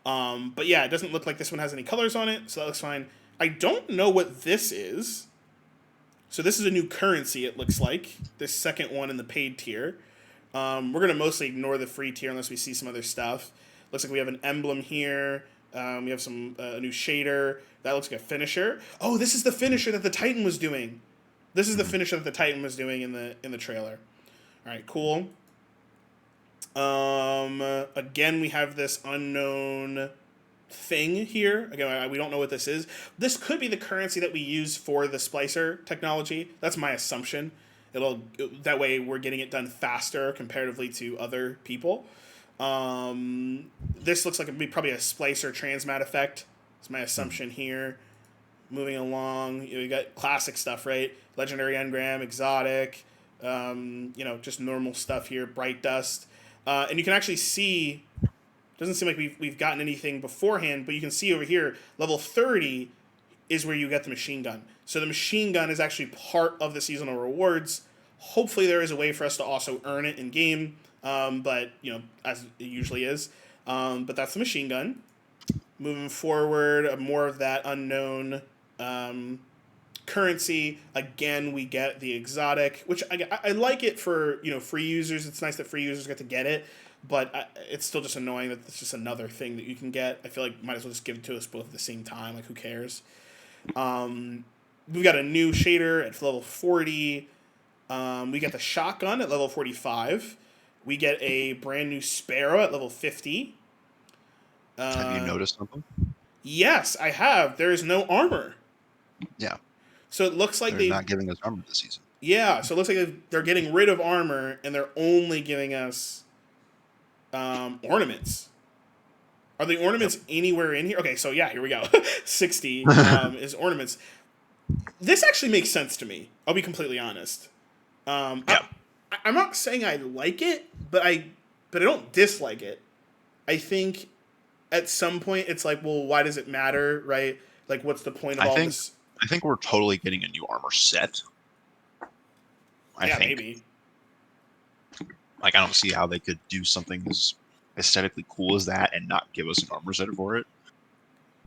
Speaker 1: But yeah, it doesn't look like this one has any colors on it, so that looks fine. I don't know what this is. So this is a new currency, it looks like. This second one in the paid tier. We're going to mostly ignore the free tier unless we see some other stuff. Looks like we have an emblem here. We have a new shader. That looks like a finisher. Oh, this is the finisher that the Titan was doing. This is the finisher that the Titan was doing in the trailer. All right, cool. Again, we have this unknown thing here. Again, we don't know what this is. This could be the currency that we use for the Splicer technology. That's my assumption. That way we're getting it done faster comparatively to other people. This looks like it'd be probably a Splicer transmat effect. That's my assumption here. Moving along, you got classic stuff, right? Legendary engram, exotic, just normal stuff here, bright dust. And you can actually see, doesn't seem like we've gotten anything beforehand, but you can see over here, level 30, is where you get the machine gun. So the machine gun is actually part of the seasonal rewards. Hopefully there is a way for us to also earn it in game, but as it usually is. But that's the machine gun. Moving forward, more of that unknown currency. Again, we get the exotic, which I like it for free users. It's nice that free users get to get it, but it's still just annoying that it's just another thing that you can get. I feel like might as well just give it to us both at the same time. Like, who cares? We've got a new shader at level 40. We get the shotgun at level 45. We get a brand new Sparrow at level 50.
Speaker 2: Have you noticed something?
Speaker 1: Yes, I have. There is no armor.
Speaker 2: Yeah.
Speaker 1: So it looks like
Speaker 2: they're not giving us armor this season.
Speaker 1: Yeah, so it looks like they're getting rid of armor and they're only giving us ornaments. Are the ornaments anywhere in here? Okay, so yeah, here we go. 60 is ornaments. This actually makes sense to me. I'll be completely honest. I'm not saying I like it, but I don't dislike it. I think at some point it's like, well, why does it matter, right? Like, what's the point of all this?
Speaker 2: I think we're totally getting a new armor set. I think.
Speaker 1: Maybe.
Speaker 2: Like, I don't see how they could do something as aesthetically cool as that and not give us an armor set for it.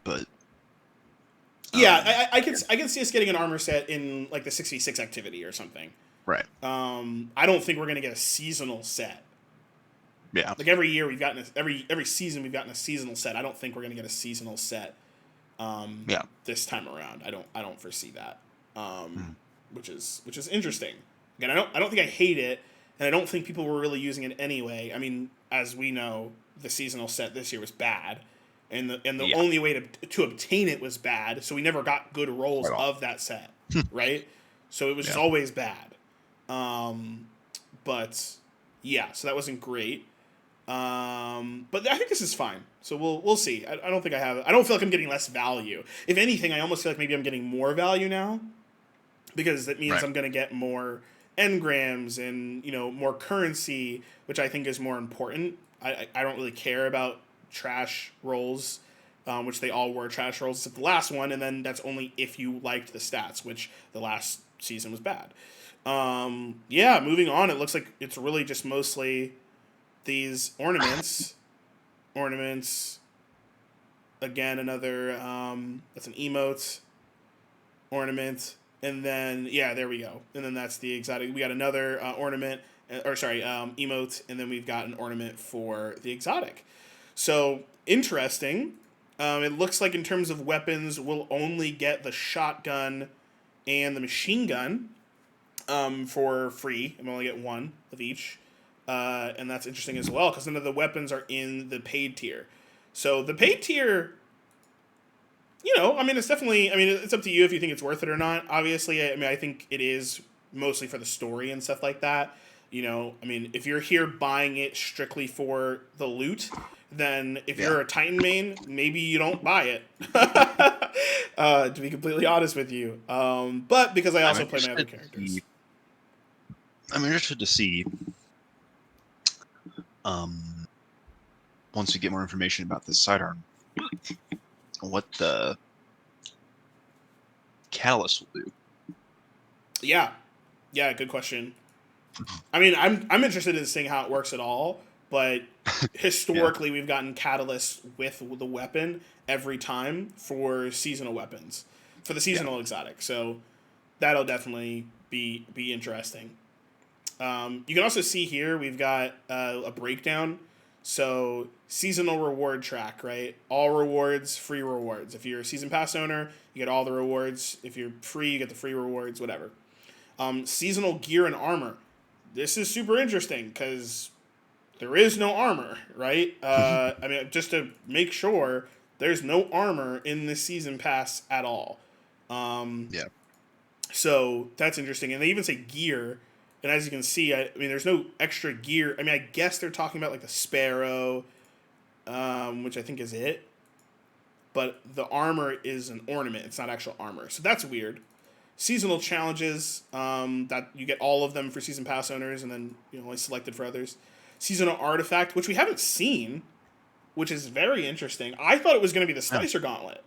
Speaker 2: But
Speaker 1: yeah, I can see us getting an armor set in like the 6v6 activity or something.
Speaker 2: Right.
Speaker 1: I don't think we're gonna get a seasonal set.
Speaker 2: Yeah.
Speaker 1: Like every year we've gotten every season we've gotten a seasonal set. I don't think we're gonna get a seasonal set. This time around, I don't foresee that. Which is interesting. Again, I don't think I hate it, and I don't think people were really using it anyway. I mean, as we know, the seasonal set this year was bad, and the only way to obtain it was bad. So we never got good rolls of that set, right? So it was just always bad. But yeah, so that wasn't great. But I think this is fine. So we'll see. I don't think I don't feel like I'm getting less value. If anything, I almost feel like maybe I'm getting more value now, because that means I'm going to get more engrams and more currency, which I think is more important. I don't really care about trash rolls, which they all were trash rolls except the last one, and then that's only if you liked the stats, which the last season was bad. Moving on, it looks like it's really just mostly these ornaments. Again, another that's an emote ornament, and then there we go, and then that's the exotic. We got another ornament, emote, and then we've got an ornament for the exotic. So interesting. It looks like in terms of weapons, we'll only get the shotgun and the machine gun for free. I'm only get one of each. And that's interesting as well, because none of the weapons are in the paid tier. So the paid tier, it's definitely, it's up to you if you think it's worth it or not. Obviously, I think it is mostly for the story and stuff like that. If you're here buying it strictly for the loot, then if you're a Titan main, maybe you don't buy it. To be completely honest with you. But because I also play my other characters.
Speaker 2: I'm interested to see, once we get more information about this sidearm, what the catalyst will do.
Speaker 1: Yeah, good question. I'm interested in seeing how it works at all, but historically we've gotten catalysts with the weapon every time for seasonal weapons, for the seasonal exotic. So that'll definitely be interesting. You can also see here we've got a breakdown. So seasonal reward track, right? All rewards, free rewards. If you're a season pass owner, you get all the rewards. If you're free, you get the free rewards, whatever. Seasonal gear and armor. This is super interesting because there is no armor, right? Just to make sure, there's no armor in this season pass at all. So that's interesting. And they even say gear. And as you can see, there's no extra gear. I guess they're talking about like the Sparrow, which I think is it. But the armor is an ornament. It's not actual armor. So that's weird. Seasonal challenges, that you get all of them for season pass owners, and then only selected for others. Seasonal artifact, which we haven't seen, which is very interesting. I thought it was going to be the Splicer Gauntlet,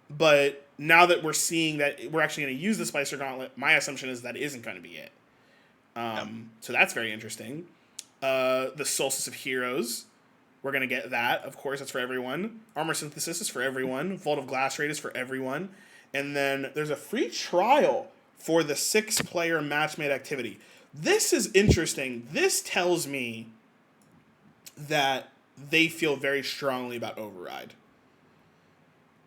Speaker 1: but now that we're seeing that we're actually going to use the Splicer Gauntlet, my assumption is that isn't going to be it. So that's very interesting. The Solstice of Heroes, we're going to get that. Of course, that's for everyone. Armor Synthesis is for everyone. Vault of Glass Raid is for everyone. And then there's a free trial for the 6-player match-made activity. This is interesting. This tells me that they feel very strongly about Override.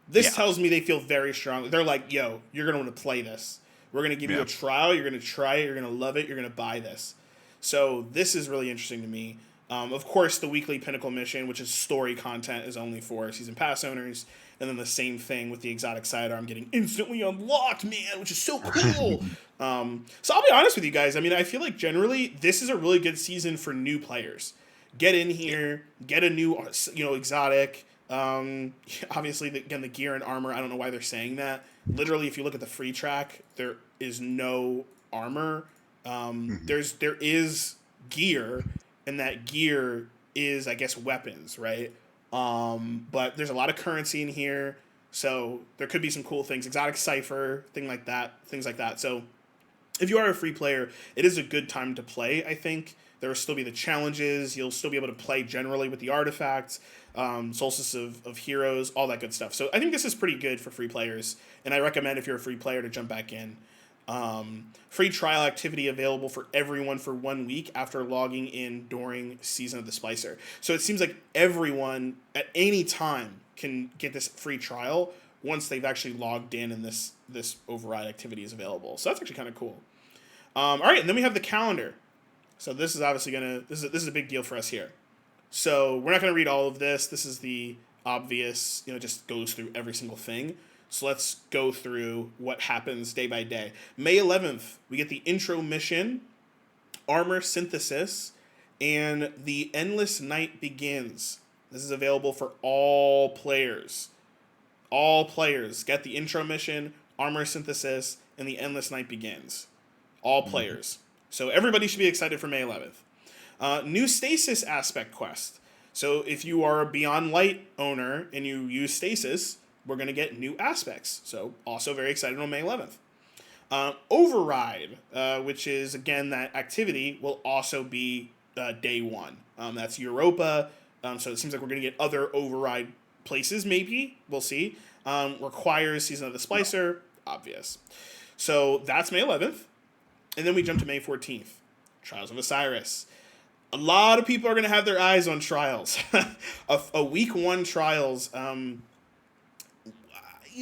Speaker 1: This tells me they feel very strongly. They're like, yo, you're going to want to play this. We're going to give you a trial. You're going to try it. You're going to love it. You're going to buy this. So this is really interesting to me. Of course, the weekly Pinnacle mission, which is story content, is only for Season Pass owners. And then the same thing with the exotic sidearm getting instantly unlocked, man, which is so cool. So I'll be honest with you guys. I mean, I feel like generally this is a really good season for new players. Get in here, get a new, exotic. Obviously, again, the gear and armor, I don't know why they're saying that. Literally, if you look at the free track, there is no armor. There is gear, and that gear is, I guess, weapons, right? But there's a lot of currency in here, so there could be some cool things. Exotic cipher, things like that. So if you are a free player, it is a good time to play, I think. There will still be the challenges. You'll still be able to play generally with the artifacts, Solstice of Heroes, all that good stuff. So I think this is pretty good for free players, and I recommend if you're a free player to jump back in. Free trial activity available for everyone for 1 week after logging in during Season of the Splicer. So it seems like everyone at any time can get this free trial once they've actually logged in and this override activity is available. So that's actually kind of cool. All right, and then we have the calendar. So this is obviously this is a big deal for us here. So we're not gonna read all of this. This is the obvious, just goes through every single thing. So let's go through what happens day by day. May 11th, we get the intro mission, Armor Synthesis, and the Endless Night Begins. This is available for all players. All players get the intro mission, Armor Synthesis, and the Endless Night Begins. All players. So everybody should be excited for May 11th. New Stasis Aspect Quest. So if you are a Beyond Light owner and you use Stasis, we're going to get new aspects. So also very excited on May 11th. Override, which is, again, that activity, will also be day one. That's Europa. So it seems like we're going to get other Override places, maybe. We'll see. Requires Season of the Splicer. Obvious. So that's May 11th. And then we jump to May 14th. Trials of Osiris. A lot of people are going to have their eyes on Trials. a week 1 Trials.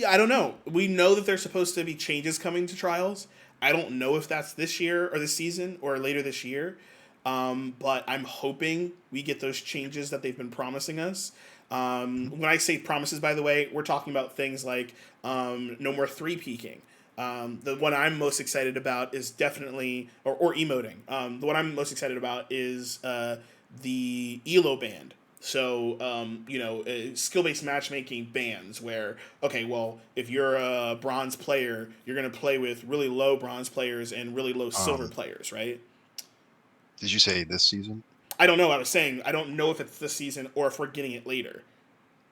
Speaker 1: I don't know. We know that there's supposed to be changes coming to Trials. I don't know if that's this year or this season or later this year. But I'm hoping we get those changes that they've been promising us. When I say promises, by the way, we're talking about things like no more 3-peaking. The one I'm most excited about is definitely, or emoting. The one I'm most excited about is the ELO band. So, skill-based matchmaking bands where, okay, well, if you're a bronze player, you're going to play with really low bronze players and really low silver players, right?
Speaker 2: Did you say this season?
Speaker 1: I don't know. I was saying I don't know if it's this season or if we're getting it later.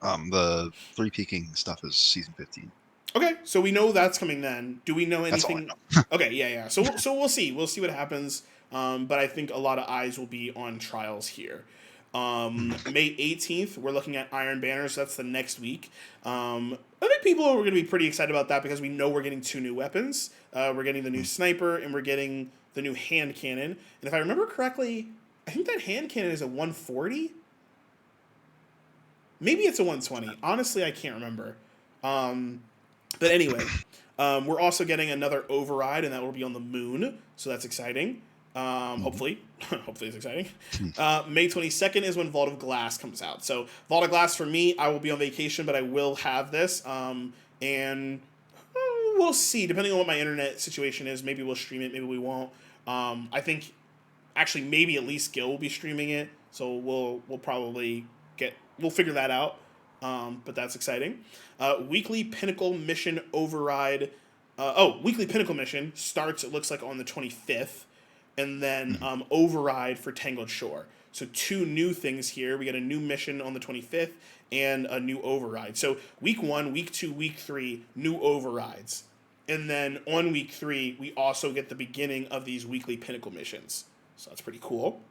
Speaker 2: The 3-peaking stuff is season 15.
Speaker 1: Okay, so we know that's coming then. Do we know anything?
Speaker 2: That's all I know.
Speaker 1: Okay, yeah. So we'll see. We'll see what happens. But I think a lot of eyes will be on Trials here. May 18th, we're looking at Iron Banner, so that's the next week. I think people are going to be pretty excited about that because we know we're getting 2 new weapons. We're getting the new sniper, and we're getting the new hand cannon. And if I remember correctly, I think that hand cannon is a 140? Maybe it's a 120. Honestly, I can't remember. But anyway, we're also getting another override, and that will be on the moon, so that's exciting. Hopefully it's exciting. May 22nd is when Vault of Glass comes out. So Vault of Glass for me, I will be on vacation, but I will have this. And we'll see, depending on what my internet situation is. Maybe we'll stream it, maybe we won't. I think actually maybe at least Gil will be streaming it. So we'll probably we'll figure that out. But that's exciting. Weekly Pinnacle Mission Override. Weekly Pinnacle Mission starts, it looks like, on the 25th. And then Override for Tangled Shore. So 2 new things here. We get a new mission on the 25th and a new override. So week 1, week 2, week 3, new overrides. And then on week 3, we also get the beginning of these weekly pinnacle missions. So that's pretty cool.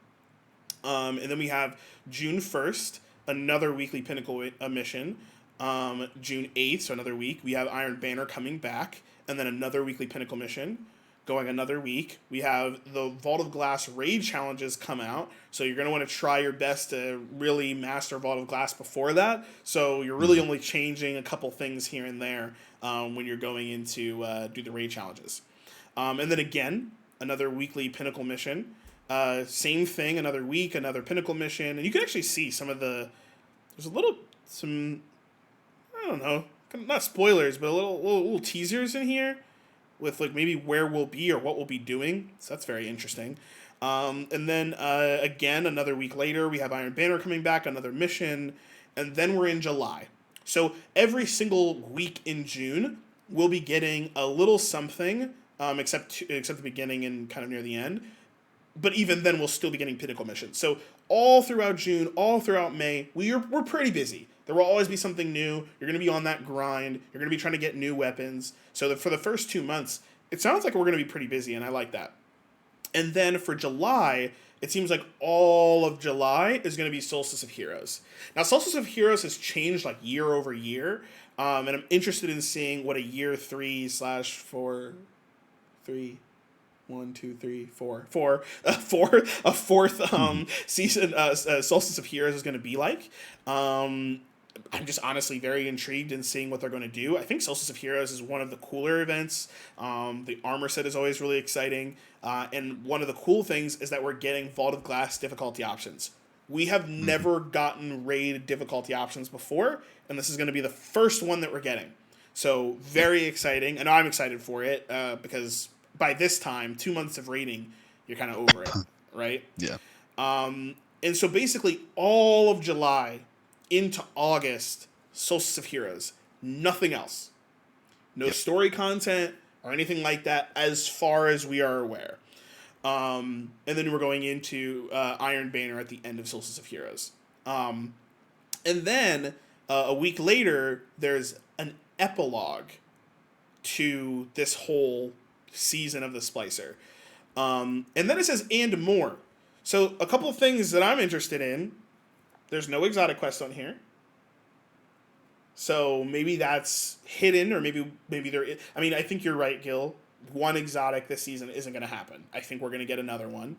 Speaker 1: And then we have June 1st, another weekly pinnacle mission. June 8th, so another week, we have Iron Banner coming back, and then another weekly pinnacle mission going another week. We have the Vault of Glass raid challenges come out, so you're going to want to try your best to really master Vault of Glass before that. So you're really only changing a couple things here and there when you're going into do the raid challenges. And then again, another weekly pinnacle mission. Same thing, another week, another pinnacle mission. And you can actually see some of there's some, I don't know, not spoilers, but little teasers in here with like maybe where we'll be or what we'll be doing. So that's very interesting. And then again, another week later, we have Iron Banner coming back, another mission, and then we're in July. So every single week in June, we'll be getting a little something, except the beginning and kind of near the end. But even then, we'll still be getting pinnacle missions. So all throughout June, all throughout May, we're pretty busy. There will always be something new. You're going to be on that grind. You're going to be trying to get new weapons. So for the first 2 months, it sounds like we're going to be pretty busy, and I like that. And then for July, it seems like all of July is going to be Solstice of Heroes. Now, Solstice of Heroes has changed like year over year, and I'm interested in seeing what a year 3/4, 3, 1, 2, 3, 4, a fourth season Solstice of Heroes is going to be like. I'm just honestly very intrigued in seeing what they're going to do. I think Solstice of Heroes is one of the cooler events. The armor set is always really exciting. And one of the cool things is that we're getting Vault of Glass difficulty options. We have never gotten raid difficulty options before, and this is going to be the first one that we're getting. So very exciting. And I'm excited for it because by this time, 2 months of raiding, you're kind of over it, right?
Speaker 2: Yeah.
Speaker 1: And so basically all of July into August, Solstice of Heroes. Nothing else. No story content or anything like that as far as we are aware. And then we're going into Iron Banner at the end of Solstice of Heroes. And then a week later, there's an epilogue to this whole season of the Splicer. And then it says, and more. So a couple of things that I'm interested in. There's no exotic quest on here. So maybe that's hidden, or maybe there is. I mean, I think you're right, Gil. One exotic this season isn't going to happen. I think we're going to get another one.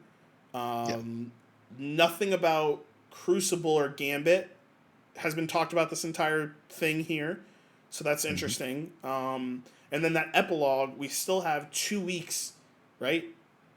Speaker 1: Nothing about Crucible or Gambit has been talked about this entire thing here. So that's interesting. And then that epilogue, we still have 2 weeks, right?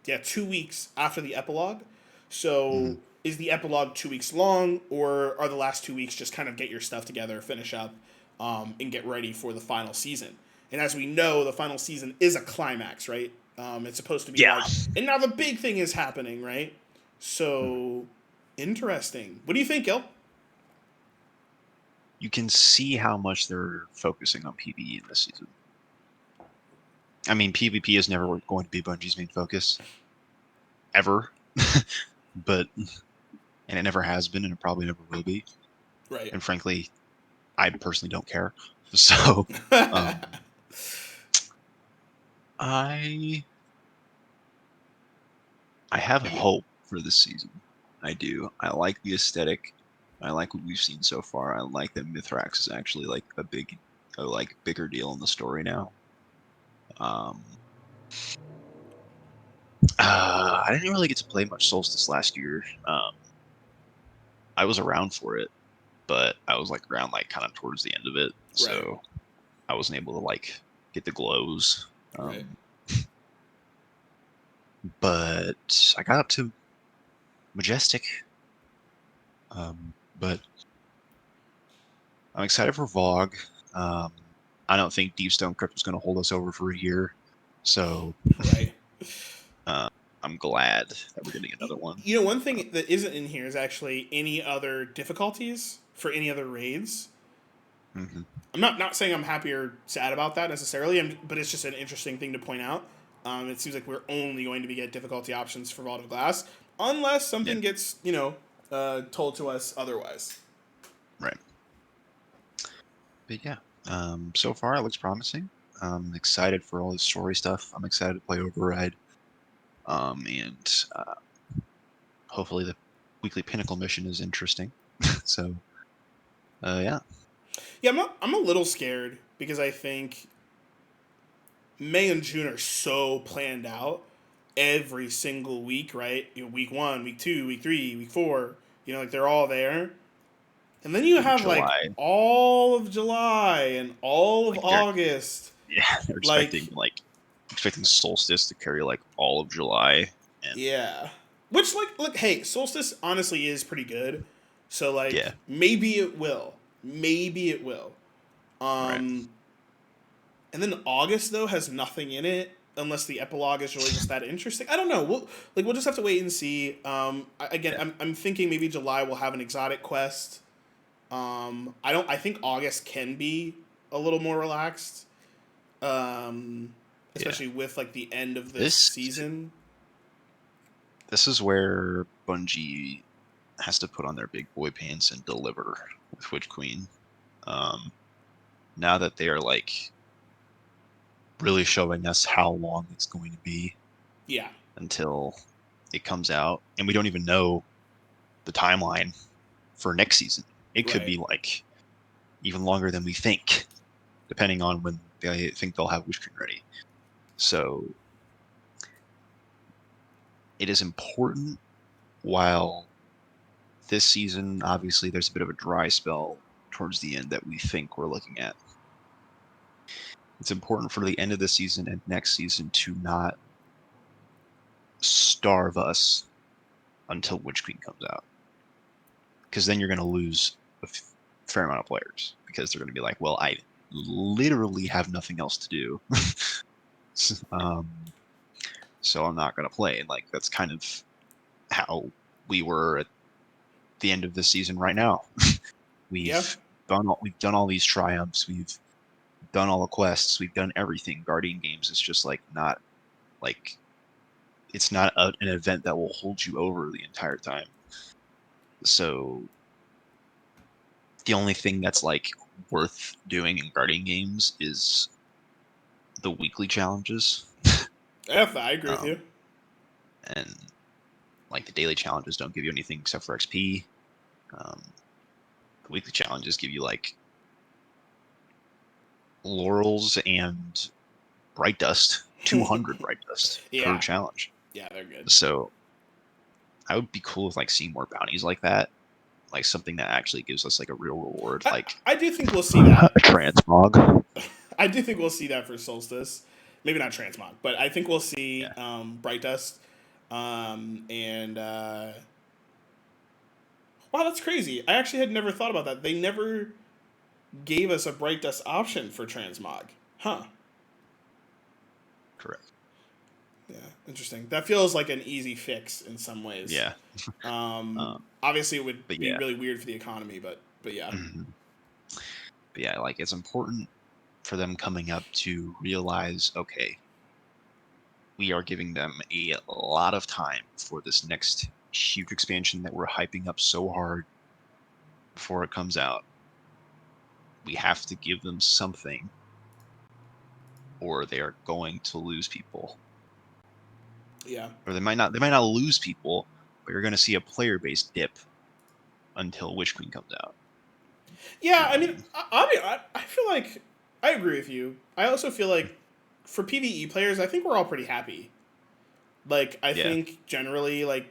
Speaker 1: Yeah, 2 weeks after the epilogue. So is the epilogue 2 weeks long, or are the last 2 weeks just kind of get your stuff together, finish up, and get ready for the final season? And as we know, the final season is a climax, right? It's supposed to be like, and now the big thing is happening, right? So, interesting. What do you think, Gil?
Speaker 2: You can see how much they're focusing on PvE in this season. I mean, PvP is never going to be Bungie's main focus. Ever. And it never has been, and it probably never will be.
Speaker 1: Right.
Speaker 2: And frankly, I personally don't care. So, I have hope for this season. I do. I like the aesthetic. I like what we've seen so far. I like that Mithrax is actually like a bigger deal in the story now. I didn't really get to play much Solstice last year. I was around for it, but I was like around like kind of towards the end of it, so I wasn't able to like get the glows.
Speaker 1: Right.
Speaker 2: But I got up to Majestic. But I'm excited for Vogue. I don't think Deepstone Crypt was going to hold us over for a year, so
Speaker 1: Right.
Speaker 2: I'm glad that we're getting another one.
Speaker 1: You know, one thing that isn't in here is actually any other difficulties for any other raids. I'm not saying I'm happy or sad about that necessarily, but it's just an interesting thing to point out. It seems like we're only going to be get difficulty options for Vault of Glass, unless something gets, told to us otherwise.
Speaker 2: Right. But yeah, so far it looks promising. I'm excited for all the story stuff. I'm excited to play Override. And hopefully the weekly Pinnacle mission is interesting. So, yeah.
Speaker 1: Yeah, I'm a little scared because I think May and June are so planned out every single week, right? You know, week 1, week 2, week 3, week 4. You know, like they're all there, and then you have like
Speaker 2: July.
Speaker 1: all of July and all of
Speaker 2: Like
Speaker 1: August.
Speaker 2: yeah, they're
Speaker 1: Like,
Speaker 2: expecting Solstice to carry like all of July, and
Speaker 1: yeah. Which, like, look, hey, Solstice honestly is pretty good. So,
Speaker 2: yeah,
Speaker 1: like, maybe it will. Maybe it will.
Speaker 2: right,
Speaker 1: Um, and then August, though, has nothing in it unless the epilogue is really just that interesting. I don't know. We'll just have to wait and see. Again,
Speaker 2: yeah,
Speaker 1: I'm thinking maybe July will have an exotic quest. I think August can be a little more relaxed.
Speaker 2: yeah.
Speaker 1: Especially with, like, the end of the
Speaker 2: This
Speaker 1: season.
Speaker 2: this is where Bungie has to put on their big boy pants and deliver with Witch Queen. Um, Now that they are like really showing us how long it's going to be
Speaker 1: Yeah.
Speaker 2: until it comes out, and we don't even know the timeline for next season. It could
Speaker 1: Right.
Speaker 2: be like even longer than we think, depending on when they think they'll have Witch Queen ready. So it is important. While this season, obviously, there's a bit of a dry spell towards the end that we think we're looking at. It's important for the end of the season and next season to not starve us until Witch Queen comes out, because then you're going to lose a fair amount of players because they're going to be like, well, I literally have nothing else to do. um, so I'm not going to play. And like, that's kind of how we were at the end of the season right now.
Speaker 1: Yeah.
Speaker 2: We've done all these triumphs. We've done all the quests. We've done everything. Guardian Games is just like not like it's not an event that will hold you over the entire time. So the only thing that's like worth doing in Guardian Games is the weekly challenges.
Speaker 1: Yeah, I agree with
Speaker 2: um,
Speaker 1: you.
Speaker 2: and like the daily challenges don't give you anything except for XP. Um, the weekly challenges give you like laurels and bright dust, 200 bright dust per
Speaker 1: Yeah.
Speaker 2: challenge.
Speaker 1: Yeah, they're good.
Speaker 2: So I would be cool with like seeing more bounties like that, like something that actually gives us like a real reward, like
Speaker 1: I do think we'll see
Speaker 2: a
Speaker 1: that.
Speaker 2: transmog.
Speaker 1: I do think we'll see that for Solstice. Maybe not Transmog, but I think we'll see
Speaker 2: Yeah,
Speaker 1: Bright Dust. And wow, that's crazy. I actually had never thought about that. They never gave us a Bright Dust option for Transmog. Huh.
Speaker 2: correct.
Speaker 1: Yeah, interesting. That feels like an easy fix in some ways.
Speaker 2: Yeah,
Speaker 1: Obviously, it would
Speaker 2: but
Speaker 1: be
Speaker 2: yeah.
Speaker 1: really weird for the economy, but yeah.
Speaker 2: Mhm. But yeah, like it's important for them coming up to realize, okay, we are giving them a lot of time for this next huge expansion that we're hyping up so hard before it comes out. We have to give them something, or they are going to lose people.
Speaker 1: Yeah.
Speaker 2: Or they might not lose people, but you're going to see a player base dip until Witch Queen comes out.
Speaker 1: Yeah, I mean,
Speaker 2: Um,
Speaker 1: I feel like I agree with you. I also feel like for PVE players, I think we're all pretty happy. Like, I
Speaker 2: yeah,
Speaker 1: think generally, like, I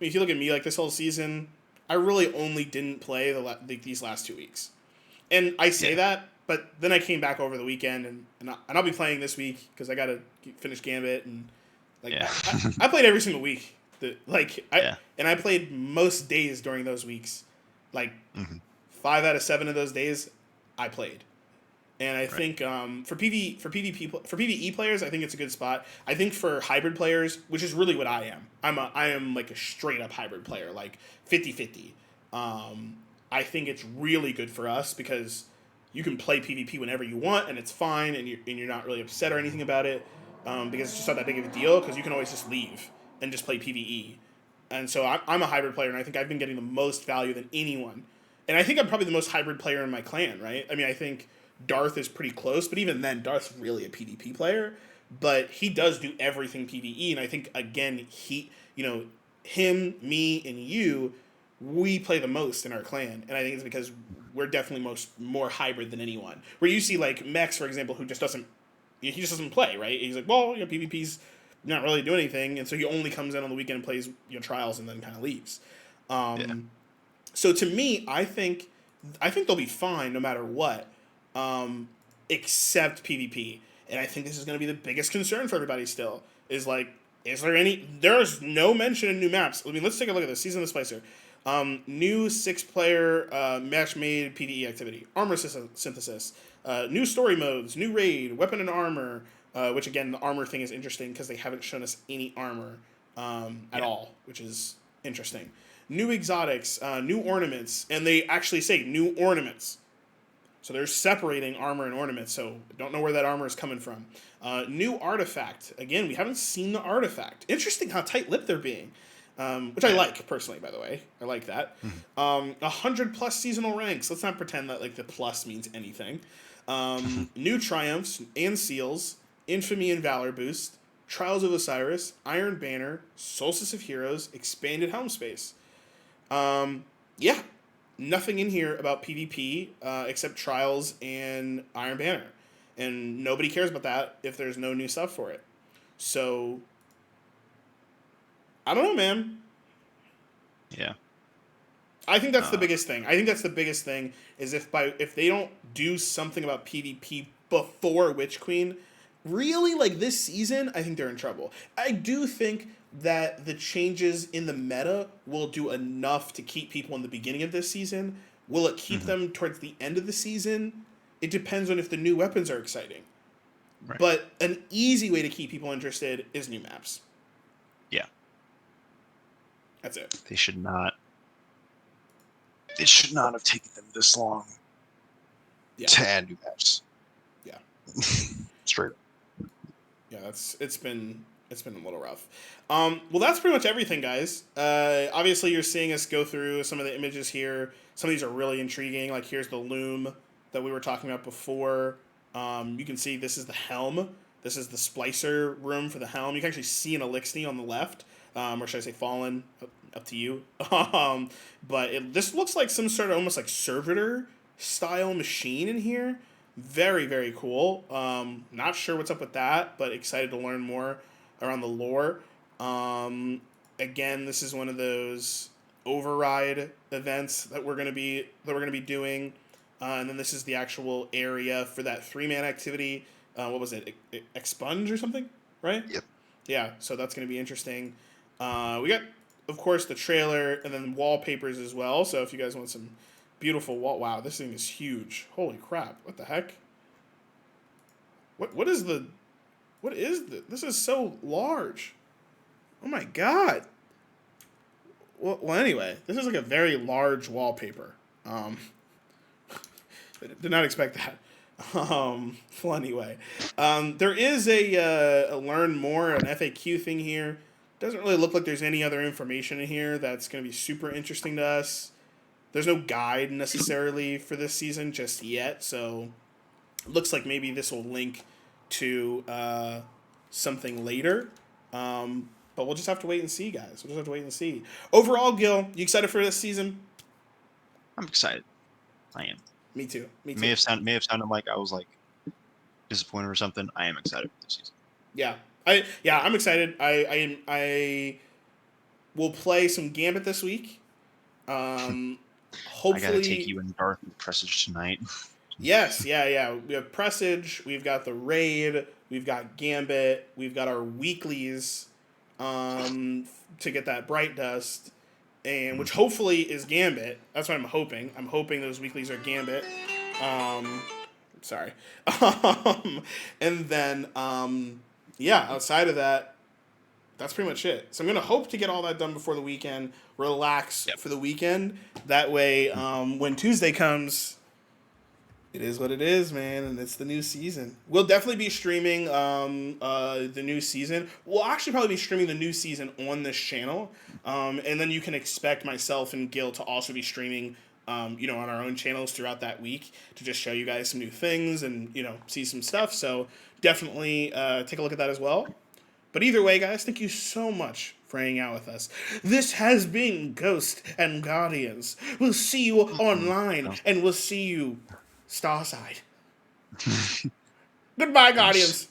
Speaker 1: mean, if you look at me, like this whole season, I really only didn't play these last 2 weeks, and I say
Speaker 2: yeah,
Speaker 1: that, but then I came back over the weekend, and I'll be playing this week because I gotta finish Gambit, and like
Speaker 2: yeah,
Speaker 1: I played every single week.
Speaker 2: yeah.
Speaker 1: I played most days during those weeks, like
Speaker 2: Hmm.
Speaker 1: 5 out of 7 of those days, I played. And I
Speaker 2: Right.
Speaker 1: think for PvE players, I think it's a good spot. I think for hybrid players, which is really what I am. I am like a straight up hybrid player, like 50-50. I think it's really good for us because you can play PvP whenever you want and it's fine and you're not really upset or anything about it because it's just not that big of a deal because you can always just leave and just play PvE. And so I'm a hybrid player, and I think I've been getting the most value than anyone. And I think I'm probably the most hybrid player in my clan, right? I mean, I think Darth is pretty close, but even then, Darth's really a PvP player. But he does do everything PvE, and I think, again, him, me, and you, we play the most in our clan. And I think it's because we're definitely more hybrid than anyone. Where you see, like, Mex, for example, who just doesn't play, right? He's like, well, PvP's not really doing anything, and so he only comes in on the weekend and plays trials and then kind of leaves. So to me, I think they'll be fine no matter what, except PvP. And I think this is going to be the biggest concern for everybody still, is like, there's no mention in new maps. I mean, let's take a look at this. Season of the Splicer. New 6-player match-made PvE activity. Armor synthesis. New story modes. New raid. Weapon and armor. Which, again, the armor thing is interesting because they haven't shown us any armor at all, which is interesting. New exotics, new ornaments, and they actually say new ornaments. So they're separating armor and ornaments, so I don't know where that armor is coming from. New artifact. Again, we haven't seen the artifact. Interesting how tight-lipped they're being, which I like, personally, by the way. I like that. 100-plus seasonal ranks. Let's not pretend that like the plus means anything. New triumphs and seals. Infamy and Valor boost, Trials of Osiris, Iron Banner, Solstice of Heroes, expanded helm space. Nothing in here about PvP except Trials and Iron Banner. And nobody cares about that if there's no new stuff for it. So, I don't know, man.
Speaker 2: Yeah.
Speaker 1: I think that's the biggest thing. I think that's the biggest thing is if they don't do something about PvP before Witch Queen, really, like this season, I think they're in trouble. I do think that the changes in the meta will do enough to keep people in the beginning of this season. Will it keep them towards the end of the season? It depends on if the new weapons are exciting.
Speaker 2: Right.
Speaker 1: But an easy way to keep people interested is new maps.
Speaker 2: Yeah.
Speaker 1: That's it.
Speaker 2: They should not have taken them this long to add new maps.
Speaker 1: Yeah.
Speaker 2: Straight up.
Speaker 1: Yeah, it's been a little rough. Well, that's pretty much everything, guys. Obviously, you're seeing us go through some of the images here. Some of these are really intriguing. Like, here's the loom that we were talking about before. You can see this is the helm. This is the splicer room for the helm. You can actually see an Elixir on the left. Or should I say fallen? Up to you. But this looks like some sort of almost like servitor-style machine in here. Very, very cool. Not sure what's up with that, but excited to learn more around the lore. Again, this is one of those override events that we're gonna be doing, and then this is the actual area for that 3-man activity. What was it? Expunge or something, right?
Speaker 2: Yep.
Speaker 1: Yeah. So that's gonna be interesting. We got, of course, the trailer and then wallpapers as well. So if you guys want some beautiful wall. Wow, this thing is huge. Holy crap. What the heck? What is this is so large. Oh my god. Well, anyway, this is like a very large wallpaper. Did not expect that. Well, anyway. There is a learn more, an FAQ thing here. Doesn't really look like there's any other information in here that's going to be super interesting to us. There's no guide necessarily for this season just yet, so it looks like maybe this will link to something later. But we'll just have to wait and see, guys. We'll just have to wait and see. Overall, Gil, you excited for this season?
Speaker 2: I'm excited. I am.
Speaker 1: Me too.
Speaker 2: May have sounded like I was like disappointed or something. I am excited for this season.
Speaker 1: Yeah. I'm excited. I will play some Gambit this week. Hopefully,
Speaker 2: I gotta take you and Darth and Presage tonight.
Speaker 1: Yes, yeah. We have Presage, we've got the Raid, we've got Gambit, we've got our weeklies to get that Bright Dust, and which hopefully is Gambit. That's what I'm hoping. I'm hoping those weeklies are Gambit. Sorry. And then, outside of that, that's pretty much it. So I'm going to hope to get all that done before the weekend, relax for the weekend. That way, when Tuesday comes, It is what it is, man, and it's the new season. We'll definitely be streaming the new season. We'll actually probably be streaming the new season on this channel, and then you can expect myself and Gil to also be streaming, on our own channels throughout that week to just show you guys some new things and see some stuff. So definitely take a look at that as well. But either way, guys, thank you so much for hanging out with us. This has been Ghost and Guardians. We'll see you online, and we'll see you Starside. Goodbye, Guardians.